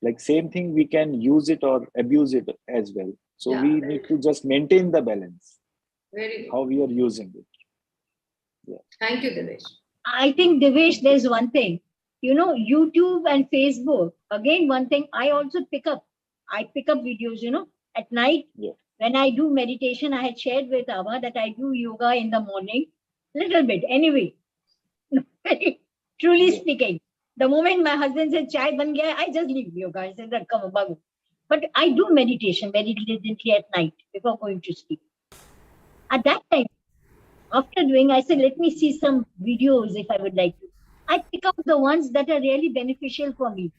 Like same thing, we can use it or abuse it as well. So Yeah, we very need to just maintain the balance, very good. how we are using it. Thank you, Devesh. I think, Devesh, there's one thing, you know, YouTube and Facebook, again, one thing I also pick up videos, you know, at night. Yeah. When I do meditation, I had shared with Ava that I do yoga in the morning, little bit, anyway. Truly speaking, the moment my husband said, chai ban gaya, I just leave yoga. I said, come on. But I do meditation very diligently at night before going to sleep. At that time, after doing, I said, let me see some videos if I would like to. I pick up the ones that are really beneficial for me.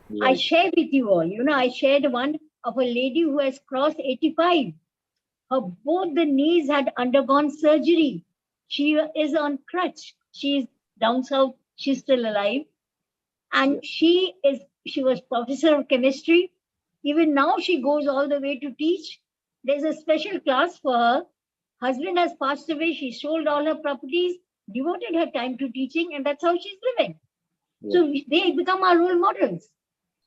Right. I share with you all. You know, I shared one of a lady who has crossed 85. Her both the knees had undergone surgery. She is on crutch. She is down south. She's still alive. And she was professor of chemistry. Even now she goes all the way to teach. There's a special class for her. Husband has passed away. She sold all her properties, devoted her time to teaching, and that's how she's living. Yeah. So they become our role models.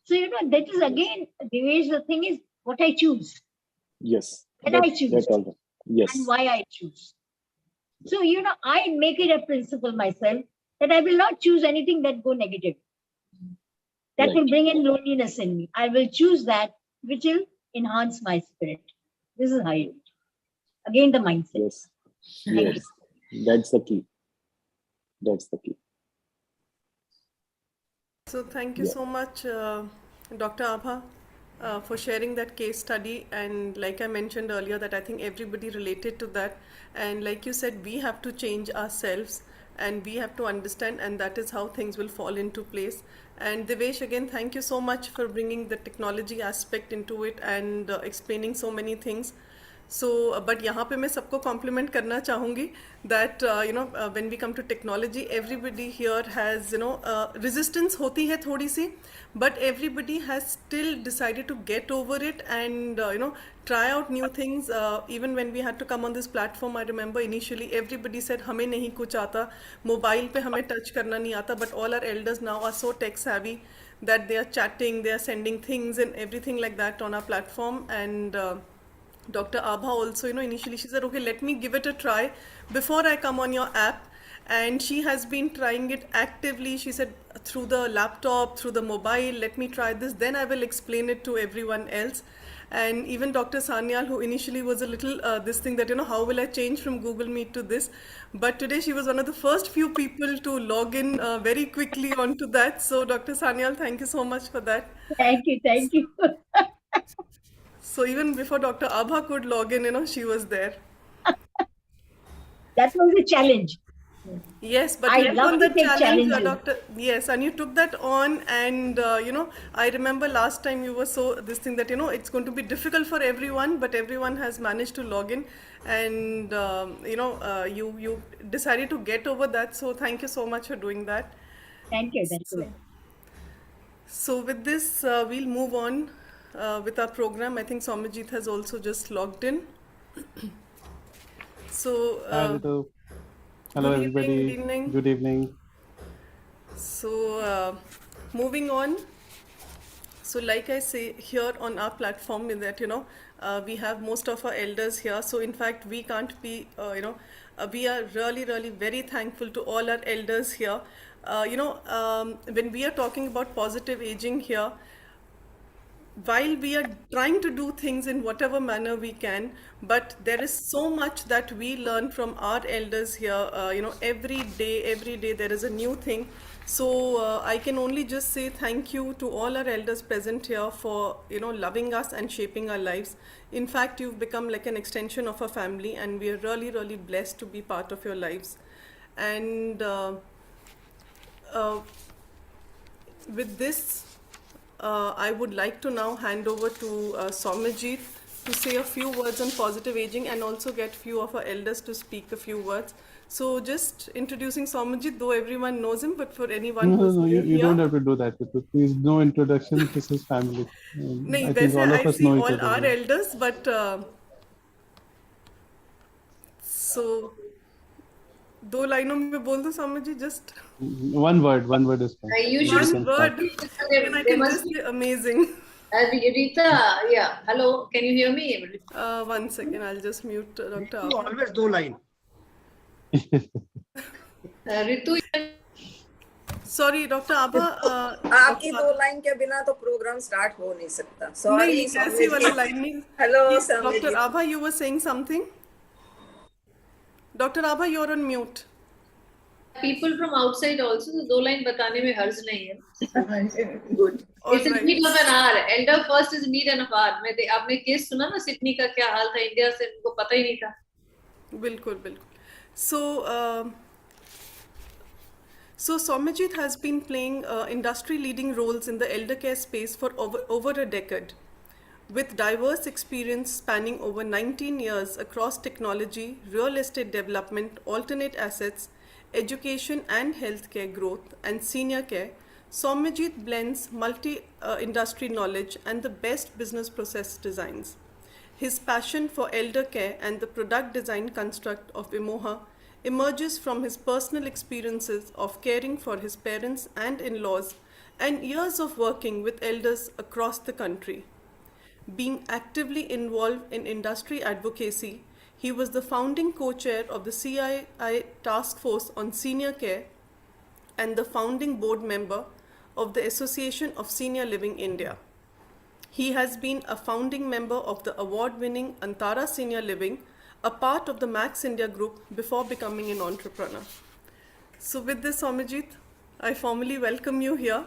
So, you know, that is again, the thing is what I choose. Yes. That I choose. That's all. Yes. And why I choose. So, you know, I make it a principle myself that I will not choose anything that go negative. That will bring in loneliness in me. I will choose that which will enhance my spirit. This is how you do it. Again, the mindset. Yes. Yes. That's the key. That's the key. So thank you so much, Dr. Abha, for sharing that case study. And like I mentioned earlier, that I think everybody related to that. And like you said, we have to change ourselves and we have to understand, and that is how things will fall into place. And Devesh, again, thank you so much for bringing the technology aspect into it and explaining so many things. So, but यहाँ पे मैं सबको compliment करना चाहूँगी that when we come to technology, everybody here has resistance होती है थोड़ी सी, but everybody has still decided to get over it and try out new things. Even when we had to come on this platform, I remember initially everybody said हमें नहीं कुछ आता, mobile पे हमें touch करना नहीं आता, but all our elders now are so tech savvy that they are chatting, they are sending things and everything like that on our platform. And Dr. Abha also, initially she said, okay, let me give it a try before I come on your app. And she has been trying it actively. She said, through the laptop, through the mobile, let me try this. Then I will explain it to everyone else. And even Dr. Sanyal, who initially was a little this thing that, how will I change from Google Meet to this? But today she was one of the first few people to log in very quickly onto that. So Dr. Sanyal, thank you so much for that. Thank you. Thank you. So even before Dr. Abha could log in, she was there. That was a challenge. Yes, but I you took love on to that take challenge, challenges. Doctor. Yes, and you took that on, and I remember last time you were so this thing that it's going to be difficult for everyone, but everyone has managed to log in, and you decided to get over that. So thank you so much for doing that. Thank you. Thank you. So with this, we'll move on with our program. I think Somajit has also just logged in. So. Hi, Ritu. Hello, Good everybody. evening, good evening. Good evening. So, moving on. So, like I say here on our platform, is that we have most of our elders here. So, in fact, we can't be we are really, really very thankful to all our elders here. When we are talking about positive aging here, while we are trying to do things in whatever manner we can, but there is so much that we learn from our elders here. Every day there is a new thing. So I can only just say thank you to all our elders present here for loving us and shaping our lives. In fact, you've become like an extension of our family, and we are really, really blessed to be part of your lives. And with this, I would like to now hand over to Somajit to say a few words on positive aging and also get few of our elders to speak a few words. So just introducing Somajit, though everyone knows him, but for anyone who's No, new you here. don't have to do that. Please, no introduction. This is family. I think all of I us see know each all other. our elders, but so दो लाइनों में बोल दो Somajit, just one word is fine. You should one word, and I can just say amazing. Rita, yeah. Hello, can you hear me? 1 second, I'll just mute Dr. You always do line. Ritu. Sorry, Dr. Abha. आपकी दो line के बिना तो programme start हो नहीं सकता. Sorry, ऐसी वाली लाइन नहीं. Hello, Dr. Abha, you were saying something. Dr. Abha, you're on mute. People from outside also, so दो लाइन बताने में हर्ज नहीं है. Good. It's a need of an hour. Elder first is need of an hour. आपने case सुना ना Sydney का क्या हाल था इंडिया से, उनको पता ही नहीं था. बिल्कुल बिल्कुल. So Somajit has been playing industry-leading roles in the elder care space for over a decade, with diverse experience spanning over 19 years across technology, real estate development, alternate assets, education and healthcare growth, and senior care. Somajit blends multi-industry knowledge and the best business process designs. His passion for elder care and the product design construct of Imoha emerges from his personal experiences of caring for his parents and in-laws and years of working with elders across the country. Being actively involved in industry advocacy, he was the founding co-chair of the CII Task Force on Senior Care and the founding board member of the Association of Senior Living India. He has been a founding member of the award-winning Antara Senior Living, a part of the Max India group before becoming an entrepreneur. So with this, Somajit, I formally welcome you here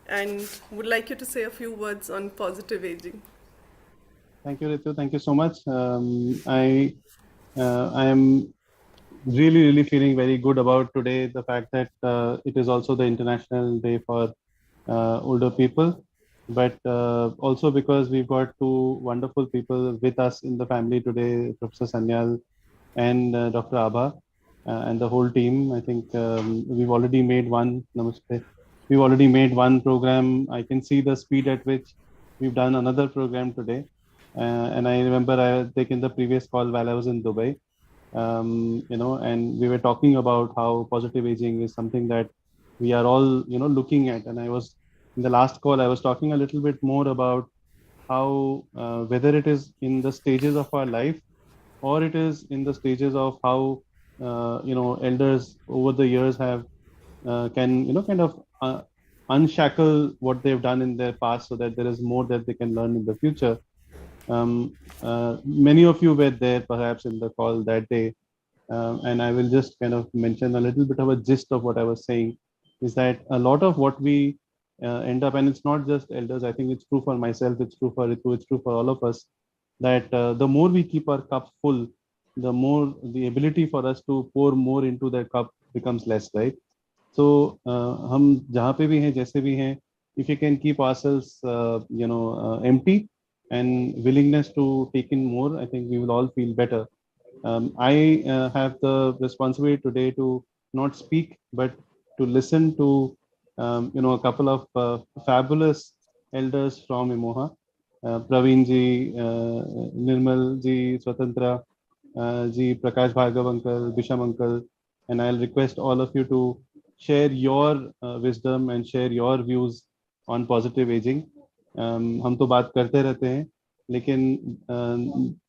and would like you to say a few words on positive aging. Thank you, Ritu. Thank you so much. I am really feeling very good about today, the fact that it is also the International Day for older people, but also because we've got two wonderful people with us in the family today, Professor Sanyal and Dr. Abha and the whole team. I think we've already made one, namaste. We've already made one program. I can see the speed at which we've done another program today. And I remember I had taken the previous call while I was in Dubai, and we were talking about how positive aging is something that we are all, looking at. And I was, in the last call, I was talking a little bit more about how whether it is in the stages of our life or it is in the stages of how elders over the years have can kind of unshackle what they've done in their past so that there is more that they can learn in the future. Many of you were there perhaps in the call that day, and I will just kind of mention a little bit of a gist of what I was saying. Is that a lot of what we end up, and it's not just elders. I think it's true for myself. It's true for Ritu. It's true for all of us. That the more we keep our cup full, the more the ability for us to pour more into the cup becomes less, right? So हम जहाँ पे भी हैं जैसे भी हैं, if you can keep ourselves empty and willingness to take in more, I think we will all feel better. I have the responsibility today to not speak, but to listen to a couple of fabulous elders from Imoha, Praveen ji, Nirmal ji, Swatantra ji, Prakash Bhargav uncle, Bisham uncle, and I'll request all of you to share your wisdom and share your views on positive aging. हम तो बात करते रहते हैं, लेकिन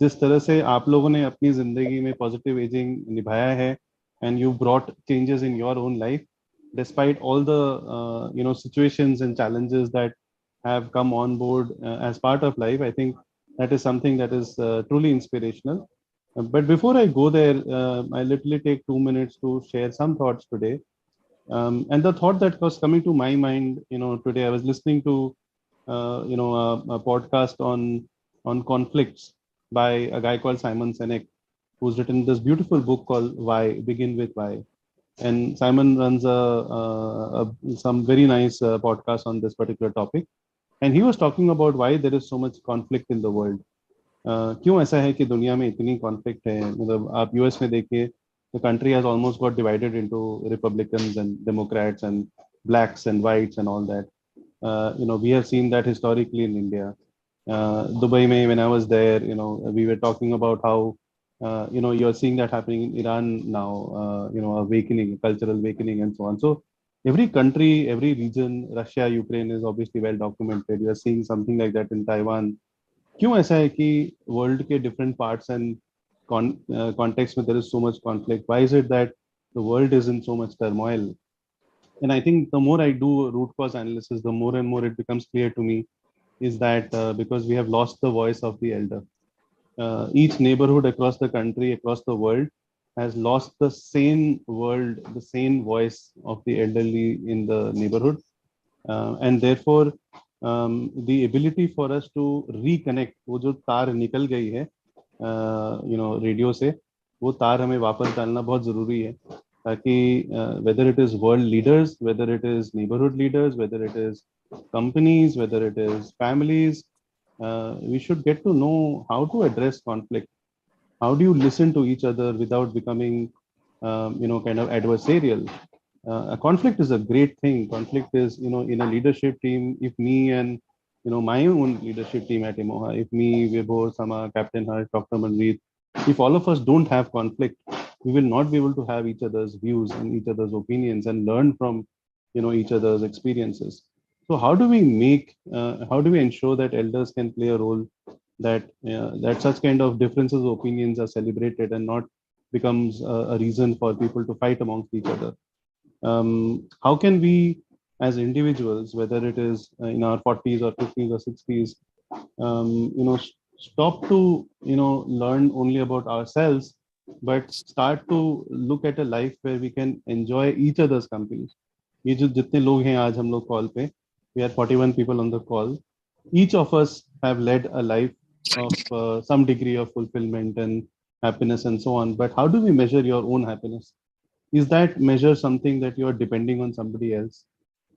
जिस तरह से आप लोगों ने अपनी जिंदगी में पॉजिटिव एजिंग निभाया है and you brought changes in your own life despite all the situations and challenges that have come on board as part of life. I think that is something that is truly inspirational. But before I go there, I literally take 2 minutes to share some thoughts today. And the thought that was coming to my mind, today I was listening to a podcast on conflicts by a guy called Simon Sinek, who's written this beautiful book called Why, Begin with Why. And Simon runs some very nice podcast on this particular topic. And he was talking about why there is so much conflict in the world. क्यों ऐसा है कि दुनिया में इतनी conflict है? मतलब आप यूएस में देखिए, the country has almost got divided into Republicans and Democrats and blacks and whites and all that. We have seen that historically in India. Dubai, when I was there, we were talking about how, you're seeing that happening in Iran now, awakening, cultural awakening and so on. So every country, every region, Russia, Ukraine is obviously well documented. You are seeing something like that in Taiwan. क्यों ऐसा है कि world के different parts and context में there is so much conflict? Why is it that the world is in so much turmoil? And I think the more I do root cause analysis, the more and more it becomes clear to me is that because we have lost the voice of the elder. Each neighborhood across the country, across the world, has lost the same world, the same voice of the elderly in the neighborhood. And therefore, the ability for us to reconnect, वो जो तार निकल गई है radio से, वो तार हमें वापस डालना बहुत ज़रूरी है, ताकि whether it is world leaders, whether it is neighborhood leaders, whether it is companies, whether it is families, we should get to know how to address conflict. How do you listen to each other without becoming, kind of adversarial? A conflict is a great thing. Conflict is, in a leadership team, if me and, my own leadership team at Imoha, if me, Vibhor, Sama, Captain Harsh, Dr. Manjeet, if all of us don't have conflict, we will not be able to have each other's views and each other's opinions and learn from, each other's experiences. So how do we how do we ensure that elders can play a role, that such kind of differences of opinions are celebrated and not becomes a reason for people to fight amongst each other? How can we as individuals, whether it is in our 40s or 50s or 60s, stop to learn only about ourselves, but start to look at a life where we can enjoy each other's company. ये जो जितने लोग हैं आज हम लोग call पे, we are 41 people on the call. Each of us have led a life of some degree of fulfillment and happiness and so on. But how do we measure your own happiness? Is that measure something that you are depending on somebody else?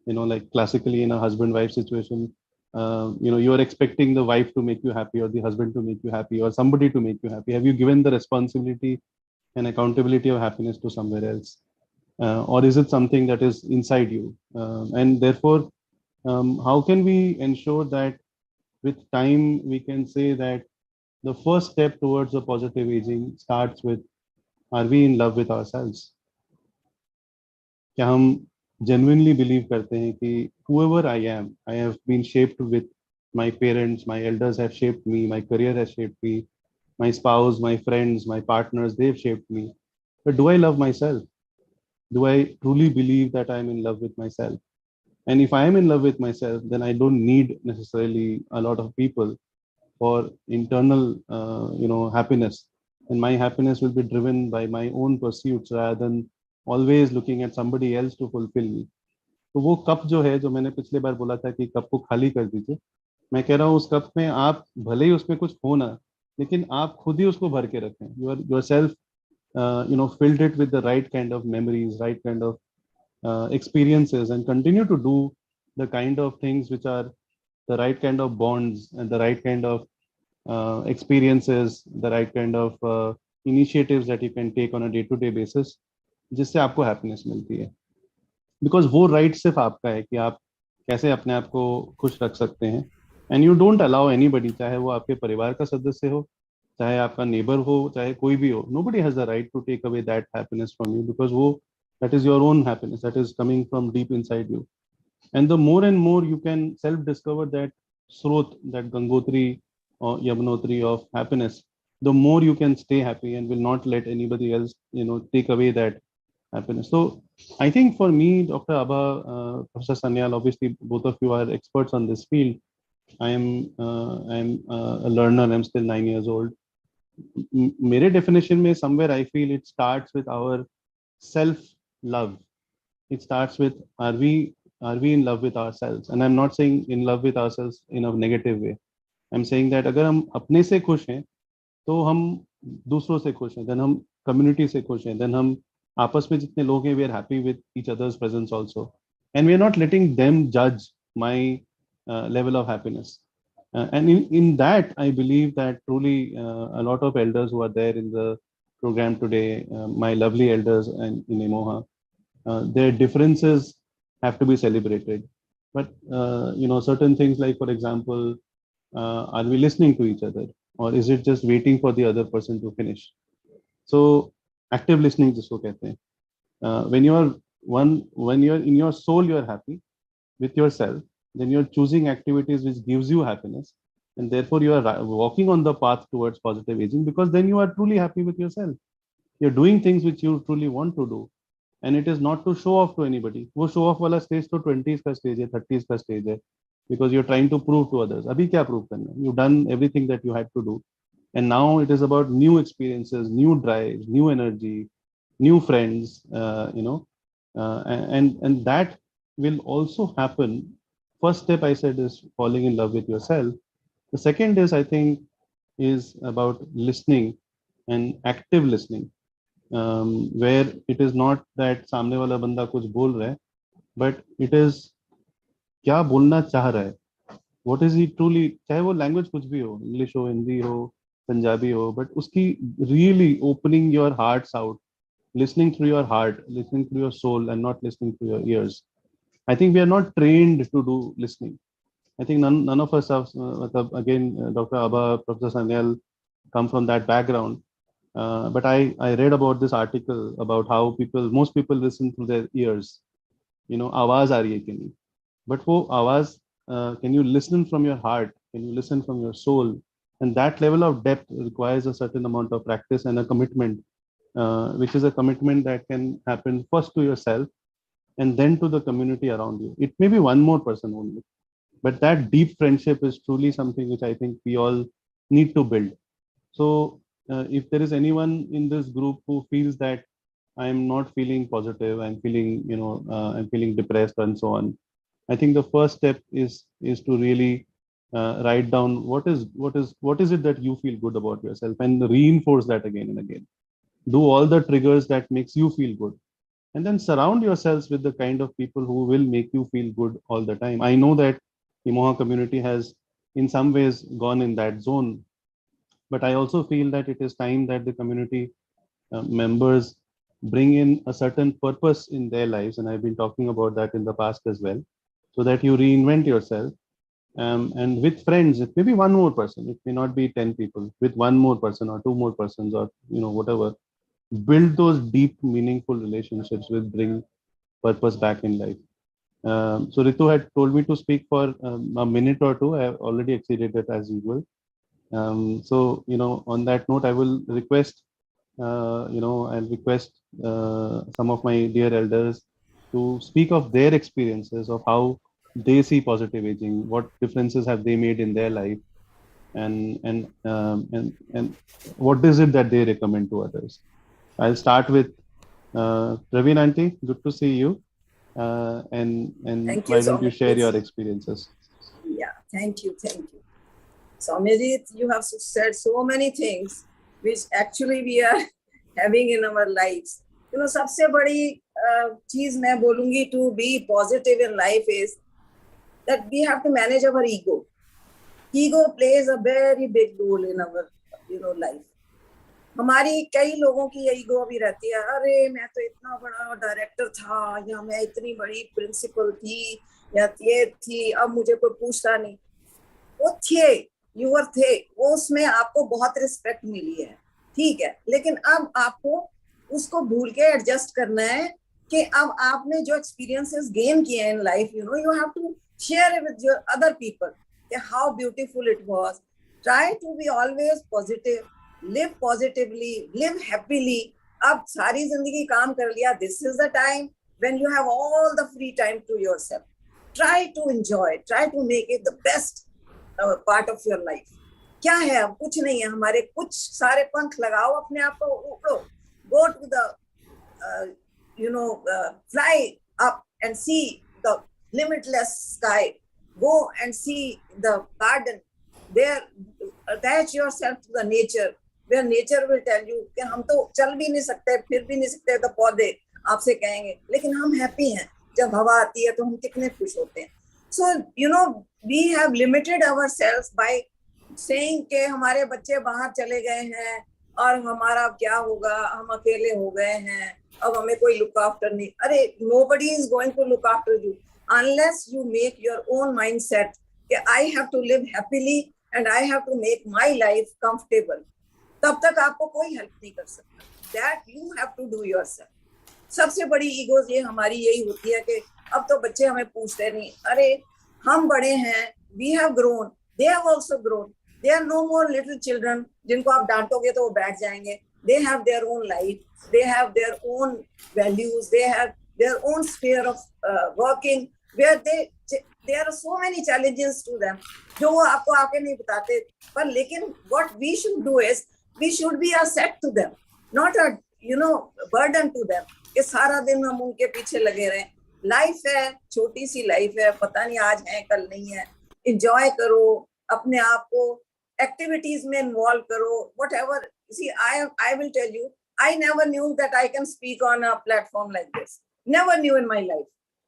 Like classically in a husband-wife situation, you are expecting the wife to make you happy or the husband to make you happy or somebody to make you happy. Have you given the responsibility and accountability of happiness to somewhere else? Or is it something that is inside you? And therefore, how can we ensure that with time we can say that the first step towards a positive aging starts with, are we in love with ourselves? क्या हम genuinely believe करते हैं कि whoever I am, I have been shaped with My parents, my elders have shaped me. My career has shaped me. My spouse, my friends, my partners, they've shaped me. But do I love myself? Do I truly believe that I'm in love with myself? And if I am in love with myself, then I don't need necessarily a lot of people for internal, happiness. And my happiness will be driven by my own pursuits rather than always looking at somebody else to fulfill me. तो वो cup जो है, जो मैंने पिछले बार बोला था कि कप को खाली कर दीजिए, मैं कह रहा हूँ उस कप में आप भले ही उसमें कुछ हो ना, लेकिन आप खुद ही उसको भर के रखें. Your self filled it with the right kind of memories, right kind of experiences, and continue to do the kind of things which are the right kind of bonds and the right kind of experiences, the right kind of initiatives that you can take on a day-to-day basis, जिससे आपको happiness मिलती है. Because वो right सिर्फ आपका है कि आप कैसे अपने आप को खुश रख सकते हैं. And you don't allow anybody, चाहे वो आपके परिवार का सदस्य हो, चाहे आपका neighbor हो, चाहे कोई भी हो, nobody has the right to take away that happiness from you, because वो that is your own happiness, that is coming from deep inside you. And the more and more you can self-discover that srot, that Gangotri or Yamunotri of happiness, the more you can stay happy and will not let anybody else, take away that happiness. So I think for me, Dr. Abha, Professor Sanyal, obviously both of you are experts on this field. I'm a learner. I'm still 9 years old. मेरे definition में somewhere I feel it starts with our self-love. It starts with, are we in love with ourselves? And I'm not saying in love with ourselves in a negative way. I'm saying that अगर हम अपने से खुश हैं, तो हम दूसरों से खुश हैं, then हम community से खुश हैं, then हम आपस में जितने लोग हैं, we are happy with each other's presence also. And we are not letting them judge my level of happiness. And in that, I believe that truly a lot of elders who are there in the program today, my lovely elders and in Emoha, their differences have to be celebrated. But, certain things like, for example, are we listening to each other? Or is it just waiting for the other person to finish? So active listening जिसको कहते हैं. When you're in your soul, you're happy with yourself, then you're choosing activities which gives you happiness, and therefore you are walking on the path towards positive aging, because then you are truly happy with yourself. You're doing things which you truly want to do, and it is not to show off to anybody. वो show off वाला stage तो 20s का stage है, 30s का stage है, because you're trying to prove to others. अभी क्या prove करना? You've done everything that you had to do, and now it is about new experiences, new drives, new energy, new friends, and that will also happen. First step I said is falling in love with yourself. The second is, I think, is about listening and active listening, where it is not that सामने वाला बंदा कुछ बोल रहा है, but it is क्या बोलना चाह रहा है. What is he truly, चाहे वो language कुछ भी हो, English हो, Hindi हो, Punjabi हो, but उसकी really opening your hearts out, listening through your heart, listening through your soul, and not listening through your ears. I think we are not trained to do listening. I think none of us have, again, Dr. Abha, Professor Sanyal come from that background. But I read about this article about how most people listen through their ears. आवाज आ रही है कि नहीं. But वो आवाज, can you listen from your heart? Can you listen from your soul? And that level of depth requires a certain amount of practice and a commitment, which is a commitment that can happen first to yourself and then to the community around you. It may be one more person only, but that deep friendship is truly something which I think we all need to build. So if there is anyone in this group who feels that I'm not feeling positive, I'm feeling, I'm feeling depressed and so on, I think the first step is to really write down what is it that you feel good about yourself, and reinforce that again and again. Do all the triggers that makes you feel good, and then surround yourselves with the kind of people who will make you feel good all the time. I know that the Moha community has in some ways gone in that zone, but I also feel that it is time that the community members bring in a certain purpose in their lives, and I've been talking about that in the past as well, so that you reinvent yourself. And with friends, it may be one more person, it may not be 10 people, with one more person or two more persons, or whatever, build those deep, meaningful relationships will bring purpose back in life. So Ritu had told me to speak for a minute or two. I have already exceeded it as usual. So, on that note, I will request, I'll request some of my dear elders to speak of their experiences of how they see positive aging, what differences have they made in their life, and what is it that they recommend to others. I'll start with Praveen Aunty. Good to see you. And Thank why you so don't you much. share your experiences? Yeah, thank you. So Amajit, you have said so many things which actually we are having in our lives. सबसे बड़ी चीज मैं बोलूंगी to be positive in life is that we have to manage our ego. Ego plays a very big role in our life. हमारी कई लोगों की ये ईगो भी रहती है, अरे मैं तो इतना बड़ा डायरेक्टर था, या मैं इतनी बड़ी प्रिंसिपल थी, या ये थी, अब मुझे कोई पूछता नहीं. वो थे, यूर थे, वो उसमें आपको बहुत रिस्पेक्ट मिली है, ठीक है, लेकिन अब आपको उसको भूल के एडजस्ट करना है कि अब आपने जो एक्सपीरियंसेस गेन किए हैं in life, you have to share it with your other people, how beautiful it was. Try to be always positive, live positively, live happily. अब सारी जिंदगी काम कर लिया, this is the time when you have all the free time to yourself. Try to enjoy, try to make it the best part of your life. क्या है, अब कुछ नहीं है, हमारे कुछ सारे पंख लगाओ, अपने आप को उड़ो, go to the fly up and see the limitless sky, go and see the garden there, attach yourself to the nature, where nature will tell you कि हम तो चल भी नहीं सकते, फिर भी नहीं सकते, तो पौधे आपसे कहेंगे, लेकिन हम हैप्पी हैं, जब हवा आती है तो हम कितने खुश होते हैं. So we have limited ourselves by saying कि हमारे बच्चे बाहर चले गए हैं और हमारा क्या होगा, हम अकेले हो गए हैं, अब हमें कोई look after नहीं. अरे nobody is going to look after you unless you make your own mindset कि I have to live happily and I have to make my life comfortable. तब तक आपको कोई हेल्प नहीं कर सकता. That you have to do yourself. सबसे बड़ी ईगोज ये हमारी यही होती है कि अब तो बच्चे हमें पूछते नहीं, अरे हम बड़े हैं, we have grown, they have also grown, they are no more little children जिनको आप डांटोगे तो वो बैठ जाएंगे. They have their own life, they have their own values, they have their own sphere of working, where there are so many challenges to them जो वो आपको आके नहीं बताते. पर लेकिन what we should do is we should be a set to them, not a burden to them कि सारा दिन हम उनके पीछे लगे रहें. लाइफ है, छोटी सी लाइफ है, पता नहीं आज है कल नहीं है. एंजॉय करो, अपने आप को एक्टिविटीज में इन्वॉल्व करो, whatever. See, I will tell you, I never knew that I can speak on a platform like this. Never knew in my life.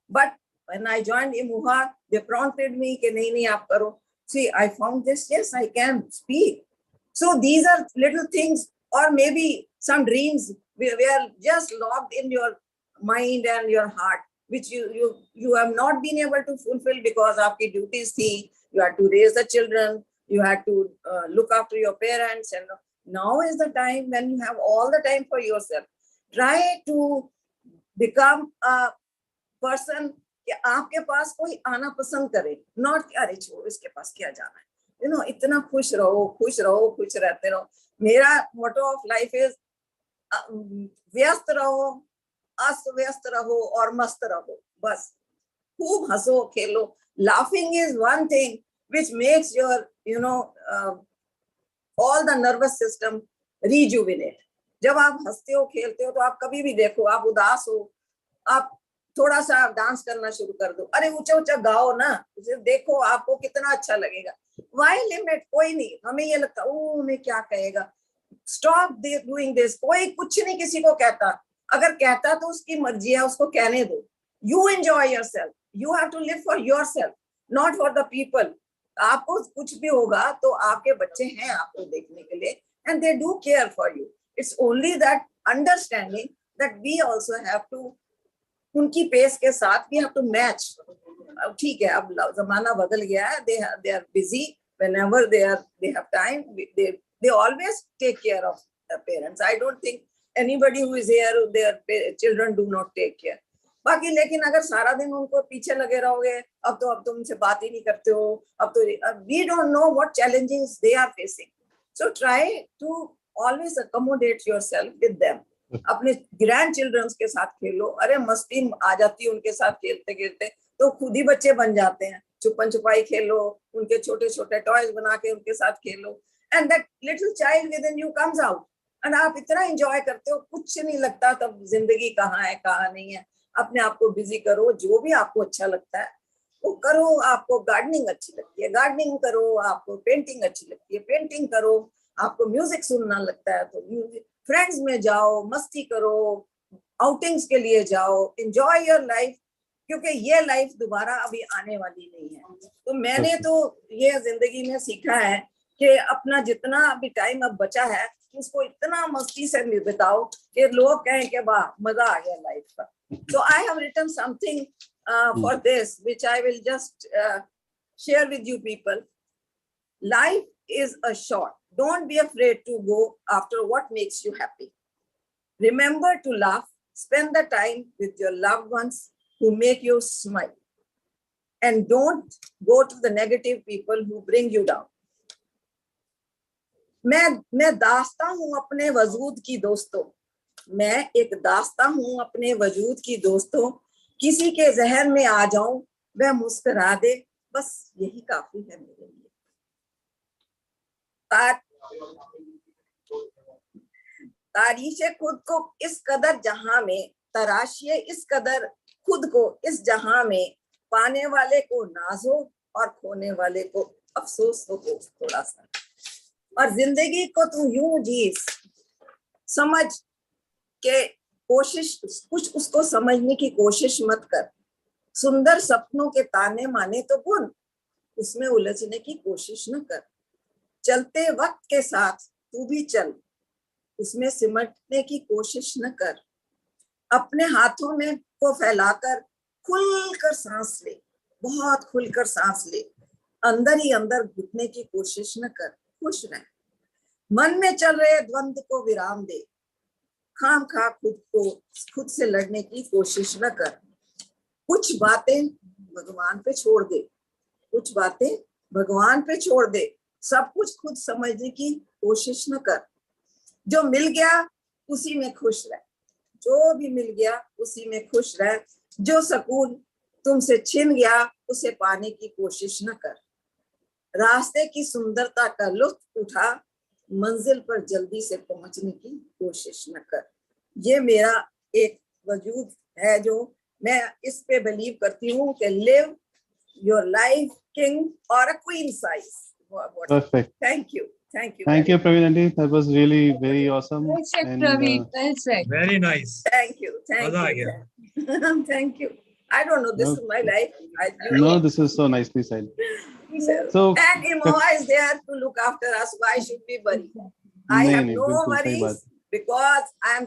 But when I joined IMUHA, they prompted me कि नहीं आप करो. See, I found this, yes, I can speak. So these are little things, or maybe some dreams were just locked in your mind and your heart, which you have not been able to fulfill because आपकी duties थी. You had to raise the children, you had to look after your parents, and now is the time when you have all the time for yourself. Try to become a person कि आपके पास कोई आना पसंद करे, not कि अरे छोड़ इसके पास क्या जाना है. इतना खुश रहो, खुश रहते रहो. मेरा motto of life is व्यस्त रहो, अस्त व्यस्त रहो और मस्त रहो, बस. खूब हंसो खेलो. Laughing is one thing which makes your all the nervous system rejuvenate. जब आप हंसते हो खेलते हो तो आप कभी भी देखो, आप उदास हो, आप थोड़ा सा डांस करना शुरू कर दो, अरे ऊंचा ऊंचा गाओ ना, देखो आपको कितना अच्छा लगेगा. Why limit? कोई नहीं, हमें ये लगता ओ हमें क्या कहेगा. Stop doing this. कोई कुछ नहीं किसी को कहता, अगर कहता तो उसकी मर्जी है, उसको कहने दो. You enjoy yourself. You have to live for yourself, not for the people. आपको कुछ भी होगा तो आपके बच्चे हैं आपको देखने के लिए, and they do care for you. It's only that understanding that we also have to उनकी पेस के साथ we have to match. ठीक है, अब जमाना बदल गया है. They are busy. Whenever they have time, they always take care of the parents. I don't think anybody who is here, their children do not take care. बाकी लेकिन अगर सारा दिन उनको पीछे लगे रहोगे, अब तो उनसे बात ही नहीं करते हो, अब तो we don't know what challenges they are facing, so try to always accommodate yourself with them. अपने ग्रैंड चिल्ड्रंस के साथ खेलो, अरे मस्ती आ जाती है उनके साथ खेलते खेलते, तो खुद ही बच्चे बन जाते हैं। छुपन छुपाई खेलो, उनके छोटे छोटे टॉयज बना के उनके साथ खेलो, and that little child with in you comes out, and आप इतना एंजॉय करते हो, कुछ नहीं लगता तब जिंदगी कहाँ है कहाँ नहीं है। अपने आप को बिजी करो, जो भी आपको अच्छा लगता है वो करो। आपको गार्डनिंग अच्छी लगती है, गार्डनिंग करो। आपको पेंटिंग अच्छी लगती है, पेंटिंग करो। आपको म्यूजिक सुनना लगता है तो म्यूजिक, फ्रेंड्स में जाओ, मस्ती करो, आउटिंग्स के लिए जाओ, एंजॉय योर लाइफ, क्योंकि ये लाइफ दोबारा अभी आने वाली नहीं है। तो मैंने तो ये जिंदगी में सीखा है कि अपना जितना अभी टाइम अब बचा है उसको इतना मस्ती से बिताओ कि लोग कहें कि वाह मजा आ गया लाइफ का। So I have written something for this, which I will just share with you people. Life is a short. Don't be afraid to go after what makes you happy. Remember to laugh. Spend the time with your loved ones who make you smile. And don't go to the negative people who bring you down. मैं दास्ता हूं अपने वजूद की दोस्तों, मैं एक दास्ता हूं अपने वजूद की दोस्तों, किसी के जहन में आ जाऊं वह मुस्कुरा दे, बस यही काफी है मेरे लिए। तारीशे खुद को इस कदर जहां में, तराशिए इस कदर खुद को इस जहां में, पाने वाले को नाज हो और खोने वाले को अफसोस हो थोड़ा सा। और जिंदगी को तू यूं जी समझ के कोशिश, कुछ उसको समझने की कोशिश मत कर। सुंदर सपनों के ताने माने तो बुन, उसमें उलझने की कोशिश न कर। चलते वक्त के साथ तू भी चल, उसमें सिमटने की कोशिश न कर। अपने हाथों में को फैलाकर खुलकर सांस ले, बहुत खुलकर सांस ले। अंदर ही अंदर घुटने की कोशिश न कर, खुश रह। मन में चल रहे द्वंद्व को विराम दे, खाम खा खुद से लड़ने की कोशिश न कर। कुछ बातें भगवान पे छोड़ दे, कुछ बातें भगवान पे छोड़ दे। सब कुछ खुद समझने की कोशिश न कर। जो मिल गया उसी में खुश रह, जो भी मिल गया उसी में खुश रह। जो सुकून तुमसे छिन गया उसे पाने की कोशिश न कर। रास्ते की सुंदरता का लुत्फ उठा, मंजिल पर जल्दी से पहुंचने की कोशिश न कर। ये मेरा एक वजूद है जो मैं इस पे बिलीव करती हूँ कि लिव योर लाइफ किंग और a queen size. Perfect. Thank you. Thank you. Thank you, Praveen Aunty. That was really very awesome. Well said, And, Praveen. Well said. Very nice. Thank you. Thank you. Thank you. I don't know. This No. is my life. No, this is so nicely said. So, and Imoha is there to look after us. Why should we worry? I have no worries because I am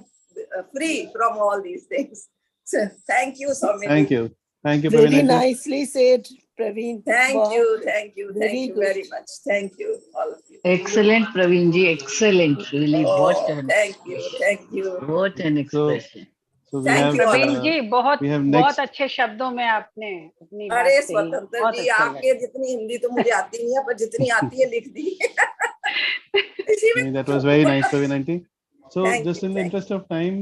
free from all these things. So thank you so much. Thank you. Thank you, Very Praveen Aunty. nicely said, Praveen. Thank Wow. you. Thank you. Very Thank you good. very much. Thank you, all of you. Excellent, Praveen ji. Excellent. Really, what Oh, an thank you. Thank you. what an expression. So we Thank have, you. Praveen ji बहुत we have बहुत next. अच्छे शब्दों में आपने अपनी बात अरे कही, स्वतंत्र बहुत जी, अच्छा आपके जितनी हिंदी तो मुझे आती नहीं है, पर जितनी आती है लिख दी। That was very nice, Praveen Aunty. So Thank just you, in the interest of time,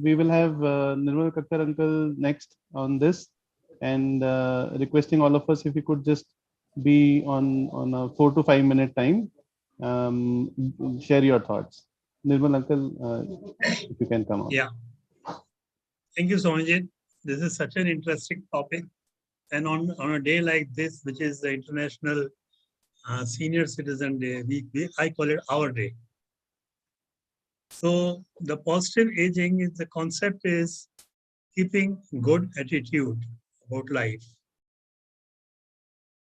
we will have Nirmal Kakkar uncle next on this, and requesting all of us if we could just be on a 4 to 5 minute time, share your thoughts. Nirmal uncle, if you can come on. Yeah. Thank you so much. This is such an interesting topic, and on a day like this, which is the International Senior Citizen Day, I call it our day. So the positive aging is the concept is keeping good attitude about life,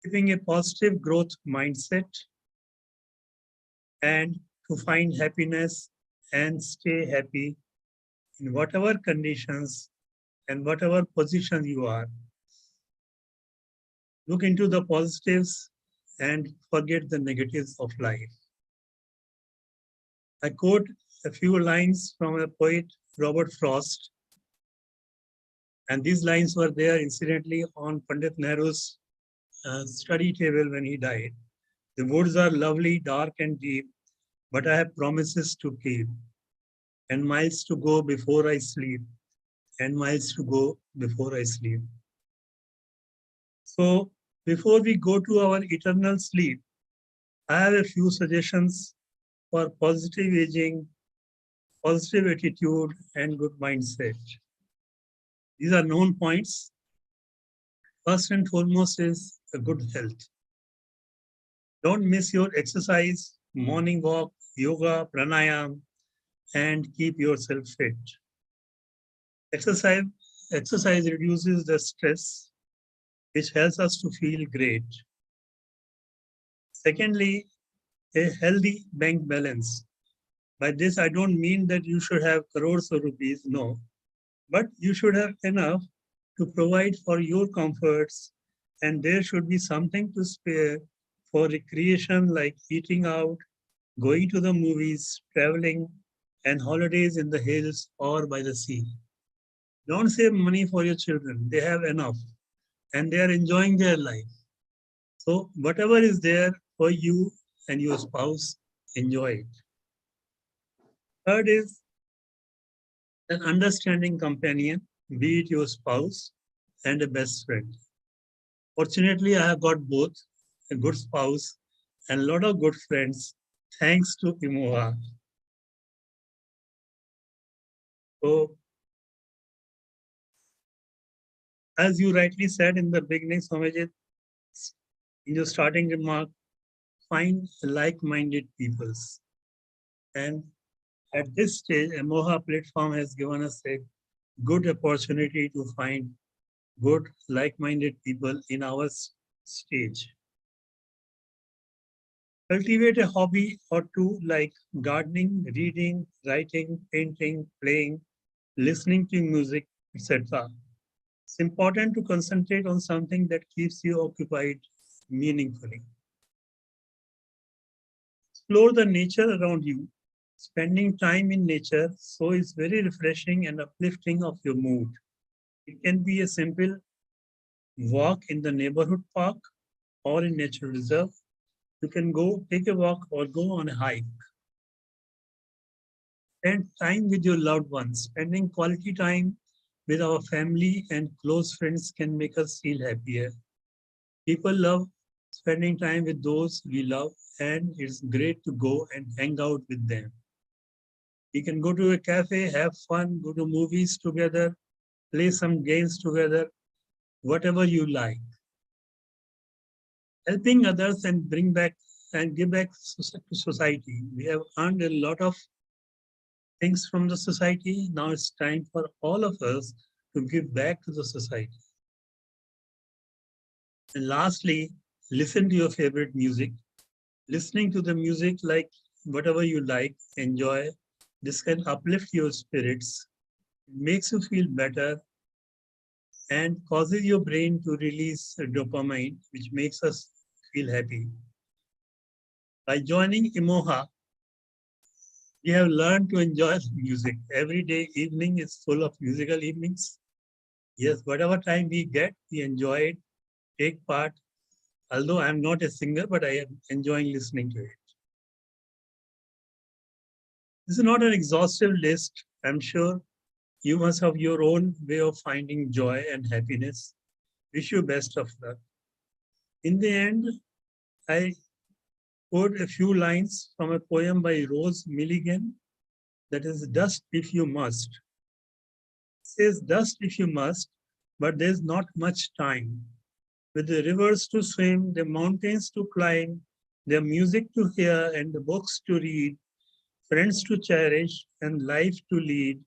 keeping a positive growth mindset, and to find happiness and stay happy in whatever conditions and whatever position you are. Look into the positives and forget the negatives of life. I quote a few lines from a poet, Robert Frost. And these lines were there incidentally on Pandit Nehru's study table when he died. The woods are lovely, dark and deep, but I have promises to keep, and miles to go before I sleep, and miles to go before I sleep. So before we go to our eternal sleep, I have a few suggestions for positive aging, positive attitude, and good mindset. These are known points. First and foremost is a good health. Don't miss your exercise, morning walk, yoga, pranayam, and keep yourself fit. Exercise reduces the stress, which helps us to feel great. Secondly, a healthy bank balance. By this, I don't mean that you should have crores of rupees, no, but you should have enough to provide for your comforts, and there should be something to spare for recreation like eating out, going to the movies, traveling, and holidays in the hills or by the sea. Don't save money for your children. They have enough and they are enjoying their life. So whatever is there for you and your spouse, enjoy it. Third is an understanding companion, be it your spouse and a best friend. Fortunately, I have got both, a good spouse and a lot of good friends, thanks to Imoha. So, as you rightly said in the beginning, Somajit, in your starting remark, find like-minded peoples. And at this stage, Imoha platform has given us a good opportunity to find good, like-minded people in our stage. Cultivate a hobby or two like gardening, reading, writing, painting, playing, listening to music, etc. It's important to concentrate on something that keeps you occupied meaningfully. Explore the nature around you. Spending time in nature so is very refreshing and uplifting of your mood. It can be a simple walk in the neighborhood park or in nature reserve. You can go take a walk or go on a hike. Spend time with your loved ones. Spending quality time with our family and close friends can make us feel happier. People love spending time with those we love, and it's great to go and hang out with them. You can go to a cafe, have fun, go to movies together, play some games together, whatever you like. Helping others and bring back and give back to society. We have earned a lot of things from the society. Now it's time for all of us to give back to the society. And lastly, listen to your favorite music. Listening to the music like whatever you like, enjoy. This can uplift your spirits, makes you feel better, and causes your brain to release dopamine, which makes us feel happy. By joining Imoha, we have learned to enjoy music. Every day evening is full of musical evenings. Yes, whatever time we get, we enjoy it, take part. Although I'm not a singer, but I am enjoying listening to it. This is not an exhaustive list. I'm sure you must have your own way of finding joy and happiness. Wish you best of luck. In the end, I quote a few lines from a poem by Rose Milligan, that is, dust if you must. It says, dust if you must, but there's not much time. With the rivers to swim, the mountains to climb, the music to hear and the books to read, friends to cherish and life to lead,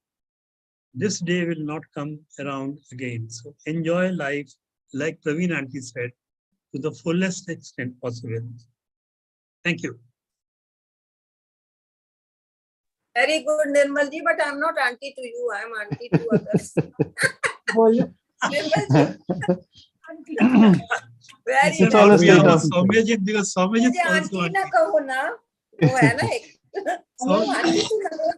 this day will not come around again. So enjoy life, like Praveen Auntie said, to the fullest extent possible. Thank you. Very good, Nirmal ji, but I'm not auntie to you. I'm auntie to others. Nirmal ji. Very It's all a state of Soumyajit, because Soumyajit मुझे also aunty ना कहो ना, वो है ना एक So,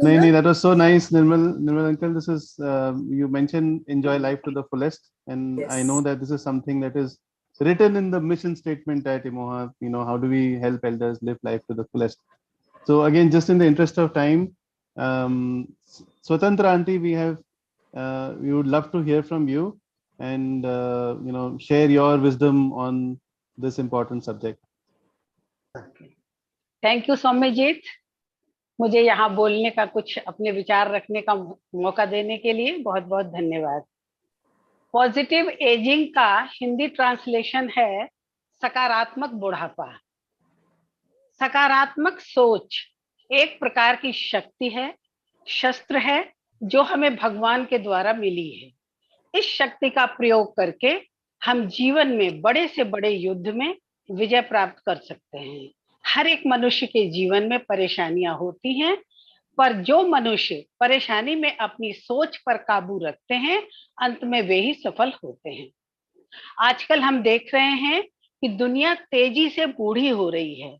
No, that was so nice, Nirmal uncle. This is you mentioned enjoy life to the fullest, and I know that this is something that is written in the mission statement at IMOHA. You know, how do we help elders live life to the fullest? So again, just in the interest of time, Swatantra auntie, we would love to hear from you, and you know, share your wisdom on this important subject. Thank you Soumyajit, मुझे यहाँ बोलने का, कुछ अपने विचार रखने का मौका देने के लिए बहुत बहुत धन्यवाद। पॉजिटिव एजिंग का हिंदी ट्रांसलेशन है सकारात्मक बुढ़ापा। सकारात्मक सोच एक प्रकार की शक्ति है, शस्त्र है, जो हमें भगवान के द्वारा मिली है। इस शक्ति का प्रयोग करके हम जीवन में बड़े से बड़े युद्ध में विजय प्राप्त कर सकते हैं। हर एक मनुष्य के जीवन में परेशानियां होती हैं, पर जो मनुष्य परेशानी में अपनी सोच पर काबू रखते हैं, अंत में वे ही सफल होते हैं। आजकल हम देख रहे हैं कि दुनिया तेजी से बूढ़ी हो रही है,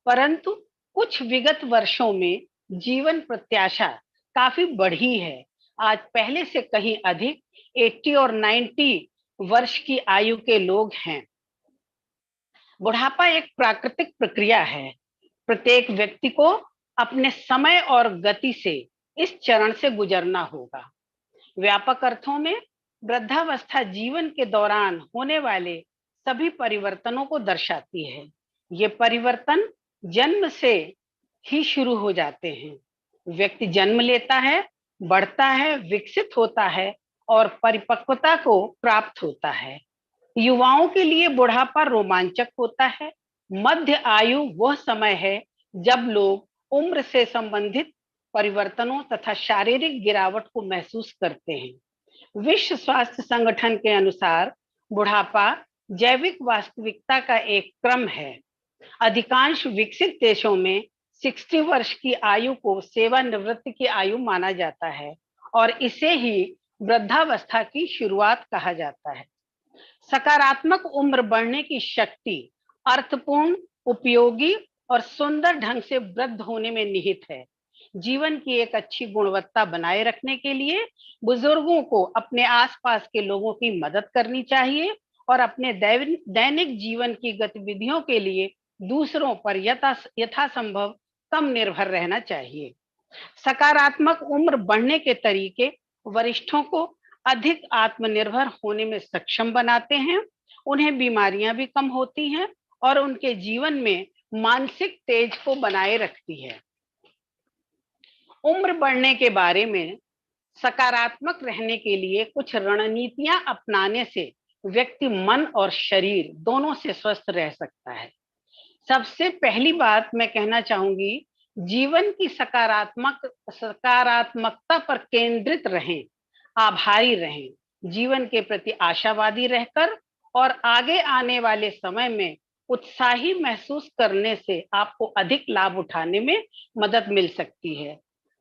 परंतु कुछ विगत वर्षों में जीवन प्रत्याशा काफी बढ़ी है। आज पहले से कहीं अधिक 80 और 90 वर्ष की आयु के लोग हैं। बुढ़ापा एक प्राकृतिक प्रक्रिया है। प्रत्येक व्यक्ति को अपने समय और गति से इस चरण से गुजरना होगा। व्यापक अर्थों में वृद्धावस्था जीवन के दौरान होने वाले सभी परिवर्तनों को दर्शाती है। ये परिवर्तन जन्म से ही शुरू हो जाते हैं। व्यक्ति जन्म लेता है, बढ़ता है, विकसित होता है और परिपक्वता को प्राप्त होता है। युवाओं के लिए बुढ़ापा रोमांचक होता है। मध्य आयु वह समय है जब लोग उम्र से संबंधित परिवर्तनों तथा शारीरिक गिरावट को महसूस करते हैं। विश्व स्वास्थ्य संगठन के अनुसार बुढ़ापा जैविक वास्तविकता का एक क्रम है। अधिकांश विकसित देशों में 60 वर्ष की आयु को सेवानिवृत्ति की आयु माना जाता है और इसे ही वृद्धावस्था की शुरुआत कहा जाता है। सकारात्मक उम्र बढ़ने की शक्ति अर्थपूर्ण, उपयोगी और सुंदर ढंग से वृद्ध होने में निहित है। जीवन की एक अच्छी गुणवत्ता बनाए रखने के लिए बुजुर्गों को अपने आसपास के लोगों की मदद करनी चाहिए और अपने दैनिक जीवन की गतिविधियों के लिए दूसरों पर यथासंभव कम निर्भर रहना चाहिए। सकारात्मक उम्र बढ़ने के तरीके वरिष्ठों को अधिक आत्मनिर्भर होने में सक्षम बनाते हैं। उन्हें बीमारियां भी कम होती हैं और उनके जीवन में मानसिक तेज को बनाए रखती है। उम्र बढ़ने के बारे में सकारात्मक रहने के लिए कुछ रणनीतियां अपनाने से व्यक्ति मन और शरीर दोनों से स्वस्थ रह सकता है। सबसे पहली बात मैं कहना चाहूंगी, जीवन की सकारात्मकता पर केंद्रित रहें, आभारी रहें, जीवन के प्रति आशावादी रहकर और आगे आने वाले समय में उत्साही महसूस करने से आपको अधिक लाभ उठाने में मदद मिल सकती है।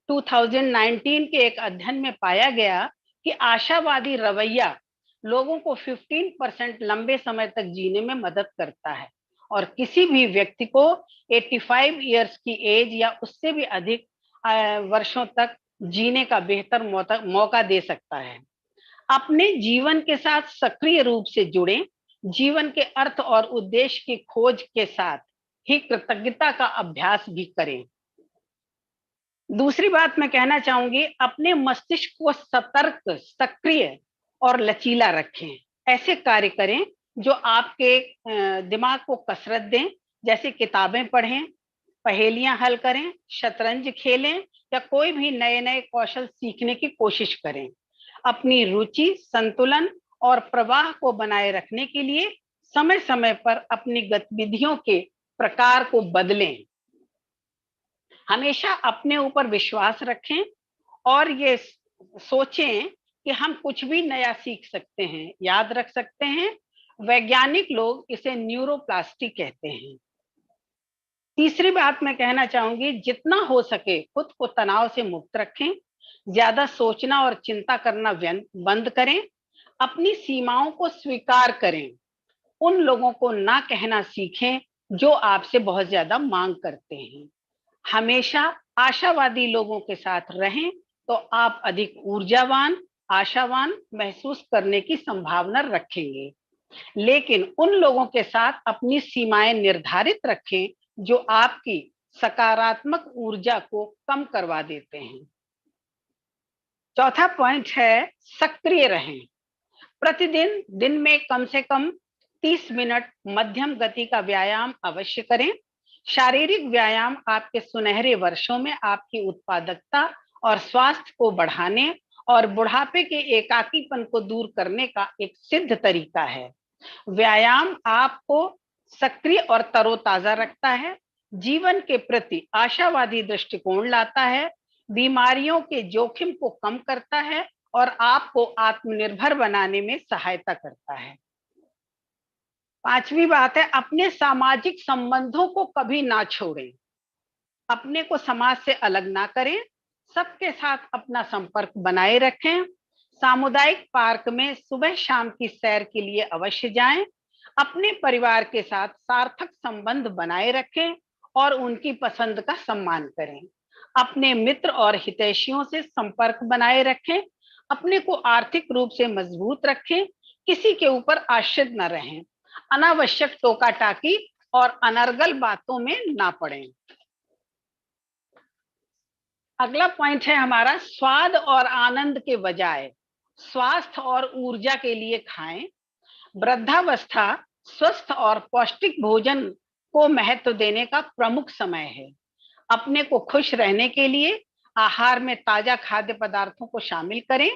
2019 के एक अध्ययन में पाया गया कि आशावादी रवैया लोगों को 15% लंबे समय तक जीने में मदद करता है और किसी भी व्यक्ति को 85 इयर्स की एज या उससे भी अधिक वर्षों तक जीने का बेहतर मौका दे सकता है। अपने जीवन के साथ सक्रिय रूप से जुड़ें। जीवन के अर्थ और उद्देश्य की खोज के साथ ही कृतज्ञता का अभ्यास भी करें। दूसरी बात मैं कहना चाहूंगी, अपने मस्तिष्क को सतर्क, सक्रिय और लचीला रखें। ऐसे कार्य करें जो आपके दिमाग को कसरत दें, जैसे किताबें पढ़ें, पहेलियां हल करें, शतरंज खेलें या कोई भी नए नए कौशल सीखने की कोशिश करें। अपनी रुचि, संतुलन और प्रवाह को बनाए रखने के लिए समय समय पर अपनी गतिविधियों के प्रकार को बदलें। हमेशा अपने ऊपर विश्वास रखें और ये सोचें कि हम कुछ भी नया सीख सकते हैं। याद रख सकते हैं, वैज्ञानिक लोग इसे न्यूरोप्लास्टी कहते हैं। तीसरी बात मैं कहना चाहूंगी, जितना हो सके खुद को तनाव से मुक्त रखें। ज्यादा सोचना और चिंता करना बंद करें। अपनी सीमाओं को स्वीकार करें। उन लोगों को ना कहना सीखें जो आपसे बहुत ज्यादा मांग करते हैं। हमेशा आशावादी लोगों के साथ रहें तो आप अधिक ऊर्जावान, आशावान महसूस करने की संभावना रखेंगे। लेकिन उन लोगों के साथ अपनी सीमाएं निर्धारित रखें जो आपकी सकारात्मक ऊर्जा को कम करवा देते हैं। चौथा पॉइंट है सक्रिय रहें। प्रतिदिन दिन में कम से कम 30 मिनट मध्यम गति का व्यायाम अवश्य करें। शारीरिक व्यायाम आपके सुनहरे वर्षों में आपकी उत्पादकता और स्वास्थ्य को बढ़ाने और बुढ़ापे के एकाकीपन को दूर करने का एक सिद्ध तरीका है। व्यायाम आपको सक्रिय और तरोताजा रखता है, जीवन के प्रति आशावादी दृष्टिकोण लाता है, बीमारियों के जोखिम को कम करता है और आपको आत्मनिर्भर बनाने में सहायता करता है। पांचवी बात है, अपने सामाजिक संबंधों को कभी ना छोड़ें। अपने को समाज से अलग ना करें, सबके साथ अपना संपर्क बनाए रखें। सामुदायिक पार्क में सुबह शाम की सैर के लिए अवश्य जाएं। अपने परिवार के साथ सार्थक संबंध बनाए रखें और उनकी पसंद का सम्मान करें। अपने मित्र और हितैषियों से संपर्क बनाए रखें। अपने को आर्थिक रूप से मजबूत रखें। किसी के ऊपर आश्रित न रहें। अनावश्यक टोका टाकी और अनर्गल बातों में ना पड़ें। अगला पॉइंट है हमारा, स्वाद और आनंद के बजाय स्वास्थ्य और ऊर्जा के लिए खाएं। वृद्धावस्था स्वस्थ और पौष्टिक भोजन को महत्व देने का प्रमुख समय है। अपने को खुश रहने के लिए आहार में ताजा खाद्य पदार्थों को शामिल करें।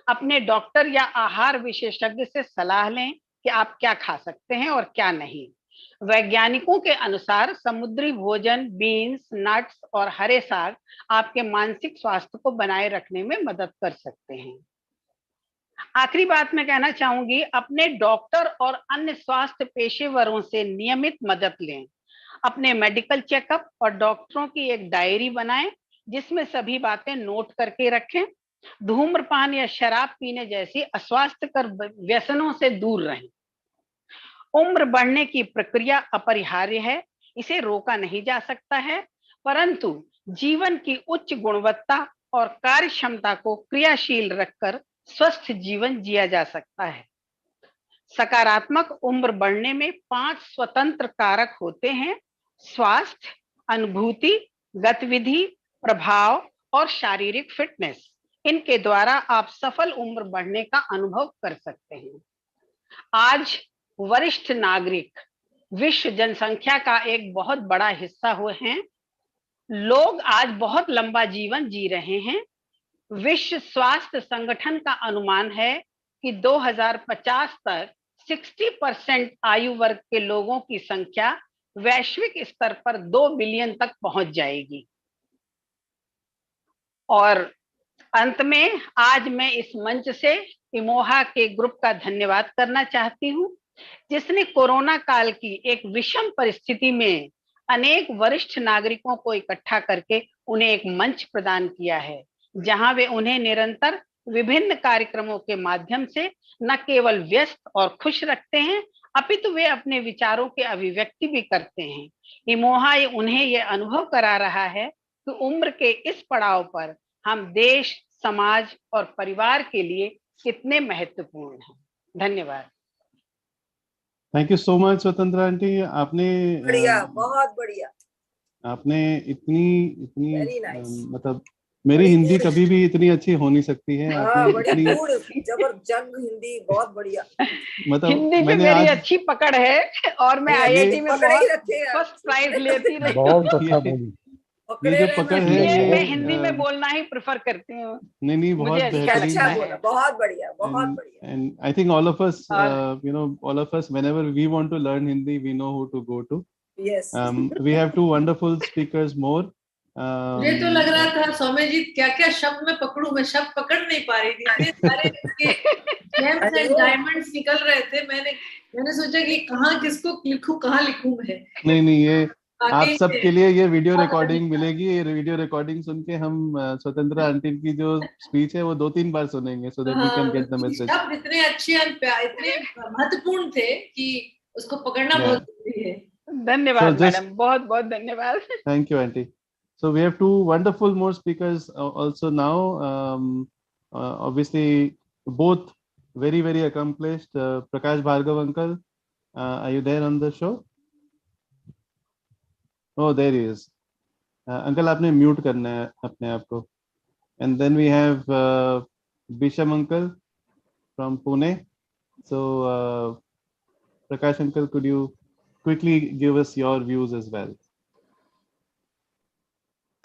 अपने डॉक्टर या आहार विशेषज्ञ से सलाह लें कि आप क्या खा सकते हैं और क्या नहीं। वैज्ञानिकों के अनुसार समुद्री भोजन, बीन्स, नट्स और हरे साग आपके मानसिक स्वास्थ्य को बनाए रखने में मदद कर सकते हैं। आखिरी बात मैं कहना चाहूंगी, अपने डॉक्टर और अन्य स्वास्थ्य पेशेवरों से नियमित मदद लें। अपने मेडिकल चेकअप और डॉक्टरों की एक डायरी बनाएं जिसमें सभी बातें नोट करके रखें। धूम्रपान या शराब पीने जैसी अस्वास्थ्यकर व्यसनों से दूर रहें। उम्र बढ़ने की प्रक्रिया अपरिहार्य है, इसे रोका नहीं जा सकता है, परंतु जीवन की उच्च गुणवत्ता और कार्य क्षमता को क्रियाशील रखकर स्वस्थ जीवन जिया जा सकता है। सकारात्मक उम्र बढ़ने में 5 स्वतंत्र कारक होते हैं: स्वास्थ्य, अनुभूति, गतिविधि, प्रभाव और शारीरिक फिटनेस। इनके द्वारा आप सफल उम्र बढ़ने का अनुभव कर सकते हैं। आज वरिष्ठ नागरिक विश्व जनसंख्या का एक बहुत बड़ा हिस्सा हुए हैं। लोग आज बहुत लंबा जीवन जी रहे हैं। विश्व स्वास्थ्य संगठन का अनुमान है कि 2050 तक 60% आयु वर्ग के लोगों की संख्या वैश्विक स्तर पर 2 बिलियन तक पहुंच जाएगी। और अंत में आज मैं इस मंच से इमोहा के ग्रुप का धन्यवाद करना चाहती हूं, जिसने कोरोना काल की एक विषम परिस्थिति में अनेक वरिष्ठ नागरिकों को इकट्ठा करके उन्हें एक मंच प्रदान किया है, जहां वे उन्हें निरंतर विभिन्न कार्यक्रमों के माध्यम से न केवल व्यस्त और खुश रखते हैं, अपितु वे अपने विचारों के अभिव्यक्ति भी करते हैं। इमोहा उन्हें यह अनुभव करा रहा है कि उम्र के इस पड़ाव पर हम देश, समाज और परिवार के लिए कितने महत्वपूर्ण हैं। धन्यवाद। Thank you so much Swatantra aunty. आपने बढ़िया, बहुत बढ़िया। आपने इतनी nice. मतलब मेरी हिंदी कभी भी इतनी अच्छी हो नहीं सकती है। आपने बड़ी इतनी जबरदस्त हिंदी, बहुत बढ़िया। मतलब हिंदी पे मेरी अच्छी पकड़ है और मैं आईआईटी में बहुत फर्स्ट प्राइज लेती रही। बहुत अच्छा बोली। ये जो पकड़ है ये मैं हिंदी में बोलना ही प्रेफर करती हूँ। नहीं बहुत बेहतरीन है। बहुत बढ़िया, बहुत बढ़िया। And I think all of us, all of us, whenever we want to learn Hindi, we know who to go to. Yes. We have 2 wonderful speakers more. मुझे तो लग रहा था सौम्य जी क्या शब्द मैं पकड़ूं, मैं शब्द पकड़ नहीं पा रही थी। इतने सारे जेम्स एंड डायमंड्स निकल रहे थे। मैंने सोचा कि कहाँ किसको लिखूं, कहाँ लिखूं मैं। नहीं ये आप सबके लिए ये वीडियो रिकॉर्डिंग मिलेगी। ये वीडियो रिकॉर्डिंग सुन के हम स्वतंत्रा आंटी की जो स्पीच है वो 2-3 बार सुनेंगे, so that we can get the message. शब्द इतने अच्छे और इतने महत्वपूर्ण थे कि उसको पकड़ना बहुत जरूरी है। धन्यवाद मैडम, बहुत बहुत धन्यवाद। Thank you aunty. So we have two wonderful more speakers also now. Obviously, both very, very accomplished. Prakash Bhargav uncle, are you there on the show? Oh, there he is. Uncle, आपने mute करना है अपने आप को. And then we have Bisham uncle from Pune. So Prakash uncle, could you quickly give us your views as well?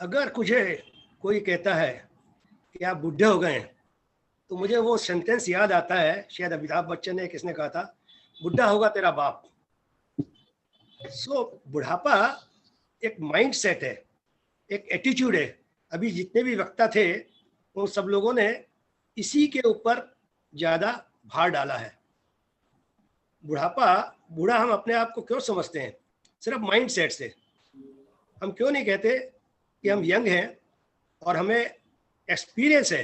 अगर मुझे कोई कहता है कि आप बुढ़े हो गए तो मुझे वो सेंटेंस याद आता है, शायद अमिताभ बच्चन ने किसने कहा था, बुढ़ा होगा तेरा बाप। बुढ़ापा एक माइंड सेट है, एक एटीट्यूड है। अभी जितने भी वक्ता थे उन सब लोगों ने इसी के ऊपर ज्यादा भार डाला है। बूढ़ा हम अपने आप को क्यों समझते हैं? सिर्फ माइंड सेट से। हम क्यों नहीं कहते कि हम यंग हैं और हमें एक्सपीरियंस है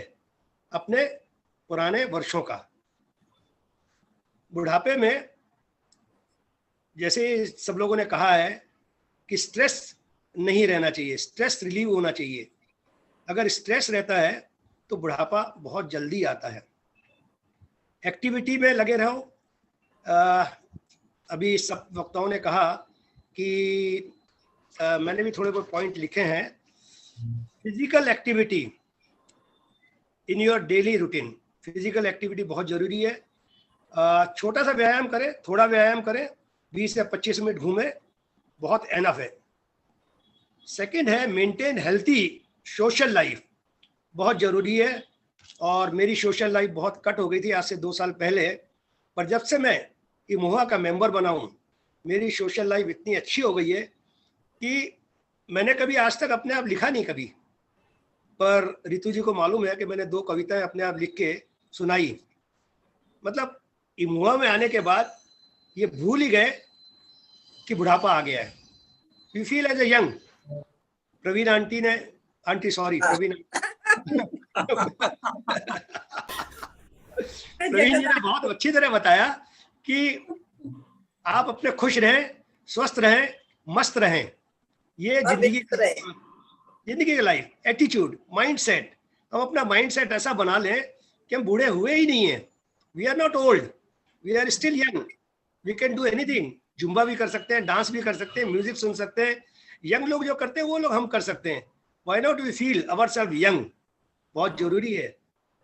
अपने पुराने वर्षों का। बुढ़ापे में जैसे सब लोगों ने कहा है कि स्ट्रेस नहीं रहना चाहिए, स्ट्रेस रिलीव होना चाहिए। अगर स्ट्रेस रहता है तो बुढ़ापा बहुत जल्दी आता है। एक्टिविटी में लगे रहो। अभी सब वक्ताओं ने कहा कि मैंने भी थोड़े बहुत पॉइंट लिखे हैं। Physical activity in your daily routine, physical activity बहुत जरूरी है। छोटा सा व्यायाम करें, थोड़ा व्यायाम करें, 20 या 25 मिनट घूमें, बहुत एनफ है। सेकंड है मेंटेन हेल्थी सोशल लाइफ, बहुत ज़रूरी है। और मेरी सोशल लाइफ बहुत कट हो गई थी आज से 2 साल पहले, पर जब से मैं इमोहा का मेंबर बना हूँ मेरी सोशल लाइफ इतनी अच्छी हो गई है कि मैंने कभी आज तक अपने आप लिखा नहीं कभी, पर रितु जी को मालूम है कि मैंने 2 कविताएं अपने आप लिख के सुनाई। मतलब इमोहा में आने के बाद ये भूल ही गए कि बुढ़ापा आ गया है। We feel as a young. Praveen aunty ने प्रवीण जी ने बहुत अच्छी तरह बताया कि आप अपने खुश रहें, स्वस्थ रहें, मस्त रहें। ये जिंदगी की लाइफ, एटीट्यूड, माइंड सेट। हम अपना माइंड सेट ऐसा बना लें कि हम बूढ़े हुए ही नहीं हैं। We are not old, we are still young. We can do anything. Zumba भी कर सकते हैं, डांस भी कर सकते हैं, म्यूजिक सुन सकते हैं। यंग लोग जो करते हैं वो लोग हम कर सकते हैं। Why not we feel ourself young. बहुत जरूरी है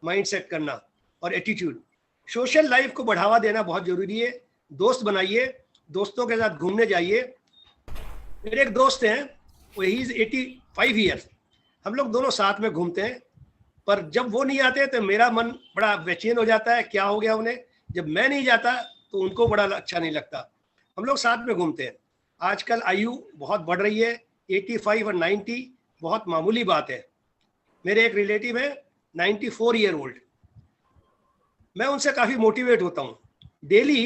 माइंड सेट करना और एटीट्यूड। सोशल लाइफ को बढ़ावा देना बहुत जरूरी है। दोस्त बनाइए, दोस्तों के साथ घूमने जाइए। मेरे एक दोस्त हैं, वो ही इज 85 ईयर्स। हम लोग दोनों साथ में घूमते हैं, पर जब वो नहीं आते तो मेरा मन बड़ा बेचैन हो जाता है, क्या हो गया उन्हें। जब मैं नहीं जाता तो उनको बड़ा अच्छा नहीं लगता। हम लोग साथ में घूमते हैं। आजकल आयु बहुत बढ़ रही है, 85 और 90 बहुत मामूली बात है। मेरे एक रिलेटिव है 94 ईयर ओल्ड। मैं उनसे काफ़ी मोटिवेट होता हूँ। डेली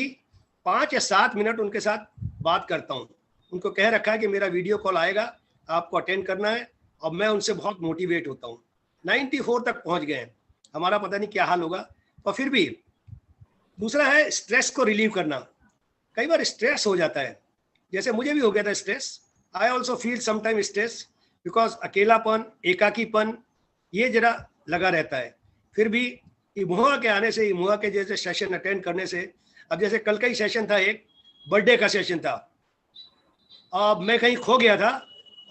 5 या 7 मिनट उनके साथ बात करता हूँ। उनको कह रखा है कि मेरा वीडियो कॉल आएगा, आपको अटेंड करना है, और मैं उनसे बहुत मोटिवेट होता हूँ। 94 तक पहुँच गए हैं। हमारा पता नहीं क्या हाल होगा, पर फिर भी। दूसरा है स्ट्रेस को रिलीव करना। कई बार स्ट्रेस हो जाता है, जैसे मुझे भी हो गया था stress. I also feel sometime stress because अकेलापन, एकाकीपन ये जरा लगा रहता है। फिर भी इमोहा के आने से, इमोहा के जैसे सेशन अटेंड करने से, अब जैसे कल का ही सेशन था, एक बर्थडे का सेशन था। अब मैं कहीं खो गया था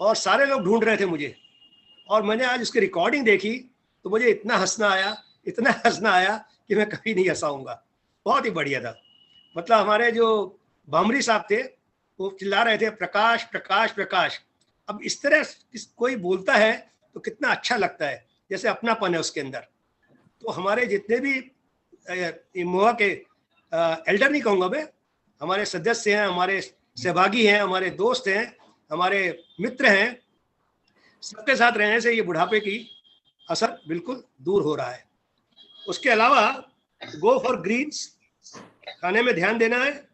और सारे लोग ढूंढ रहे थे मुझे, और मैंने आज उसकी रिकॉर्डिंग देखी तो मुझे इतना हंसना आया कि मैं कभी नहीं हंसाऊंगा। बहुत ही बढ़िया था। मतलब हमारे जो भामरी साहब थे वो चिल्ला रहे थे, प्रकाश प्रकाश प्रकाश। अब इस तरह कोई बोलता है तो कितना अच्छा लगता है, जैसे अपनापन है उसके अंदर। तो हमारे जितने भी इमोहा के एल्डर नहीं कहूँगा मैं, हमारे सदस्य हैं, हमारे सहभागी हैं, हमारे दोस्त हैं, हमारे मित्र हैं, सबके साथ रहने से ये बुढ़ापे की असर बिल्कुल दूर हो रहा है। उसके अलावा गो फॉर ग्रीन्स, खाने में ध्यान देना है।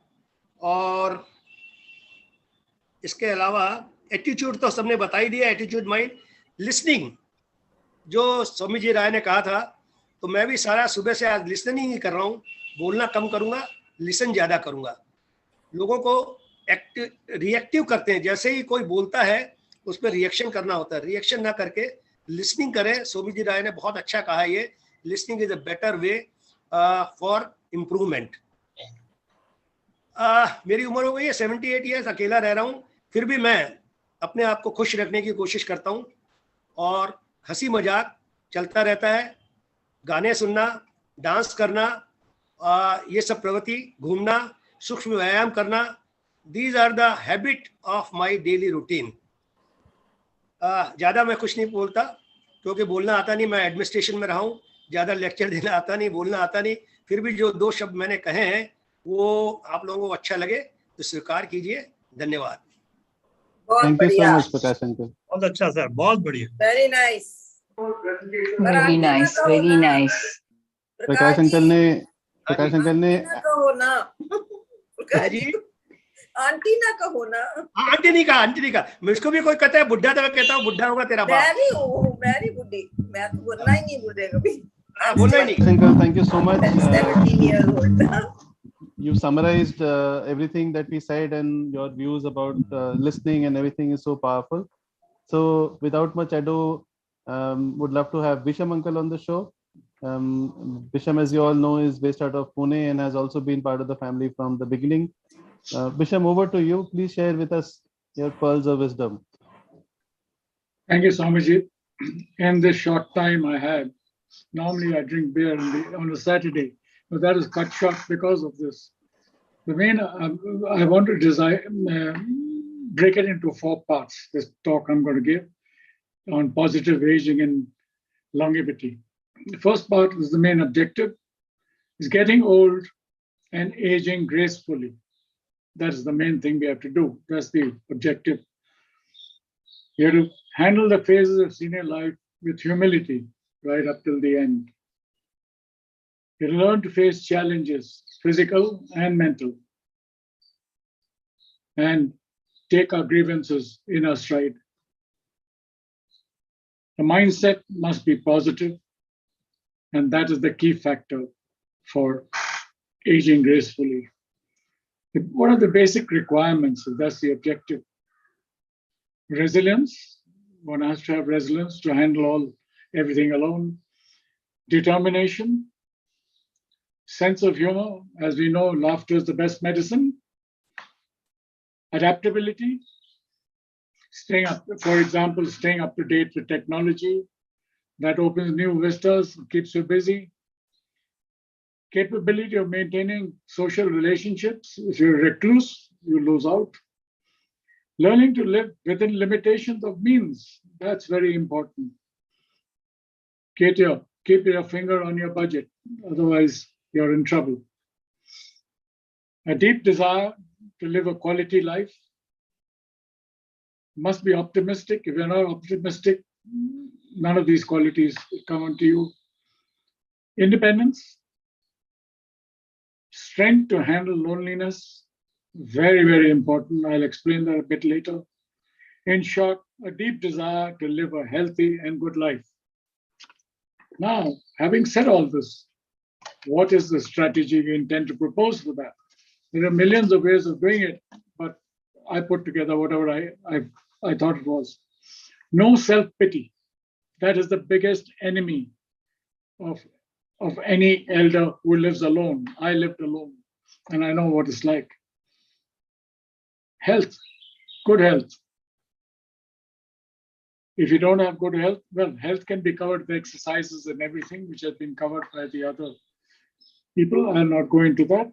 और इसके अलावा एटीट्यूड तो सबने बता ही दिया, एटीट्यूड, माइंड, लिसनिंग। जो स्वामी जी राय ने कहा था, तो मैं भी सारा सुबह से आज लिसनिंग ही कर रहा हूँ। बोलना कम करूँगा, लिसन ज़्यादा करूँगा। लोगों को रिएक्टिव करते हैं, जैसे ही कोई बोलता है उस पर रिएक्शन करना होता है, रिएक्शन ना करके लिसनिंग करें। सोमी जी राय ने बहुत अच्छा कहा, ये listening is a better way for improvement. मेरी उम्र हो गई है 78 ईयर्स, अकेला रह रहा हूँ, फिर भी मैं अपने आप को खुश रखने की कोशिश करता हूँ और हंसी मजाक चलता रहता है। गाने सुनना, डांस करना, ये सब प्रवृत्ति, घूमना, सूक्ष्म व्यायाम करना, these are the habit of my daily routine. ज़्यादा मैं कुछ नहीं बोलता क्योंकि बोलना आता नहीं, मैं एडमिनिस्ट्रेशन में रहा हूँ, ज़्यादा लेक्चर देना आता नहीं, बोलना आता नहीं। फिर भी जो 2 शब्द मैंने कहे हैं वो आप लोगों को अच्छा लगे तो स्वीकार कीजिए। धन्यवाद। बहुत बढ़िया, प्रकाश अंकल। बहुत अच्छा सर, बहुत बढ़िया। Very nice, very nice, very nice. Prakash uncle ने ना कहो ना, प्रकाश जी आंटी ना कहो ना। आंटी नहीं कहा, आंटी नहीं कहा। मुझको भी कोई कहता है बुढ़ा, तो मैं कहता हूँ बुढ़ा होगा तेरा बाप। मैं भी हूँ, मैं भी बुढ़ी, मैं तो बोलना ही नहीं बुढ़े कभी। बोलना ही नहीं। Uncle, thank you so much. 17 years old. You summarized everything that we said, and your views about listening and everything is so powerful. So without much ado, would love to have Bisham uncle on the show. Bisham, as you all know, is based out of Pune and has also been part of the family from the beginning. Bisham, over to you. Please share with us your pearls of wisdom. Thank you, Swamiji. In this short time I had, normally I drink beer on a Saturday, but that is cut short because of this. The main, I want to break it into 4 parts, this talk I'm going to give on positive aging and longevity. The first part is the main objective, is getting old and aging gracefully. That is the main thing we have to do. That's the objective. You have to handle the phases of senior life with humility right up till the end. You learn to face challenges, physical and mental, and take our grievances in our stride. The mindset must be positive, and that is the key factor for aging gracefully. What are the basic requirements? That's the objective. Resilience. One has to have resilience to handle everything alone. Determination. Sense of humor. As we know, laughter is the best medicine. Adaptability. Staying up, for example, staying up to date with technology. That opens new vistas, keeps you busy. Capability of maintaining social relationships. If you're a recluse, you lose out. Learning to live within limitations of means. That's very important. Keep your finger on your budget. Otherwise, you're in trouble. A deep desire to live a quality life. Must be optimistic. If you're not optimistic, none of these qualities come onto you. Independence. Strength to handle loneliness. Very, very important. I'll explain that a bit later. In short, a deep desire to live a healthy and good life. Now, having said all this, what is the strategy we intend to propose for that? There are millions of ways of doing it, but I put together whatever I thought it was. No self-pity. That is the biggest enemy of any elder who lives alone. I lived alone, and I know what it's like. Health, good health. If you don't have good health, well, health can be covered with exercises and everything, which has been covered by the other people. I'm not going to that.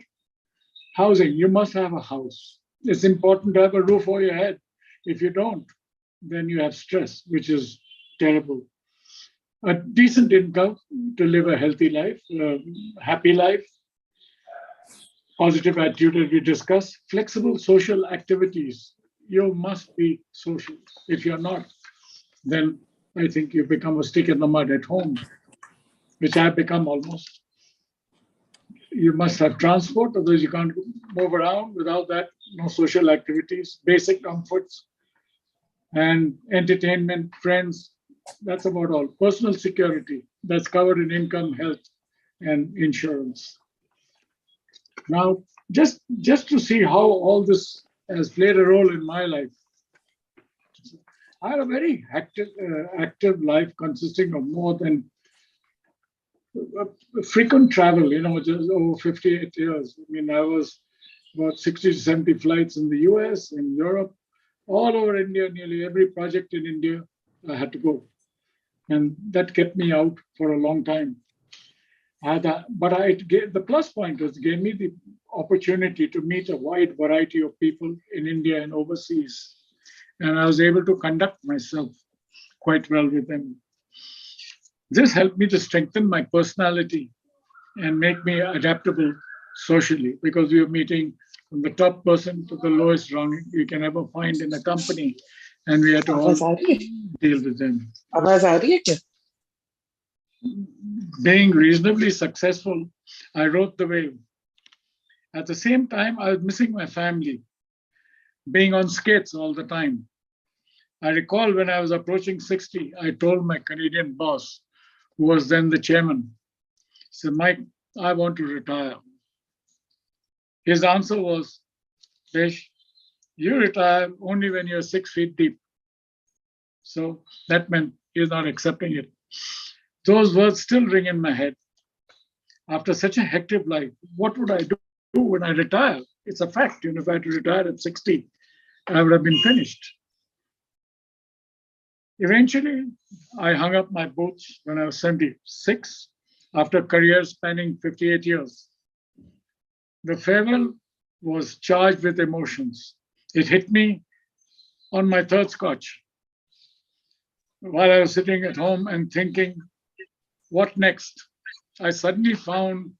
Housing, you must have a house. It's important to have a roof over your head. If you don't, then you have stress, which is terrible. A decent income to live a healthy life, happy life, positive attitude as we discussed, flexible social activities. You must be social. If you're not, then I think you become a stick in the mud at home, which I've become almost. You must have transport, otherwise you can't move around. Without that, no social activities, basic comforts, and entertainment, friends. That's about all. Personal security, that's covered in income, health, and insurance. Now, just to see how all this has played a role in my life. I had a very active life consisting of more than frequent travel, just over 58 years. I mean, I was about 60 to 70 flights in the US, in Europe, all over India, nearly every project in India, I had to go. And that kept me out for a long time. The plus point was it gave me the opportunity to meet a wide variety of people in India and overseas. And I was able to conduct myself quite well with them. This helped me to strengthen my personality and make me adaptable socially, because we were meeting from the top person to the lowest rung you can ever find in a company, and we had to all deal with them. Being reasonably successful, I rode the wave. At the same time, I was missing my family, being on skates all the time. I recall when I was approaching 60, I told my Canadian boss, who was then the chairman, he said, Mike, I want to retire. His answer was, Desh, you retire only when you're 6 feet deep. So that meant he's not accepting it. Those words still ring in my head. After such a hectic life, what would I do when I retire? It's a fact. If I had to retire at 60, I would have been finished. Eventually, I hung up my boots when I was 76, after a career spanning 58 years. The farewell was charged with emotions. It hit me on my third scotch. While I was sitting at home and thinking, what next? I suddenly found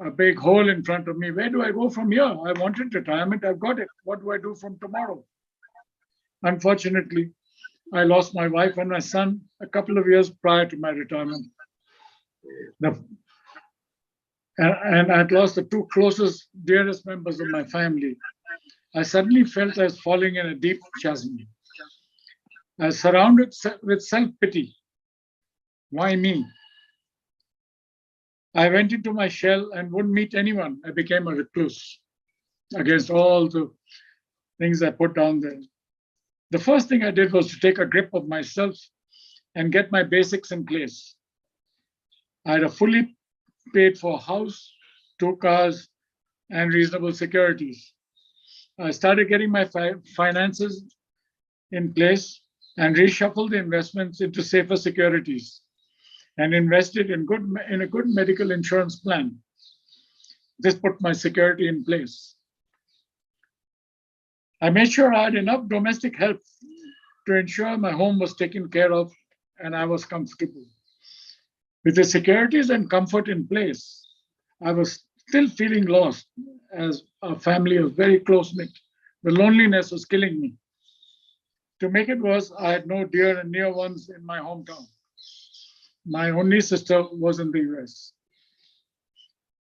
a big hole in front of me. Where do I go from here? I wanted retirement, I've got it. What do I do from tomorrow? Unfortunately, I lost my wife and my son a couple of years prior to my retirement. And I'd lost the two closest, dearest members of my family. I suddenly felt I was falling in a deep chasm. I was surrounded with self-pity. Why me? I went into my shell and wouldn't meet anyone. I became a recluse against all the things I put down there. The first thing I did was to take a grip of myself and get my basics in place. I had a fully paid for house, 2 cars, and reasonable securities. I started getting my finances in place and reshuffled the investments into safer securities and invested in a good medical insurance plan. This put my security in place. I made sure I had enough domestic help to ensure my home was taken care of and I was comfortable. With the securities and comfort in place, I was still feeling lost as our family was very close-knit. The loneliness was killing me. To make it worse, I had no dear and near ones in my hometown. My only sister was in the US.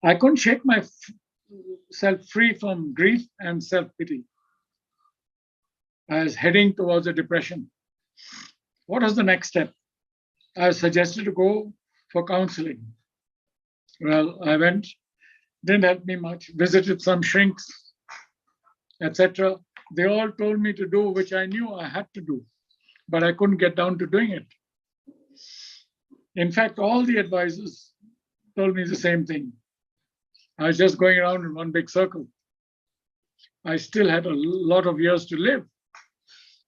I couldn't shake myself free from grief and self-pity. I was heading towards a depression. What was the next step? I was suggested to go for counseling. Well, I went, didn't help me much, visited some shrinks, etc. They all told me to do which I knew I had to do, but I couldn't get down to doing it. In fact, all the advisors told me the same thing. I was just going around in one big circle. I still had a lot of years to live.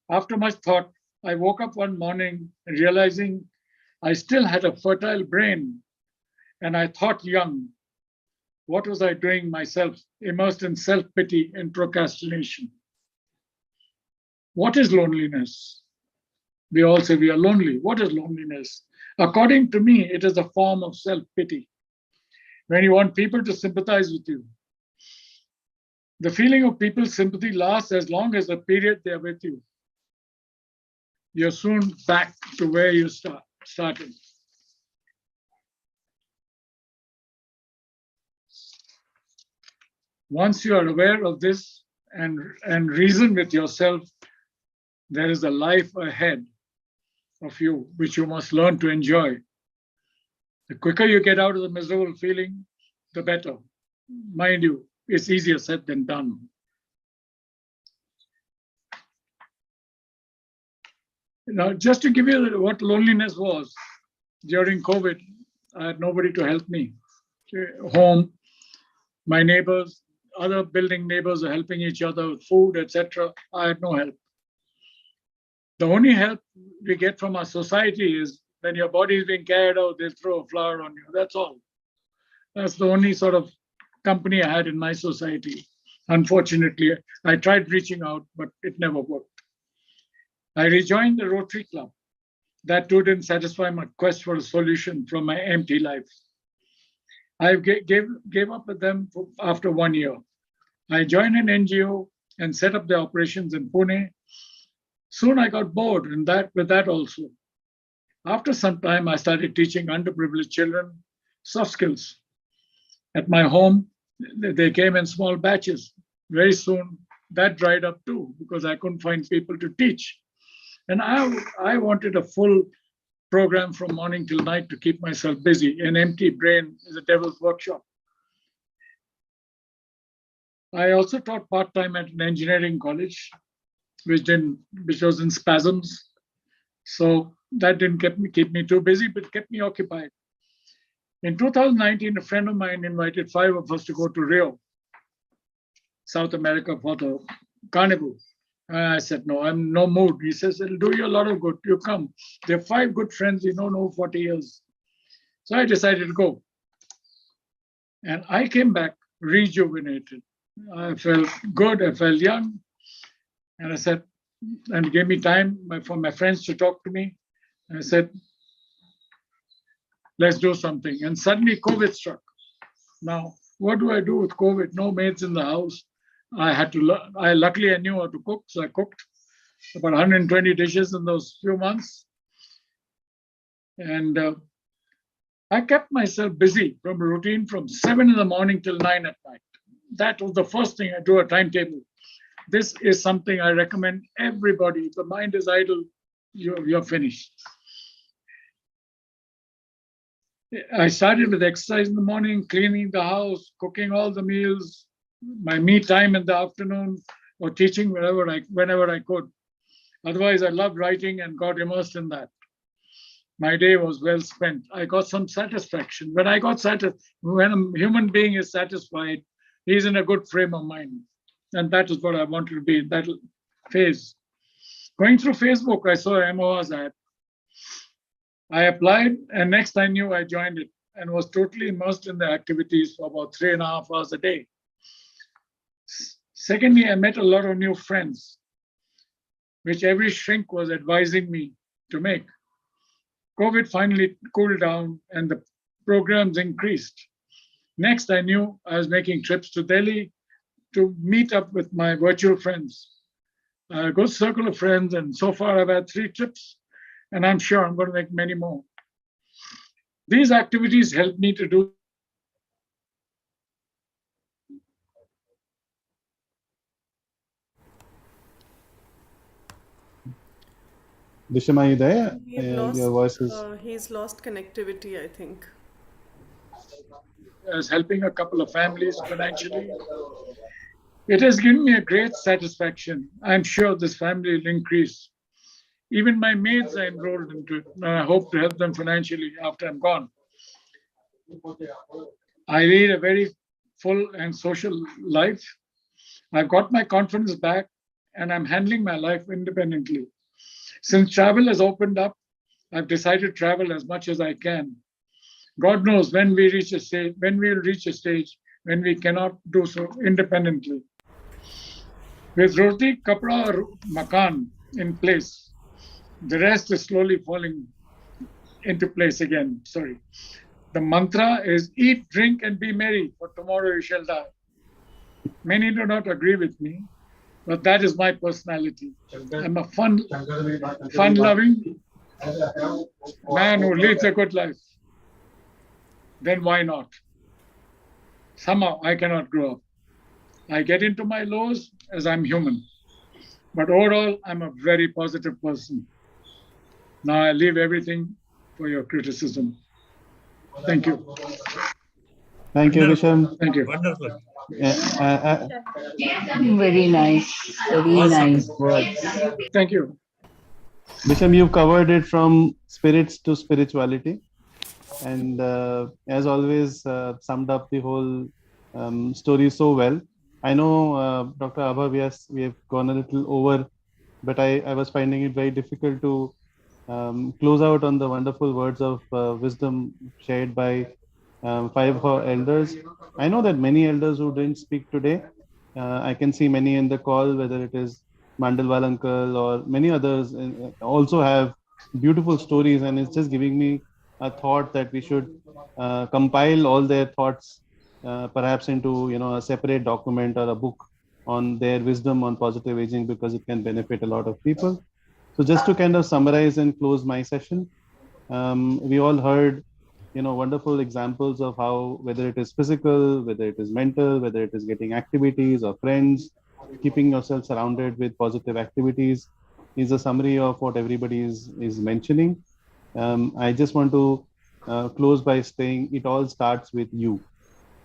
After much thought, I woke up one morning realizing I still had a fertile brain and I thought young. What was I doing myself, immersed in self-pity and procrastination? What is loneliness? We all say we are lonely. What is loneliness? According to me, it is a form of self-pity. When you want people to sympathize with you, the feeling of people's sympathy lasts as long as the period they are with you. You're soon back to where you started. Once you are aware of this and reason with yourself, there is a life ahead of you, which you must learn to enjoy. The quicker you get out of the miserable feeling, the better. Mind you, it's easier said than done. Now, just to give you what loneliness was, during COVID, I had nobody to help me. Home, my neighbors, other building neighbors are helping each other with food, etc. I had no help. The only help we get from our society is when your body is being carried out, they'll throw a flower on you. That's all. That's the only sort of company I had in my society. Unfortunately, I tried reaching out, but it never worked. I rejoined the Rotary Club. That too didn't satisfy my quest for a solution from my empty life. I gave up with them after 1 year. I joined an NGO and set up the operations in Pune. Soon I got bored with that also. After some time, I started teaching underprivileged children soft skills. At my home, they came in small batches. Very soon, that dried up too, because I couldn't find people to teach. And I wanted a full program from morning till night to keep myself busy. An empty brain is a devil's workshop. I also taught part-time at an engineering college, which was in spasms. So that didn't keep me too busy, but kept me occupied. In 2019, a friend of mine invited 5 of us to go to Rio, South America, for the carnival. I said, no, I'm no mood. He says, it'll do you a lot of good. You come. There are 5 good friends you don't know 40 years. So I decided to go. And I came back rejuvenated. I felt good. I felt young. And I said, and gave me time for my friends to talk to me. And I said, let's do something. And suddenly COVID struck. Now, what do I do with COVID? No maids in the house. Luckily I knew how to cook. So I cooked about 120 dishes in those few months. And I kept myself busy from a routine from 7 in the morning till 9 at night. That was the first thing I drew a timetable. This is something I recommend everybody. If the mind is idle, you're finished. I started with exercise in the morning, cleaning the house, cooking all the meals, my me time in the afternoon, or teaching whenever I could. Otherwise, I loved writing and got immersed in that. My day was well spent. I got some satisfaction. When a human being is satisfied, he's in a good frame of mind. And that is what I wanted to be in that phase. Going through Facebook, I saw MOR's ad. I applied, and next I knew I joined it and was totally immersed in the activities for about 3.5 hours a day. Secondly, I met a lot of new friends, which every shrink was advising me to make. COVID finally cooled down and the programs increased. Next, I knew I was making trips to Delhi to meet up with my virtual friends. A good circle of friends, and so far I've had 3 trips, and I'm sure I'm going to make many more. These activities help me to do Disham, are you there? Your voice is... He's lost connectivity, I think. as helping a couple of families financially. It has given me a great satisfaction. I'm sure this family will increase. Even my maids are enrolled into it. And I hope to help them financially after I'm gone. I lead a very full and social life. I've got my confidence back and I'm handling my life independently. Since travel has opened up, I've decided to travel as much as I can. God knows when we will reach a stage when we cannot do so independently. With roti, kapra, or makan in place, the rest is slowly falling into place again. Sorry. The mantra is eat, drink, and be merry, for tomorrow you shall die. Many do not agree with me, but that is my personality. I'm a fun-loving man who leads a good life. Then why not? Somehow I cannot grow up. I get into my lows as I'm human. But overall, I'm a very positive person. Now I leave everything for your criticism. Thank you. Thank you, Disham. Thank you. Wonderful. Very nice. Very Awesome. nice words. Thank you. Bisham, you've covered it from spirits to spirituality, and as always, summed up the whole story so well. I know, Dr. Abha, we have gone a little over, but I was finding it very difficult to close out on the wonderful words of wisdom shared by five of our elders. I know that many elders who didn't speak today, I can see many in the call, whether it is Mandalwal uncle or many others, also have beautiful stories, and it's just giving me a thought that we should compile all their thoughts, perhaps into a separate document or a book on their wisdom on positive aging, because it can benefit a lot of people. So just to kind of summarize and close my session, we all heard, wonderful examples of how, whether it is physical, whether it is mental, whether it is getting activities or friends, keeping yourself surrounded with positive activities is a summary of what everybody is mentioning. I just want to close by saying it all starts with you.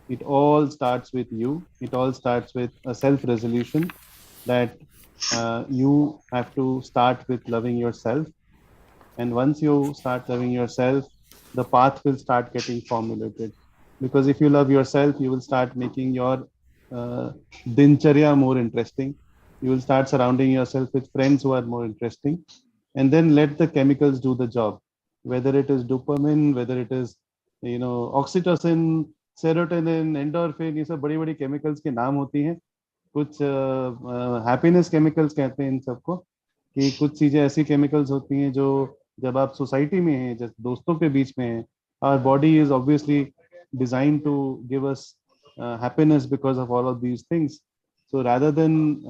It all starts with you. It all starts with a self-resolution that you have to start with loving yourself. And once you start loving yourself, the path will start getting formulated. Because if you love yourself, you will start making your dincharya more interesting. You will start surrounding yourself with friends who are more interesting. And then let the chemicals do the job. Whether it is dopamine, whether it is, oxytocin, serotonin, endorphin, ये सब बड़ी बड़ी chemicals के नाम होती हैं. कुछ happiness chemicals कहते हैं इन सबको, कि कुछ चीजें ऐसी chemicals होती हैं जो जब आप सोसाइटी में हैं, जब दोस्तों के बीच में हैं, our body is obviously designed to give us happiness because of all of these things. So rather than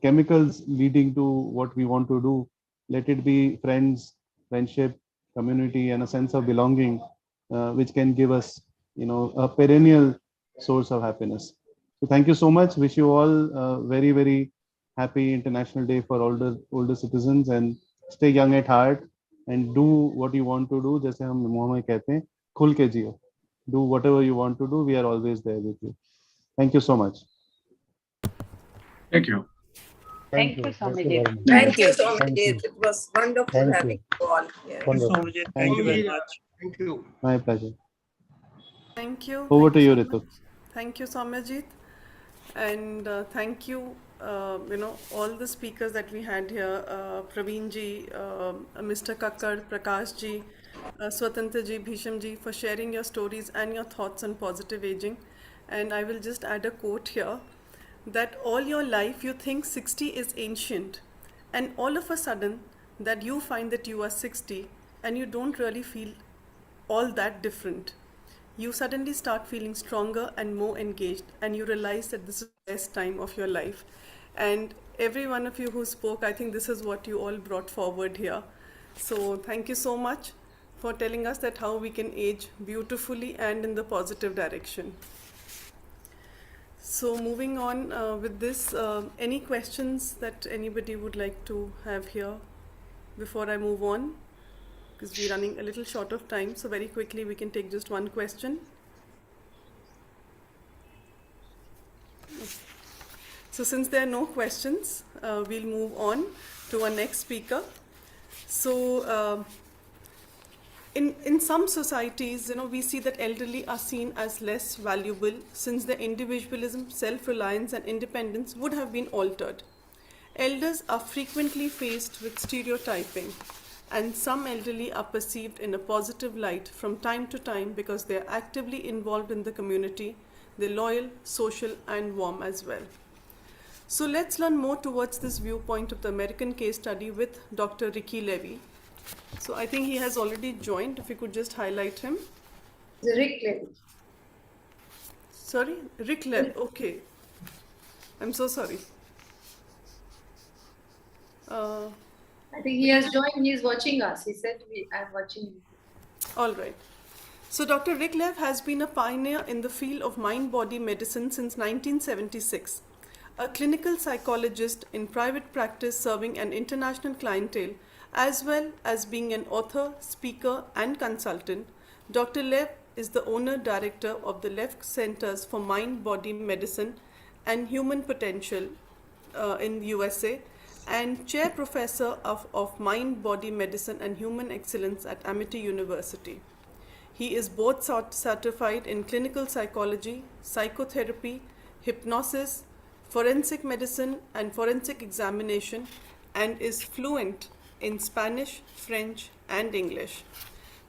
chemicals leading to what we want to do, let it be friends, friendship, community, and a sense of belonging, which can give us a perennial source of happiness. So thank you so much. Wish you all a very, very happy International Day for older citizens, and stay young at heart and do what you want to do. जैसे हम मुंह में कहते हैं, खुल के जियो. Do whatever you want to do. We are always there with you. Thank you so much. Thank you. Thank you, Swamiji. Thank you, Swamiji. It was wonderful having you all here. Thank you, Swamiji. Thank you very much. Thank you. My pleasure. Thank you. Over Thank to you, so Ritu. much. Thank you, Somajit. And thank you, all the speakers that we had here, Praveen ji, Mr. Kakkar, Prakash ji, Swatantra ji, Bhisham ji, for sharing your stories and your thoughts on positive aging. And I will just add a quote here, that all your life you think 60 is ancient, and all of a sudden that you find that you are 60 and you don't really feel all that different. You suddenly start feeling stronger and more engaged, and you realize that this is the best time of your life. And every one of you who spoke, I think this is what you all brought forward here. So thank you so much for telling us that how we can age beautifully and in the positive direction. So moving on with this, any questions that anybody would like to have here before I move on? Because we're running a little short of time, so very quickly we can take just one question. So since there are no questions, we'll move on to our next speaker. So in some societies, we see that elderly are seen as less valuable, since their individualism, self-reliance and independence would have been altered. Elders are frequently faced with stereotyping, and some elderly are perceived in a positive light from time to time because they are actively involved in the community. They're loyal, social and warm as well. So let's learn more towards this viewpoint of the American case study with Dr. Ricky Levy. So I think he has already joined. If you could just highlight him. Rick Levy. Sorry, Rick Levy. Okay. I'm so sorry. I think he has joined. He is watching us. He said, "I'm watching you." All right. So Dr. Rick Lev has been a pioneer in the field of mind-body medicine since 1976. A clinical psychologist in private practice serving an international clientele, as well as being an author, speaker, and consultant, Dr. Lev is the owner-director of the Lev Centers for Mind-Body Medicine and Human Potential in USA, and Chair Professor of Mind, Body Medicine and Human Excellence at Amity University. He is board certified in clinical psychology, psychotherapy, hypnosis, forensic medicine and forensic examination, and is fluent in Spanish, French and English.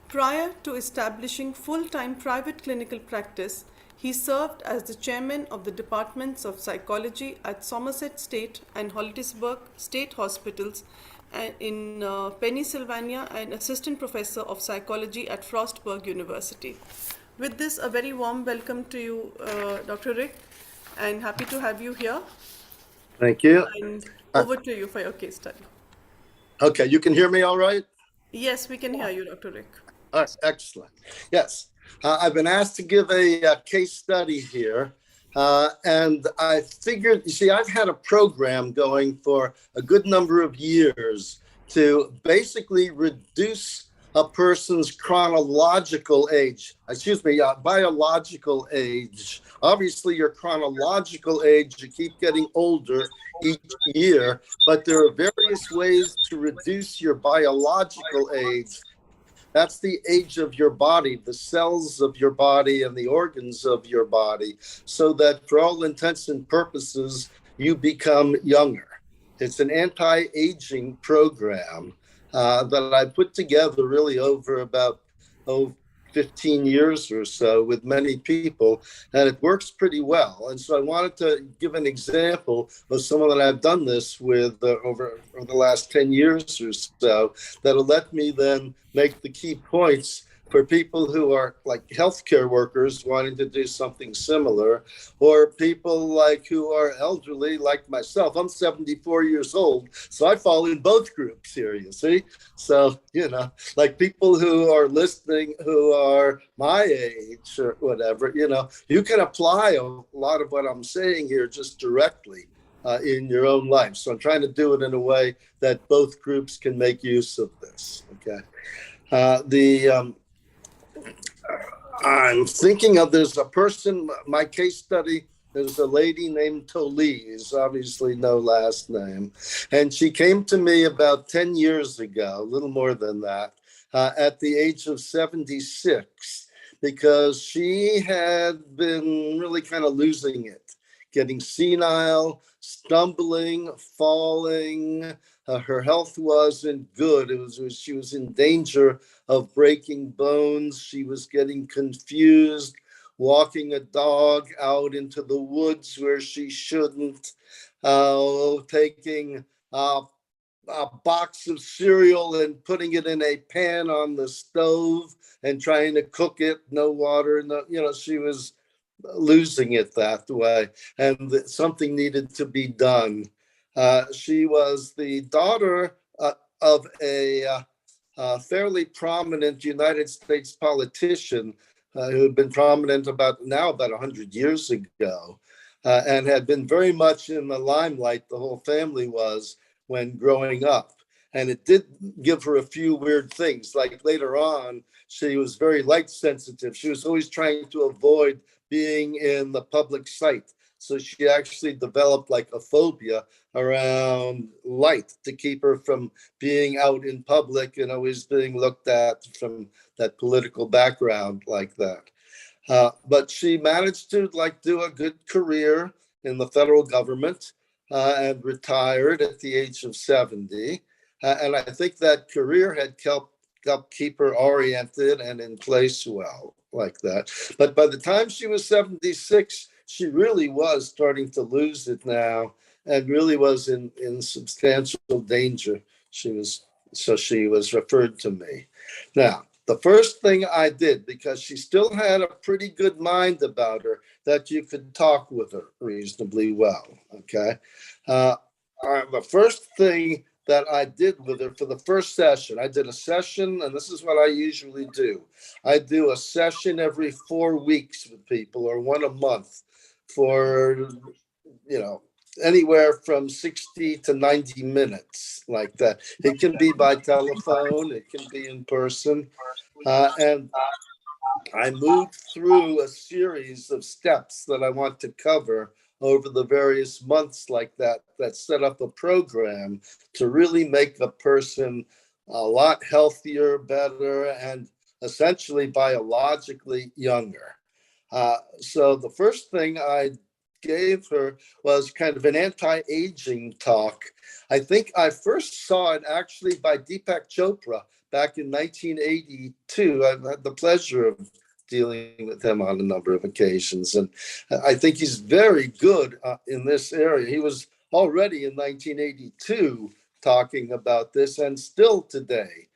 Prior to establishing full-time private clinical practice, he served as the chairman of the departments of psychology at Somerset State and Hollisburg State Hospitals in Pennsylvania and assistant professor of psychology at Frostburg University. With this, a very warm welcome to you, Dr. Rick, and happy to have you here. Thank you. And over to you for your case study. Okay, you can hear me all right? Yes, we can hear you, Dr. Rick. Excellent. Yes, I've been asked to give a case study here. And I figured, you see, I've had a program going for a good number of years to basically reduce a person's biological age. Obviously, your chronological age, you keep getting older each year, but there are various ways to reduce your biological age. That's the age of your body, the cells of your body and the organs of your body, so that for all intents and purposes, you become younger. It's an anti-aging program that I put together really over about 15 years or so with many people, and it works pretty well. And so I wanted to give an example of someone that I've done this with over the last 10 years or so, that'll let me then make the key points for people who are like healthcare workers wanting to do something similar, or people like who are elderly like myself. I'm 74 years old, so I fall in both groups here, you see? So, you know, like people who are listening who are my age or whatever, you know, you can apply a lot of what I'm saying here just directly in your own life. So I'm trying to do it in a way that both groups can make use of this, okay? I'm thinking of, there's a person, my case study, there's a lady named Tolise, obviously no last name. And she came to me about 10 years ago, a little more than that, at the age of 76, because she had been really kind of losing it, getting senile, stumbling, falling. Her health wasn't good. She was in danger of breaking bones. She was getting confused, walking a dog out into the woods where she shouldn't, taking a box of cereal and putting it in a pan on the stove and trying to cook it, no water, no, you know, she was losing it that way, and something needed to be done. She was the daughter of a fairly prominent United States politician who had been prominent about 100 years ago, and had been very much in the limelight, the whole family was, when growing up. And it did give her a few weird things. Like later on, she was very light sensitive. She was always trying to avoid being in the public sight. So she actually developed like a phobia around light to keep her from being out in public and always being looked at from that political background like that. But she managed to do a good career in the federal government and retired at the age of 70. And I think that career had helped keep her oriented and in place well like that. But by the time she was 76, she really was starting to lose it now and really was in substantial danger. She was referred to me. Now, the first thing I did, because she still had a pretty good mind about her, that you could talk with her reasonably well, okay? The first thing that I did with her for the first session, I did a session, and this is what I usually do. I do a session every 4 weeks with people, or one a month, for, you know, anywhere from 60 to 90 minutes like that. It can be by telephone, it can be in person. And I moved through a series of steps that I want to cover over the various months like that, that set up a program to really make a person a lot healthier, better, and essentially biologically younger. So the first thing I gave her was kind of an anti-aging talk. I think I first saw it actually by Deepak Chopra back in 1982. I've had the pleasure of dealing with him on a number of occasions, and I think he's very good in this area. He was already in 1982 talking about this, and still today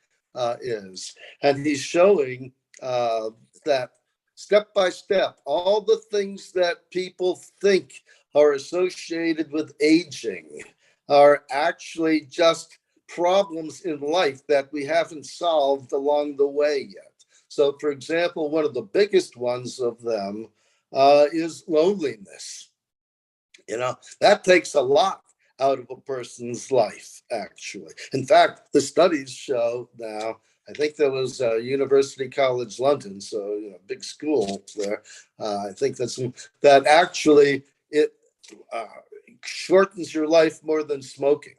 is. And he's showing that step by step, all the things that people think are associated with aging are actually just problems in life that we haven't solved along the way yet. So, for example, one of the biggest ones of them is loneliness. You know, that takes a lot out of a person's life, actually. In fact, the studies show now, I think there was University College London, so you know, big school there. I think that actually it shortens your life more than smoking,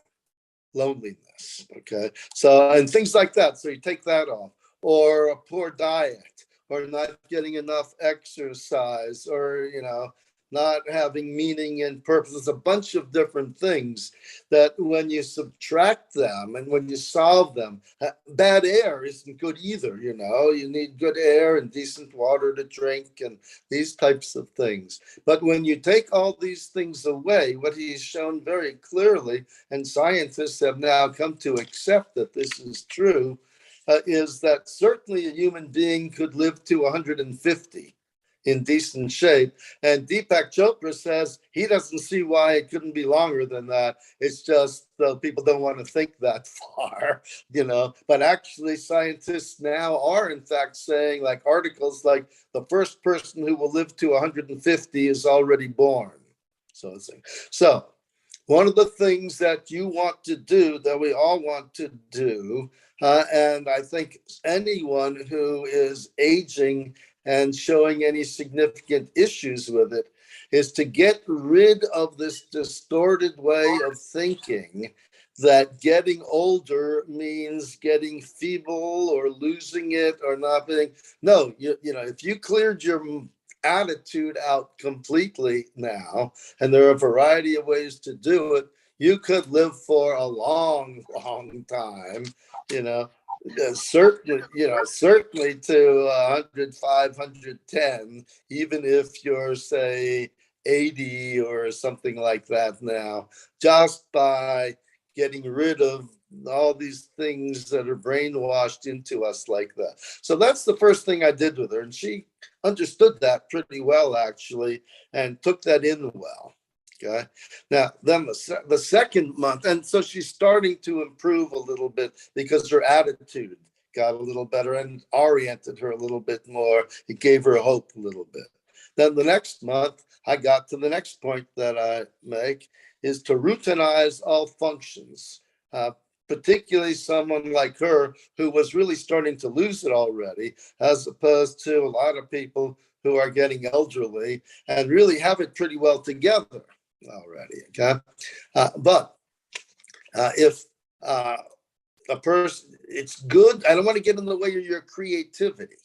loneliness. Okay, so and things like that. So you take that off, or a poor diet, or not getting enough exercise, or you know, not having meaning and purpose. There's a bunch of different things that when you subtract them and when you solve them, bad air isn't good either. You know, you need good air and decent water to drink and these types of things. But when you take all these things away, what he's shown very clearly, and scientists have now come to accept that this is true, is that certainly a human being could live to 150 in decent shape. And Deepak Chopra says he doesn't see why it couldn't be longer than that. It's just people don't want to think that far, you know. But actually scientists now are in fact saying, like articles like the first person who will live to 150 is already born. So one of the things that you want to do, that we all want to do, and I think anyone who is aging and showing any significant issues with it, is to get rid of this distorted way of thinking that getting older means getting feeble or losing it or not being. No, you know, if you cleared your attitude out completely now, and there are a variety of ways to do it, you could live for a long, long time, you know. Certainly to 105, 110, even if you're, say, 80 or something like that now, just by getting rid of all these things that are brainwashed into us like that. So that's the first thing I did with her. And she understood that pretty well, actually, and took that in well. Okay. Now, then the second month, and so she's starting to improve a little bit because her attitude got a little better and oriented her a little bit more. It gave her hope a little bit. Then the next month, I got to the next point that I make, is to routinize all functions, particularly someone like her who was really starting to lose it already, as opposed to a lot of people who are getting elderly and really have it pretty well together already. Okay, but if a person, it's good. I don't want to get in the way of your creativity,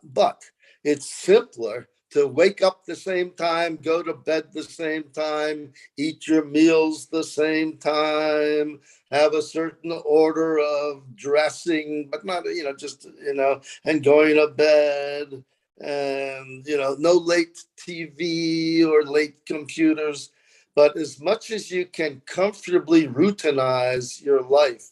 but it's simpler to wake up the same time, go to bed the same time, eat your meals the same time, have a certain order of dressing, but not, you know, just, you know, and going to bed. And, you know, no late TV or late computers, but as much as you can comfortably routinize your life,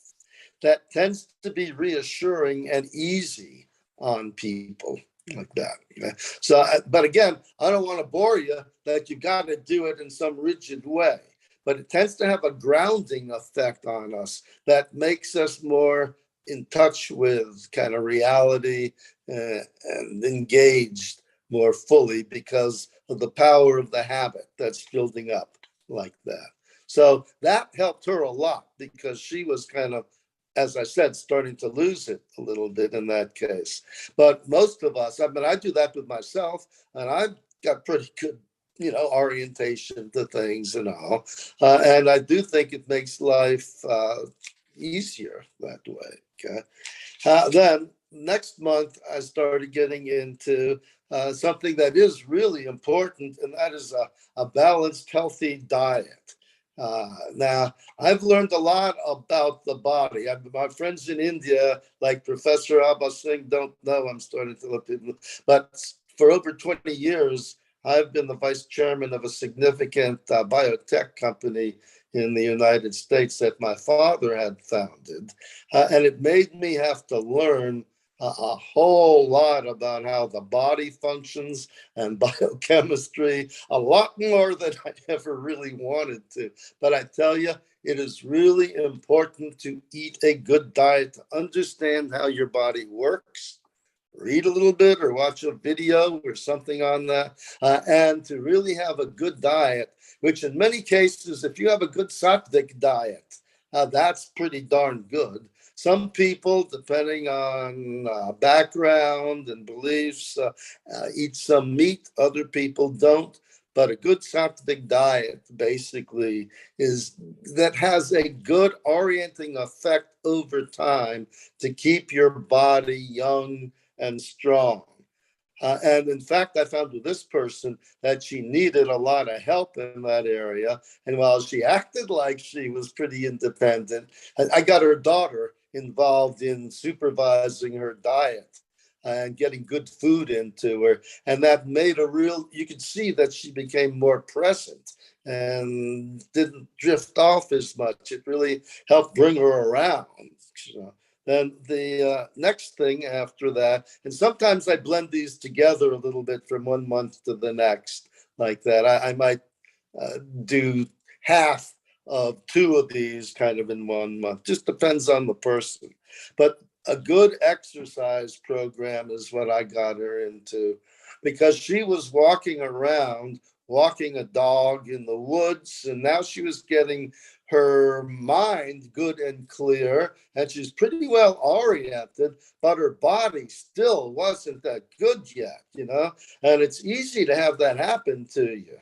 that tends to be reassuring and easy on people like that. Okay? So, but again, I don't want to bore you that you got to do it in some rigid way, but it tends to have a grounding effect on us that makes us more in touch with kind of reality and engaged more fully because of the power of the habit that's building up like that. So that helped her a lot because she was kind of, as I said, starting to lose it a little bit in that case. But most of us, I mean, I do that with myself, and I've got pretty good orientation to things and all. And I do think it makes life easier that way. Okay. Then next month, I started getting into something that is really important, and that is a balanced, healthy diet. Now, I've learned a lot about the body. My friends in India, like Professor Abbas Singh, don't know. I'm starting to let people, but for over 20 years, I've been the vice chairman of a significant biotech company in the United States that my father had founded. And it made me have to learn a whole lot about how the body functions and biochemistry, a lot more than I ever really wanted to. But I tell you, it is really important to eat a good diet, to understand how your body works, read a little bit or watch a video or something on that, and to really have a good diet, which in many cases, if you have a good sattvic diet, that's pretty darn good. Some people, depending on background and beliefs, eat some meat. Other people don't. But a good sattvic diet basically is that has a good orienting effect over time to keep your body young and strong. And in fact, I found with this person that she needed a lot of help in that area. And while she acted like she was pretty independent, I got her daughter involved in supervising her diet and getting good food into her. And that made you could see that she became more present and didn't drift off as much. It really helped bring her around. Then the next thing after that, and sometimes I blend these together a little bit from 1 month to the next, like that. I might do half of 2 of these kind of in 1 month. Just depends on the person. But a good exercise program is what I got her into, because she was walking around, walking a dog in the woods, and now she was getting her mind good and clear, and she's pretty well oriented, but her body still wasn't that good yet, and it's easy to have that happen to you.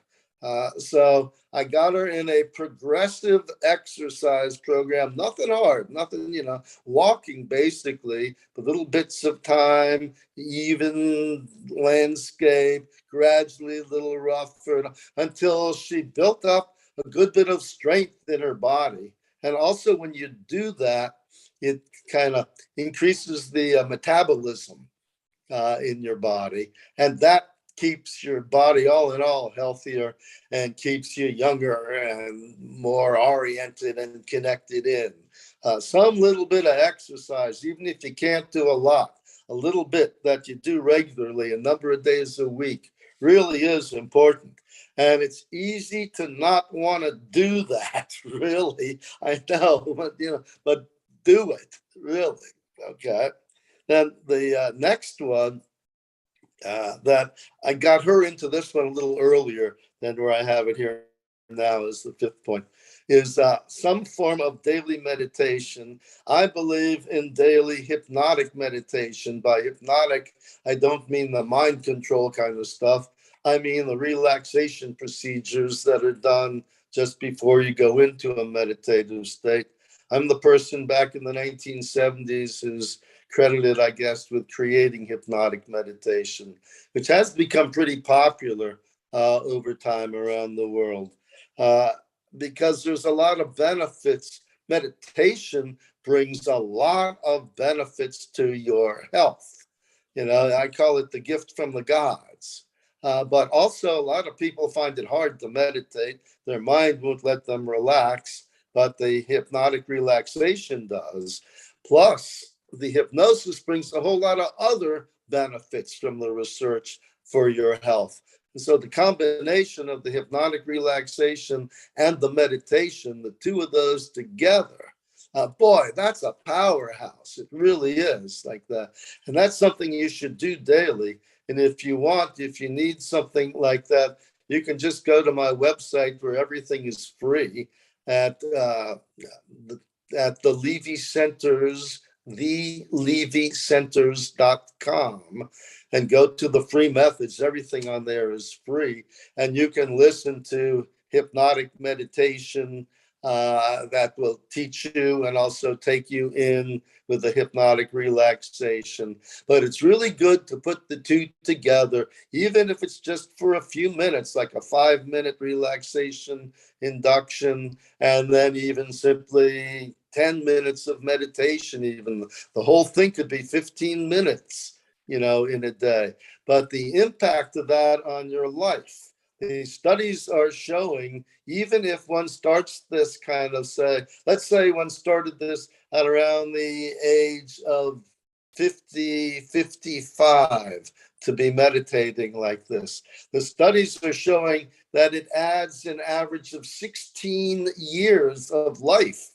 So I got her in a progressive exercise program, nothing hard, nothing, walking basically, but little bits of time, even landscape, gradually a little rougher, until she built up a good bit of strength in her body. And also when you do that, it kind of increases the metabolism in your body. And that keeps your body all in all healthier and keeps you younger and more oriented and connected in. Some little bit of exercise, even if you can't do a lot, a little bit that you do regularly, a number of days a week, really is important. And it's easy to not want to do that, really. I know, but do it, really. Okay. Then the next one, that I got her into this one a little earlier than where I have it here now is the 5th point, is some form of daily meditation. I believe in daily hypnotic meditation. By hypnotic, I don't mean the mind control kind of stuff. I mean the relaxation procedures that are done just before you go into a meditative state. I'm the person back in the 1970s who's credited, I guess, with creating hypnotic meditation, which has become pretty popular over time around the world, because there's a lot of benefits. Meditation brings a lot of benefits to your health. I call it the gift from the gods. But also, a lot of people find it hard to meditate. Their mind won't let them relax, but the hypnotic relaxation does. Plus, the hypnosis brings a whole lot of other benefits from the research for your health. And so the combination of the hypnotic relaxation and the meditation, the 2 of those together, boy, that's a powerhouse. It really is like that. And that's something you should do daily. And if you need something like that, you can just go to my website where everything is free at the Levy Center's thelevicenters.com and go to the free methods. Everything on there is free, and you can listen to hypnotic meditation that will teach you and also take you in with the hypnotic relaxation. But it's really good to put the two together, even if it's just for a few minutes, like a 5-minute relaxation induction, and then even simply 10 minutes of meditation. Even the whole thing could be 15 minutes, in a day. But the impact of that on your life, the studies are showing, even if one starts this kind of, let's say one started this at around the age of 50, 55 to be meditating like this. The studies are showing that it adds an average of 16 years of life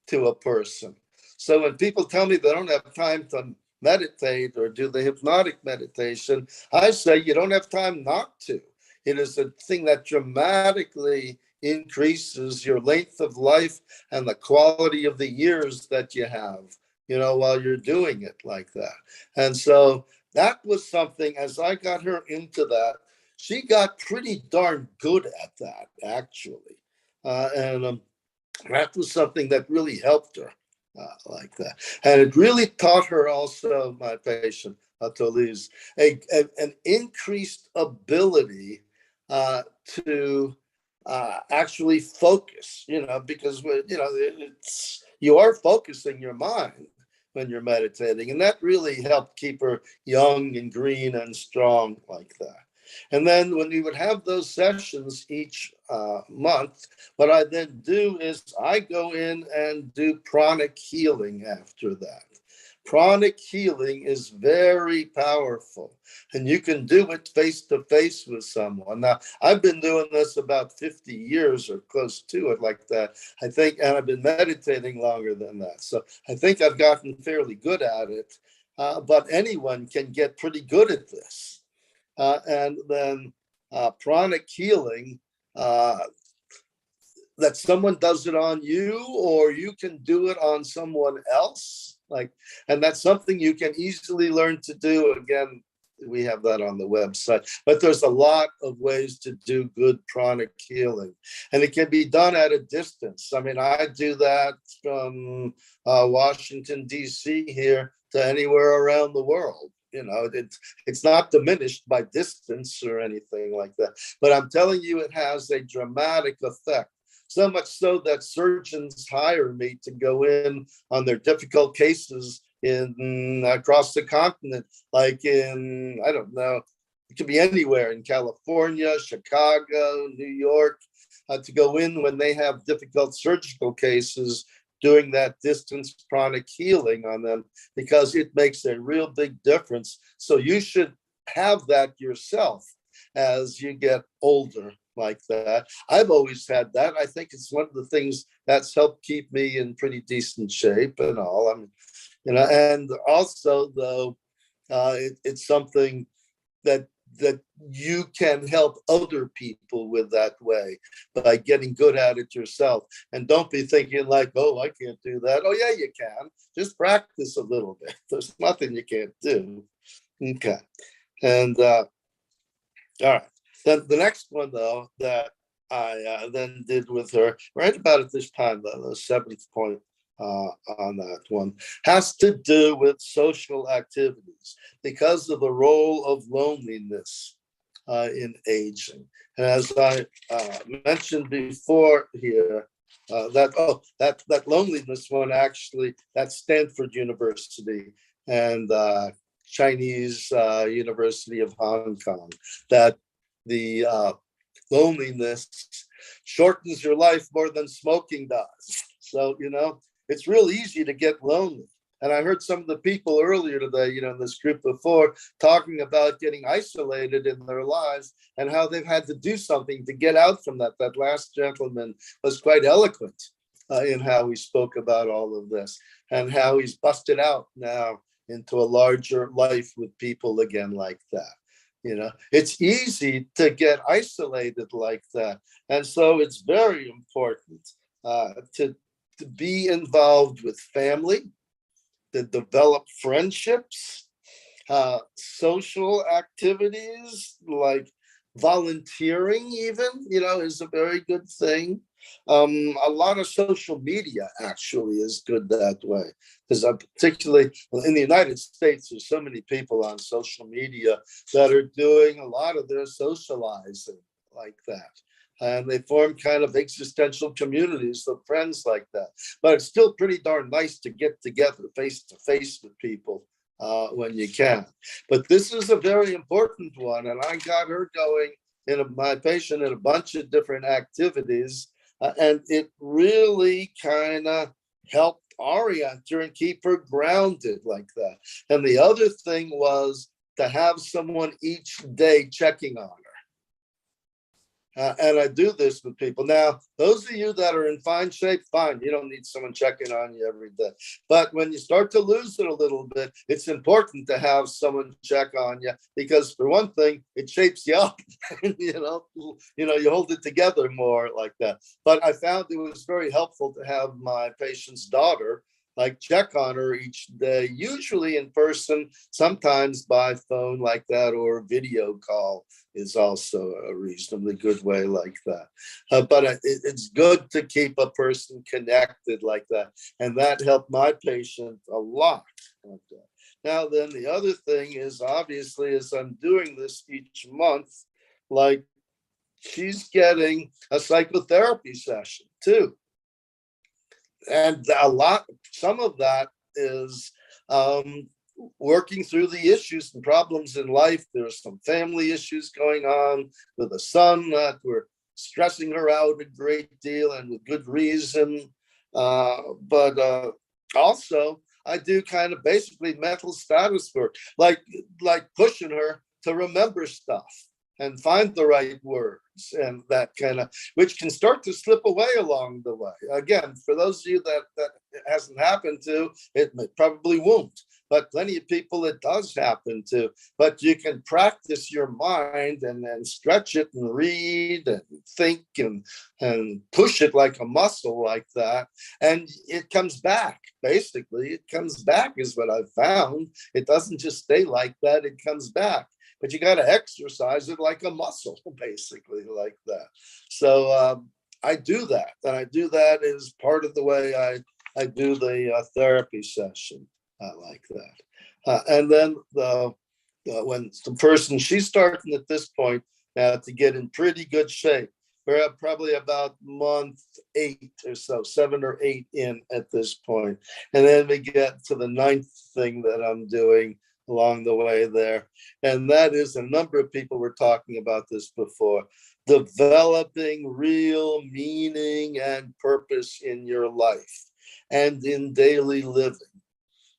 to a person. So when people tell me they don't have time to meditate or do the hypnotic meditation, I say you don't have time not to. It is a thing that dramatically increases your length of life and the quality of the years that you have, while you're doing it like that. And so that was something, as I got her into that, she got pretty darn good at that, actually. And that was something that really helped her like that. And it really taught her also, my patient, Tolise, an increased ability to actually focus, because, you are focusing your mind when you're meditating. And that really helped keep her young and green and strong like that. And then when we would have those sessions each month, what I then do is I go in and do pranic healing after that. Pranic healing is very powerful, and you can do it face to face with someone. Now, I've been doing this about 50 years or close to it like that, I think, and I've been meditating longer than that. So I think I've gotten fairly good at it, but anyone can get pretty good at this. And then pranic healing, that someone does it on you, or you can do it on someone else. And that's something you can easily learn to do. Again, we have that on the website, but there's a lot of ways to do good pranic healing, and it can be done at a distance. I mean, I do that from Washington, DC here to anywhere around the world. It's not diminished by distance or anything like that. But I'm telling you, it has a dramatic effect. So much so that surgeons hire me to go in on their difficult cases across the continent, like in, I don't know, it could be anywhere in California, Chicago, New York, to go in when they have difficult surgical cases, doing that distance pranic healing on them, because it makes a real big difference. So you should have that yourself as you get older like that. I've always had that. I think it's one of the things that's helped keep me in pretty decent shape and all. I mean, and also though, it's something that you can help other people with that way by getting good at it yourself. And don't be thinking like, oh, I can't do that. Oh yeah, you can. Just practice a little bit. There's nothing you can't do. Okay. And all right. Then the next one though that I then did with her right about at this time, though, the 7th point on that one, has to do with social activities because of the role of loneliness in aging. And as I mentioned before here, that loneliness one, actually, that's Stanford University and Chinese University of Hong Kong, that the loneliness shortens your life more than smoking does. So, it's real easy to get lonely. And I heard some of the people earlier today, in this group before, talking about getting isolated in their lives and how they've had to do something to get out from that. That last gentleman was quite eloquent in how he spoke about all of this and how he's busted out now into a larger life with people again like that. It's easy to get isolated like that. And so it's very important to be involved with family, to develop friendships, social activities like volunteering even, is a very good thing. A lot of social media actually is good that way, because particularly in the United States, there's so many people on social media that are doing a lot of their socializing like that. And they form kind of existential communities of friends like that. But it's still pretty darn nice to get together face to face with people when you can. But this is a very important one, and I got her going my patient in a bunch of different activities, and it really kind of helped orient her and keep her grounded like that. And the other thing was to have someone each day checking on her. And I do this with people. Now, those of you that are in fine shape, fine. You don't need someone checking on you every day. But when you start to lose it a little bit, it's important to have someone check on you, because for one thing, it shapes you up. You hold it together more like that. But I found it was very helpful to have my patient's daughter check on her each day, usually in person, sometimes by phone like that, or video call is also a reasonably good way like that. But it's good to keep a person connected like that. And that helped my patient a lot. Now, then the other thing is, obviously, as I'm doing this each month, she's getting a psychotherapy session too. And some of that is working through the issues and problems in life. There's some family issues going on with a son that were stressing her out a great deal, and with good reason. But also, I do kind of basically mental status work, like pushing her to remember stuff and find the right words, and that kind of, which can start to slip away along the way. Again, for those of you that it hasn't happened to, it probably won't. But plenty of people it does happen to. But you can practice your mind and stretch it and read and think and push it like a muscle like that. And it comes back, basically. It comes back is what I've found. It doesn't just stay like that, it comes back. But you got to exercise it like a muscle, basically, like that. So I do that. And I do that as part of the way I do the therapy session like that. And then when the person, she's starting at this point now to get in pretty good shape. We're probably about month 8 or so, 7 or 8 in at this point. And then we get to the 9th thing that I'm doing along the way there. And that is, a number of people were talking about this before, developing real meaning and purpose in your life and in daily living.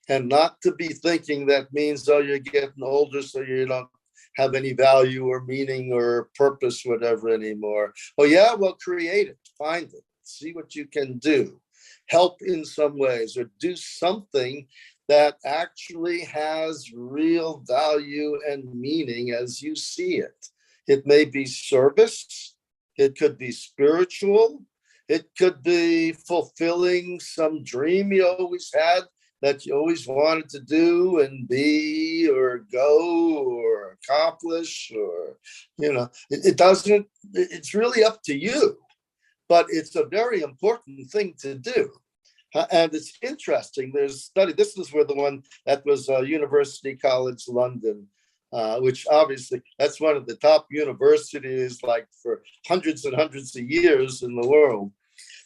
And not to be thinking that means, oh, you're getting older, so you don't have any value or meaning or purpose, whatever anymore. Oh yeah, well, create it, find it, see what you can do, help in some ways, or do something that actually has real value and meaning as you see it. It may be service, it could be spiritual, it could be fulfilling some dream you always had that you always wanted to do and be or go or accomplish, or, it doesn't, it's really up to you, but it's a very important thing to do. And it's interesting, there's a study, this is where the one that was University College London, which obviously that's one of the top universities for hundreds and hundreds of years in the world.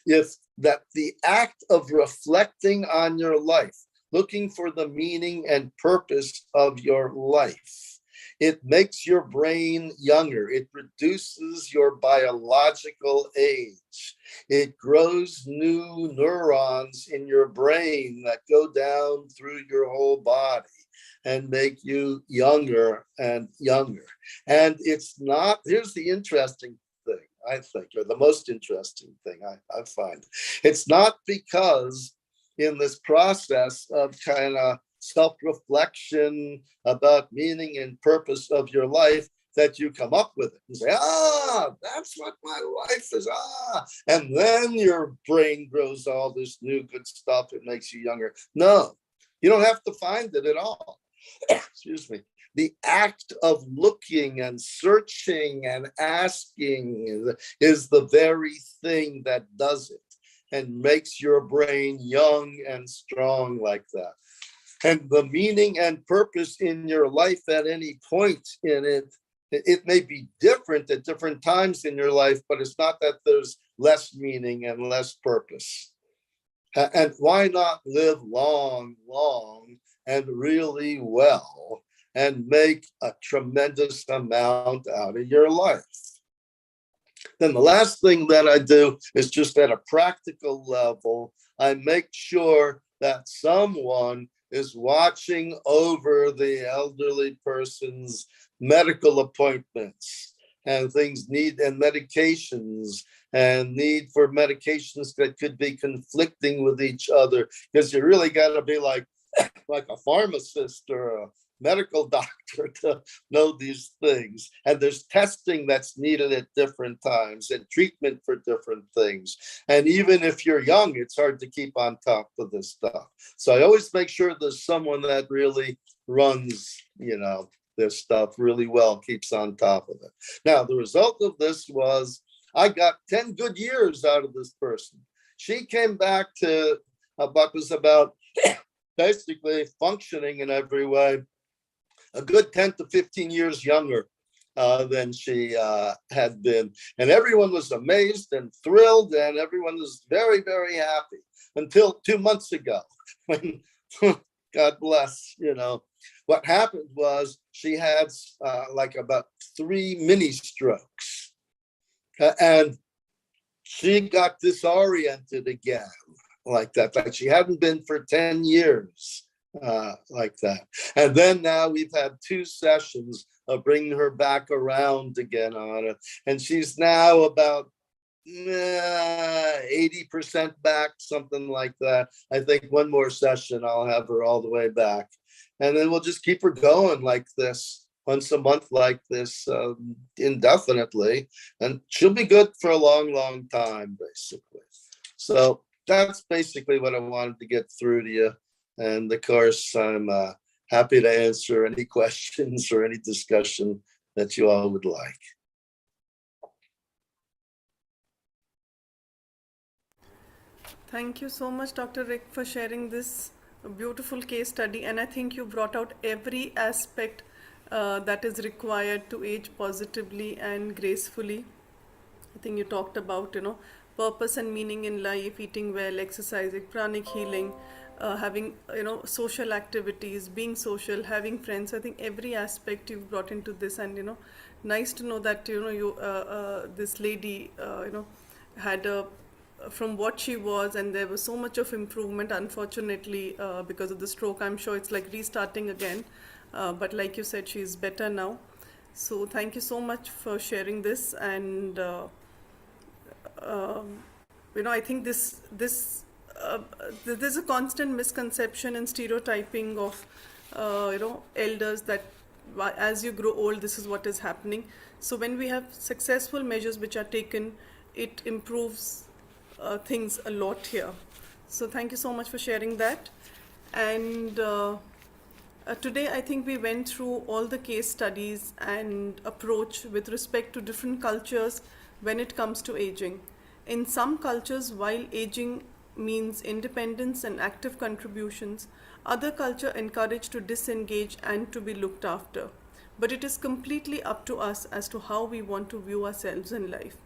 If that the act of reflecting on your life, looking for the meaning and purpose of your life, it makes your brain younger. It reduces your biological age. It grows new neurons in your brain that go down through your whole body and make you younger and younger. And it's not, here's the interesting thing, I think, or the most interesting thing I find. It's not because in this process of kind of self-reflection about meaning and purpose of your life that you come up with it and say, that's what my life is, and then your brain grows all this new good stuff, it makes you younger. No, You don't have to find it at all. Excuse me. The act of looking and searching and asking is the very thing that does it and makes your brain young and strong like that. And the meaning and purpose in your life at any point in it, it may be different at different times in your life, but it's not that there's less meaning and less purpose. And why not live long, long and really well and make a tremendous amount out of your life? Then the last thing that I do is just at a practical level, I make sure that someone is watching over the elderly person's medical appointments and things and medications and need for medications that could be conflicting with each other, because you really got to be like a pharmacist or a medical doctor to know these things. And there's testing that's needed at different times and treatment for different things. And even if you're young, it's hard to keep on top of this stuff. So I always make sure there's someone that really runs, this stuff really well, keeps on top of it. Now, the result of this was I got 10 good years out of this person. She came back to was about basically functioning in every way, a good 10 to 15 years younger than she had been. And everyone was amazed and thrilled, and everyone was very, very happy until 2 months ago when, God bless, what happened was she had like about 3 mini strokes. And she got disoriented again like that, like she hadn't been for 10 years like that. And then now we've had 2 sessions of bringing her back around again on it. And she's now about 80% back, something like that. I think one more session, I'll have her all the way back. And then we'll just keep her going like this, once a month like this, indefinitely. And she'll be good for a long, long time, basically. So that's basically what I wanted to get through to you. And of course, I'm happy to answer any questions or any discussion that you all would like. Thank you so much, Dr. Rick, for sharing this beautiful case study. And I think you brought out every aspect that is required to age positively and gracefully. I think you talked about, purpose and meaning in life, eating well, exercising, pranic healing, having, social activities, being social, having friends. I think every aspect you've brought into this, and, nice to know that, this lady, had from what she was, and there was so much of improvement. Unfortunately, because of the stroke, I'm sure it's like restarting again. But like you said, she's better now. So thank you so much for sharing this. And I think there's a constant misconception and stereotyping of elders that as you grow old, this is what is happening. So when we have successful measures which are taken, it improves things a lot here. So thank you so much for sharing that. And today I think we went through all the case studies and approach with respect to different cultures when it comes to aging. In some cultures, while aging means independence and active contributions, other cultures encourage to disengage and to be looked after. But it is completely up to us as to how we want to view ourselves in life.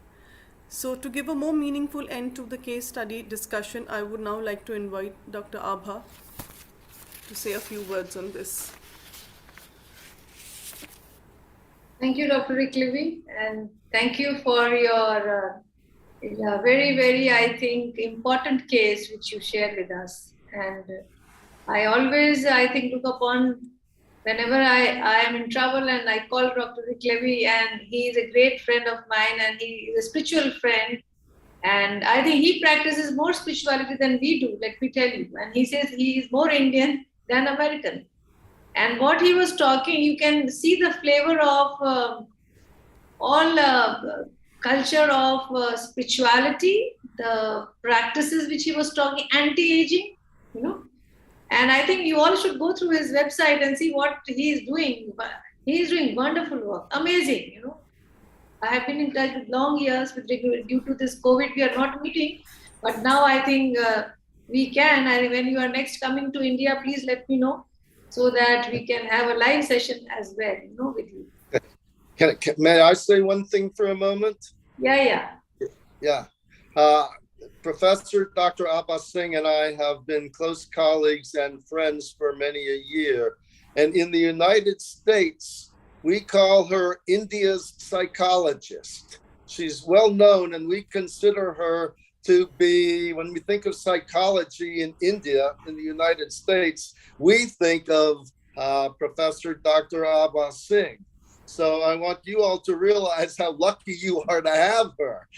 So to give a more meaningful end to the case study discussion, I would now like to invite Dr. Abha to say a few words on this. Thank you, Dr. Rick Levy, and thank you for your very, very, I think, important case which you shared with us. And I always, I think, look upon whenever I am in trouble and I call Dr. Rick Levy, and he is a great friend of mine and he is a spiritual friend. And I think he practices more spirituality than we do, let me tell you. And he says he is more Indian than American. And what he was talking, you can see the flavor of all culture of spirituality, the practices which he was talking, anti-aging, And I think you all should go through his website and see what he is doing. He is doing wonderful work, amazing, you know. I have been in touch with long years with due to this COVID, we are not meeting, but now I think we can. And when you are next coming to India, please let me know so that we can have a live session as well, you know, with you. May I say one thing for a moment? Yeah. Professor Dr. Abbas Singh and I have been close colleagues and friends for many a year. And in the United States, we call her India's psychologist. She's well known, and we consider her to be, when we think of psychology in India, in the United States, we think of Professor Dr. Abbas Singh. So I want you all to realize how lucky you are to have her.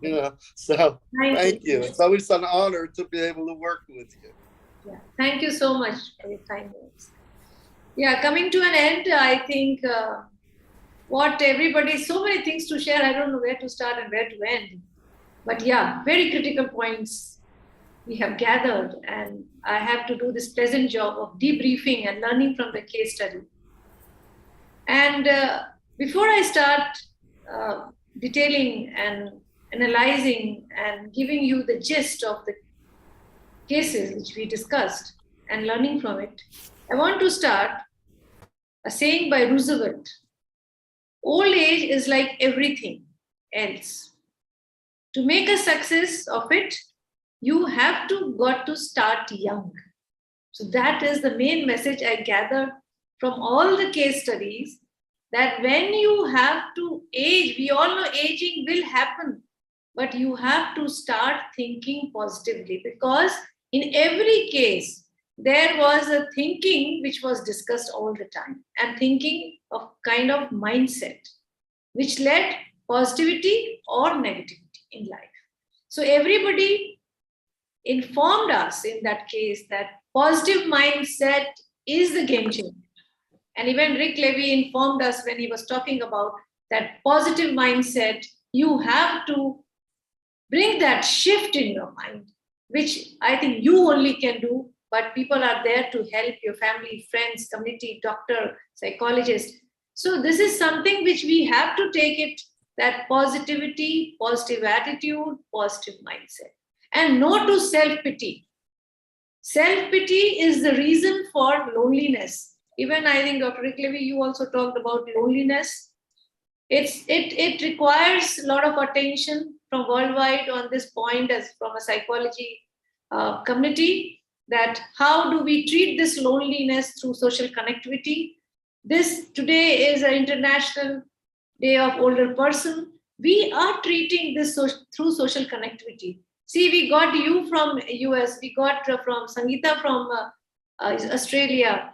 You know, so thank you. It's always an honor to be able to work with you. Yeah, thank you so much for your kind words. Yeah, coming to an end, I think what everybody, so many things to share. I don't know where to start and where to end. But yeah, very critical points we have gathered, and I have to do this pleasant job of debriefing and learning from the case study. And before I start detailing and analyzing and giving you the gist of the cases which we discussed and learning from it, I want to start a saying by Roosevelt. Old age is like everything else. To make a success of it, you have got to start young. So that is the main message I gathered from all the case studies, that when you have to age, we all know aging will happen, but you have to start thinking positively, because in every case, there was a thinking which was discussed all the time, and thinking of kind of mindset, which led positivity or negativity in life. So everybody informed us in that case that positive mindset is the game changer. And even Rick Levy informed us when he was talking about that positive mindset, you have to bring that shift in your mind, which I think you only can do, but people are there to help your family, friends, community, doctor, psychologist. So this is something which we have to take it, that positivity, positive attitude, positive mindset, and no to self-pity. Self-pity is the reason for loneliness. Even I think Dr. Rick Levy, you also talked about loneliness. It requires a lot of attention from worldwide on this point, as from a psychology community, that how do we treat this loneliness through social connectivity. This today is an International Day of Older Person. We are treating this through social connectivity. See, we got you from US, we got from Sangeeta from Australia.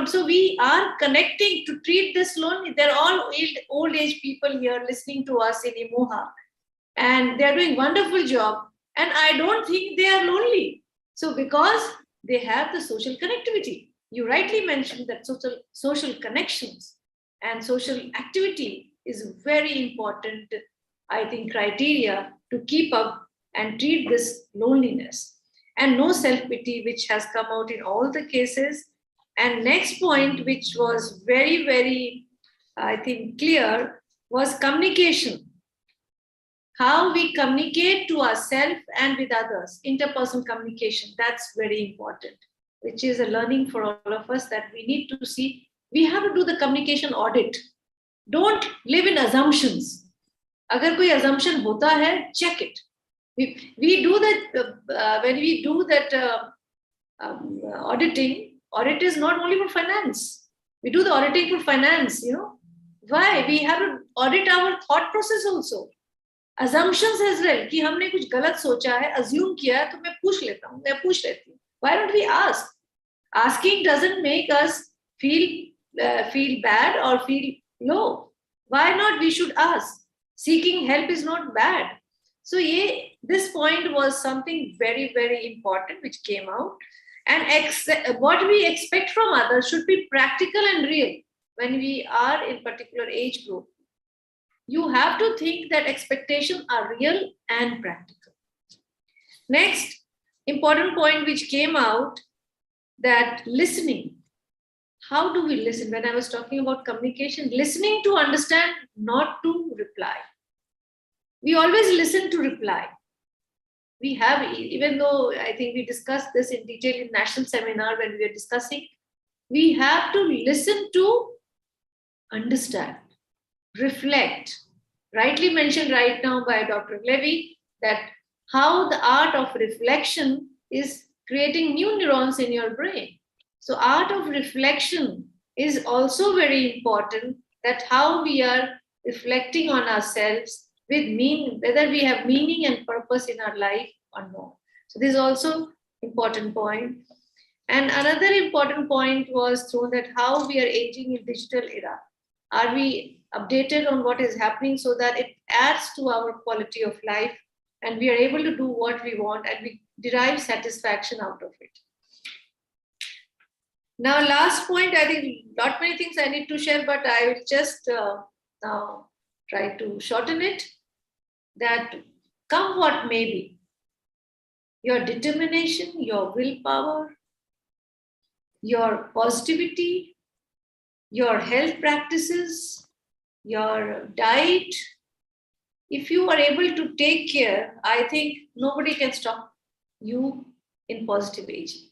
So we are connecting to treat this lonely. They're all old age people here listening to us in Imoha, and they're doing wonderful job. And I don't think they are lonely. So because they have the social connectivity. You rightly mentioned that social connections and social activity is very important, I think, criteria to keep up and treat this loneliness. And no self-pity, which has come out in all the cases. And next point, which was very, very, I think, clear, was communication. How we communicate to ourselves and with others, interpersonal communication, that's very important, which is a learning for all of us, that we need to see, we have to do the communication audit. Don't live in assumptions. Agar koi assumption hota hai, check it. We do that, when we do that auditing, audit is not only for finance. We do the auditing for finance, you know. Why? We have to audit our thought process also. Assumptions as well, कि हमने कुछ गलत सोचा है, assume किया है, तो मैं पूछ लेता हूँ, मैं पूछ लेती हूँ. Why don't we ask? Asking doesn't make us feel bad or feel low. Why not? We should ask. Seeking help is not bad. So this point was something very, very important which came out. And what we expect from others should be practical and real when we are in particular age group. You have to think that expectations are real and practical. Next important point which came out that listening, how do we listen? When I was talking about communication, listening to understand, not to reply. We always listen to reply. We have, even though I think we discussed this in detail in national seminar when we were discussing, we have to listen to understand, reflect. Rightly mentioned right now by Dr. Levy that how the art of reflection is creating new neurons in your brain. So art of reflection is also very important, that how we are reflecting on ourselves with meaning, whether we have meaning and purpose in our life or not. So this is also important point. And another important point was thrown that how we are aging in digital era. Are we updated on what is happening so that it adds to our quality of life and we are able to do what we want and we derive satisfaction out of it. Now, last point, I think not many things I need to share, but I will just now try to shorten it, that come what may be, your determination, your willpower, your positivity, your health practices, your diet, if you are able to take care, I think nobody can stop you in positive aging.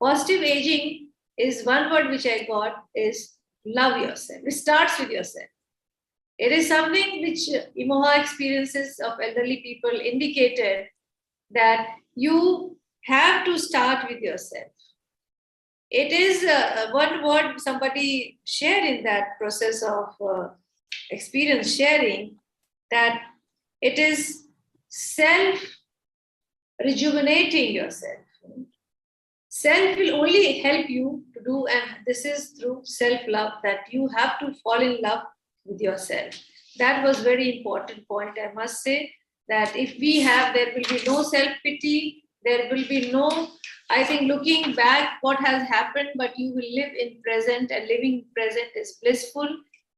Positive aging is one word which I got is love yourself. It starts with yourself. It is something which Imoha experiences of elderly people indicated that you have to start with yourself. It is one word somebody shared in that process of experience sharing, that it is self-rejuvenating yourself. Self will only help you to do, and this is through self-love, that you have to fall in love with yourself. That was very important point, I must say, that if we have, there will be no self-pity, there will be no, I think, looking back what has happened, but you will live in present, and living present is blissful.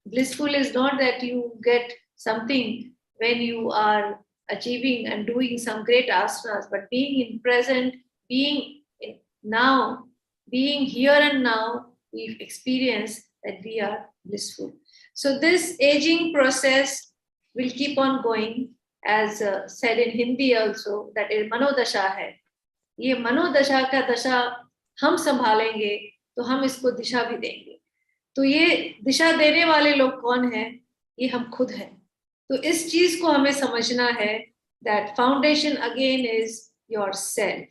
Blissful is not that you get something when you are achieving and doing some great asanas, but being in present, being in now, being here and now, we experience that we are blissful. So this aging process will keep on going, as said in Hindi also, that it manodasha hai. ये मनोदशा का दशा हम संभालेंगे तो हम इसको दिशा भी देंगे. तो ये दिशा देने वाले लोग कौन हैं? ये हम खुद हैं. तो इस चीज को हमें समझना है, that foundation again is yourself.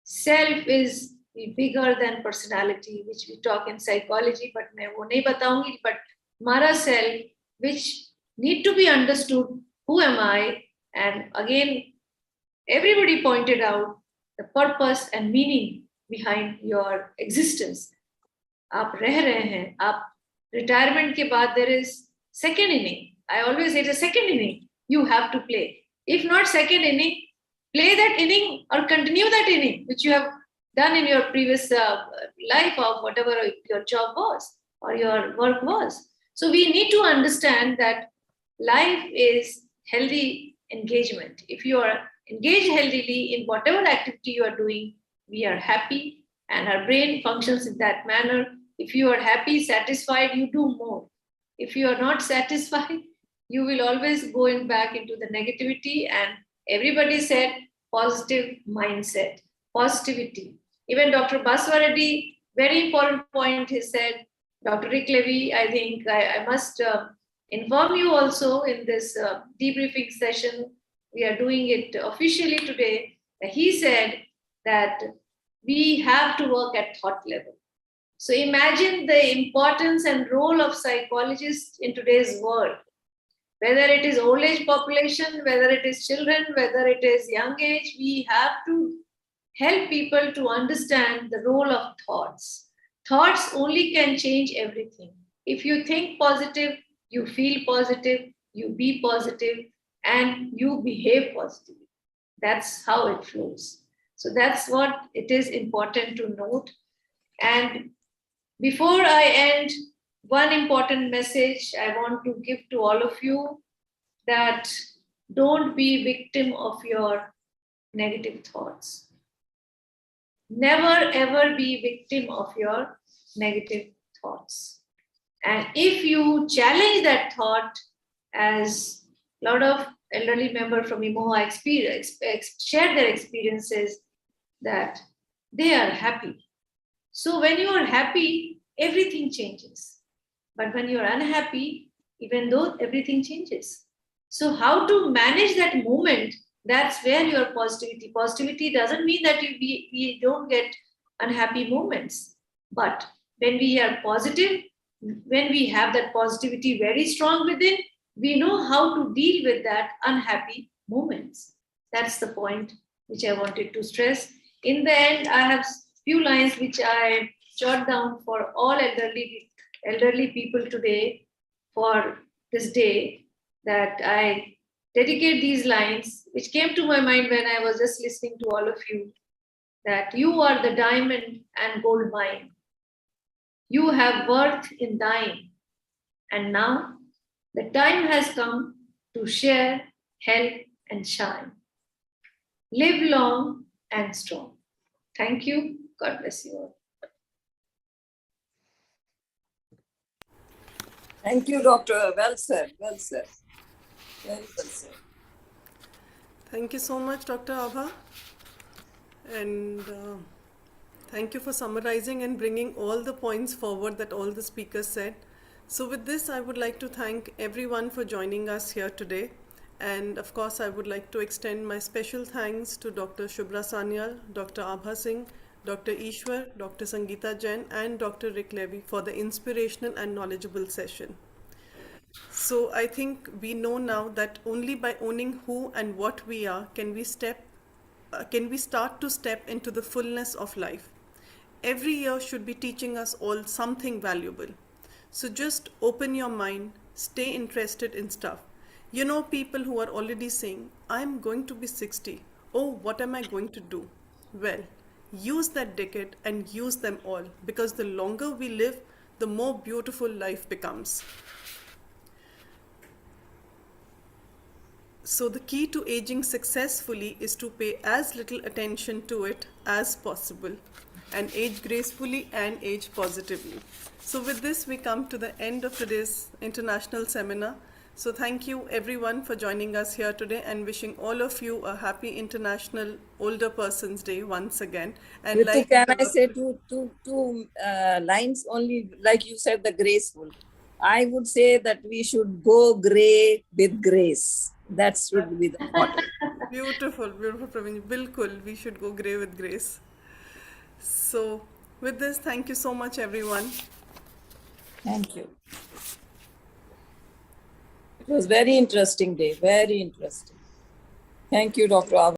Self is bigger than personality, which we talk in psychology, but मैं वो नहीं बताऊंगी. But हमारा self, which need to be understood, who am I? And again, everybody pointed out the purpose and meaning behind your existence. आप रह रहे हैं, आप retirement के बाद there is second inning. I always say the second inning you have to play. If not second inning, play that inning or continue that inning which you have done in your previous life or whatever your job was or your work was. So we need to understand that life is healthy engagement. If you are engaged healthily in whatever activity you are doing, we are happy and our brain functions in that manner. If you are happy, satisfied, you do more. If you are not satisfied, you will always going back into the negativity. And everybody said positive mindset, positivity. Even Dr. Baswareddy, very important point he said. Dr. Rick Levy, I think I must inform you also in this debriefing session, we are doing it officially today. He said that we have to work at thought level. So imagine the importance and role of psychologists in today's world, whether it is old age population, whether it is children, whether it is young age, we have to help people to understand the role of thoughts. Thoughts only can change everything. If you think positive, you feel positive, you be positive, and you behave positively. That's how it flows. So that's what it is important to note. And before I end, one important message I want to give to all of you, that don't be victim of your negative thoughts. Never ever be victim of your negative thoughts. And if you challenge that thought, as a lot of elderly members from Imoha share their experiences, that they are happy. So when you are happy, everything changes. But when you are unhappy, even though everything changes. So how to manage that moment, that's where your positivity doesn't mean that we don't get unhappy moments. But when we are positive, when we have that positivity very strong within, we know how to deal with that unhappy moments. That's the point which I wanted to stress. In the end, I have few lines which I jot down for all elderly people today for this day, that I dedicate these lines, which came to my mind when I was just listening to all of you, that you are the diamond and gold mine. You have worth in thine. And now the time has come to share, help, and shine. Live long and strong. Thank you. God bless you all. Thank you, Doctor. Well said. Well said. Very well said. Thank you so much, Dr. Abha. And thank you for summarizing and bringing all the points forward that all the speakers said. So with this, I would like to thank everyone for joining us here today. And of course, I would like to extend my special thanks to Dr. Shubhra Sanyal, Dr. Abha Singh, Dr. Ishwar, Dr. Sangeeta Jain, and Dr. Rick Levy for the inspirational and knowledgeable session. So I think we know now that only by owning who and what we are can we start to step into the fullness of life. Every year should be teaching us all something valuable. So just open your mind, stay interested in stuff. You know people who are already saying, I'm going to be 60. Oh, what am I going to do? Well, use that decade and use them all, because the longer we live, the more beautiful life becomes. So the key to aging successfully is to pay as little attention to it as possible and age gracefully and age positively. So with this, we come to the end of today's international seminar. So thank you everyone for joining us here today, and wishing all of you a happy International Older Persons Day once again. And Ritu, can I say two lines only, like you said, the graceful. I would say that we should go grey with grace. That should be the motto. Beautiful, beautiful, Praveen. Bilkul, we should go grey with grace. So with this, thank you so much, everyone. Thank you. It was very interesting day, very interesting. Thank you, Dr. Abha.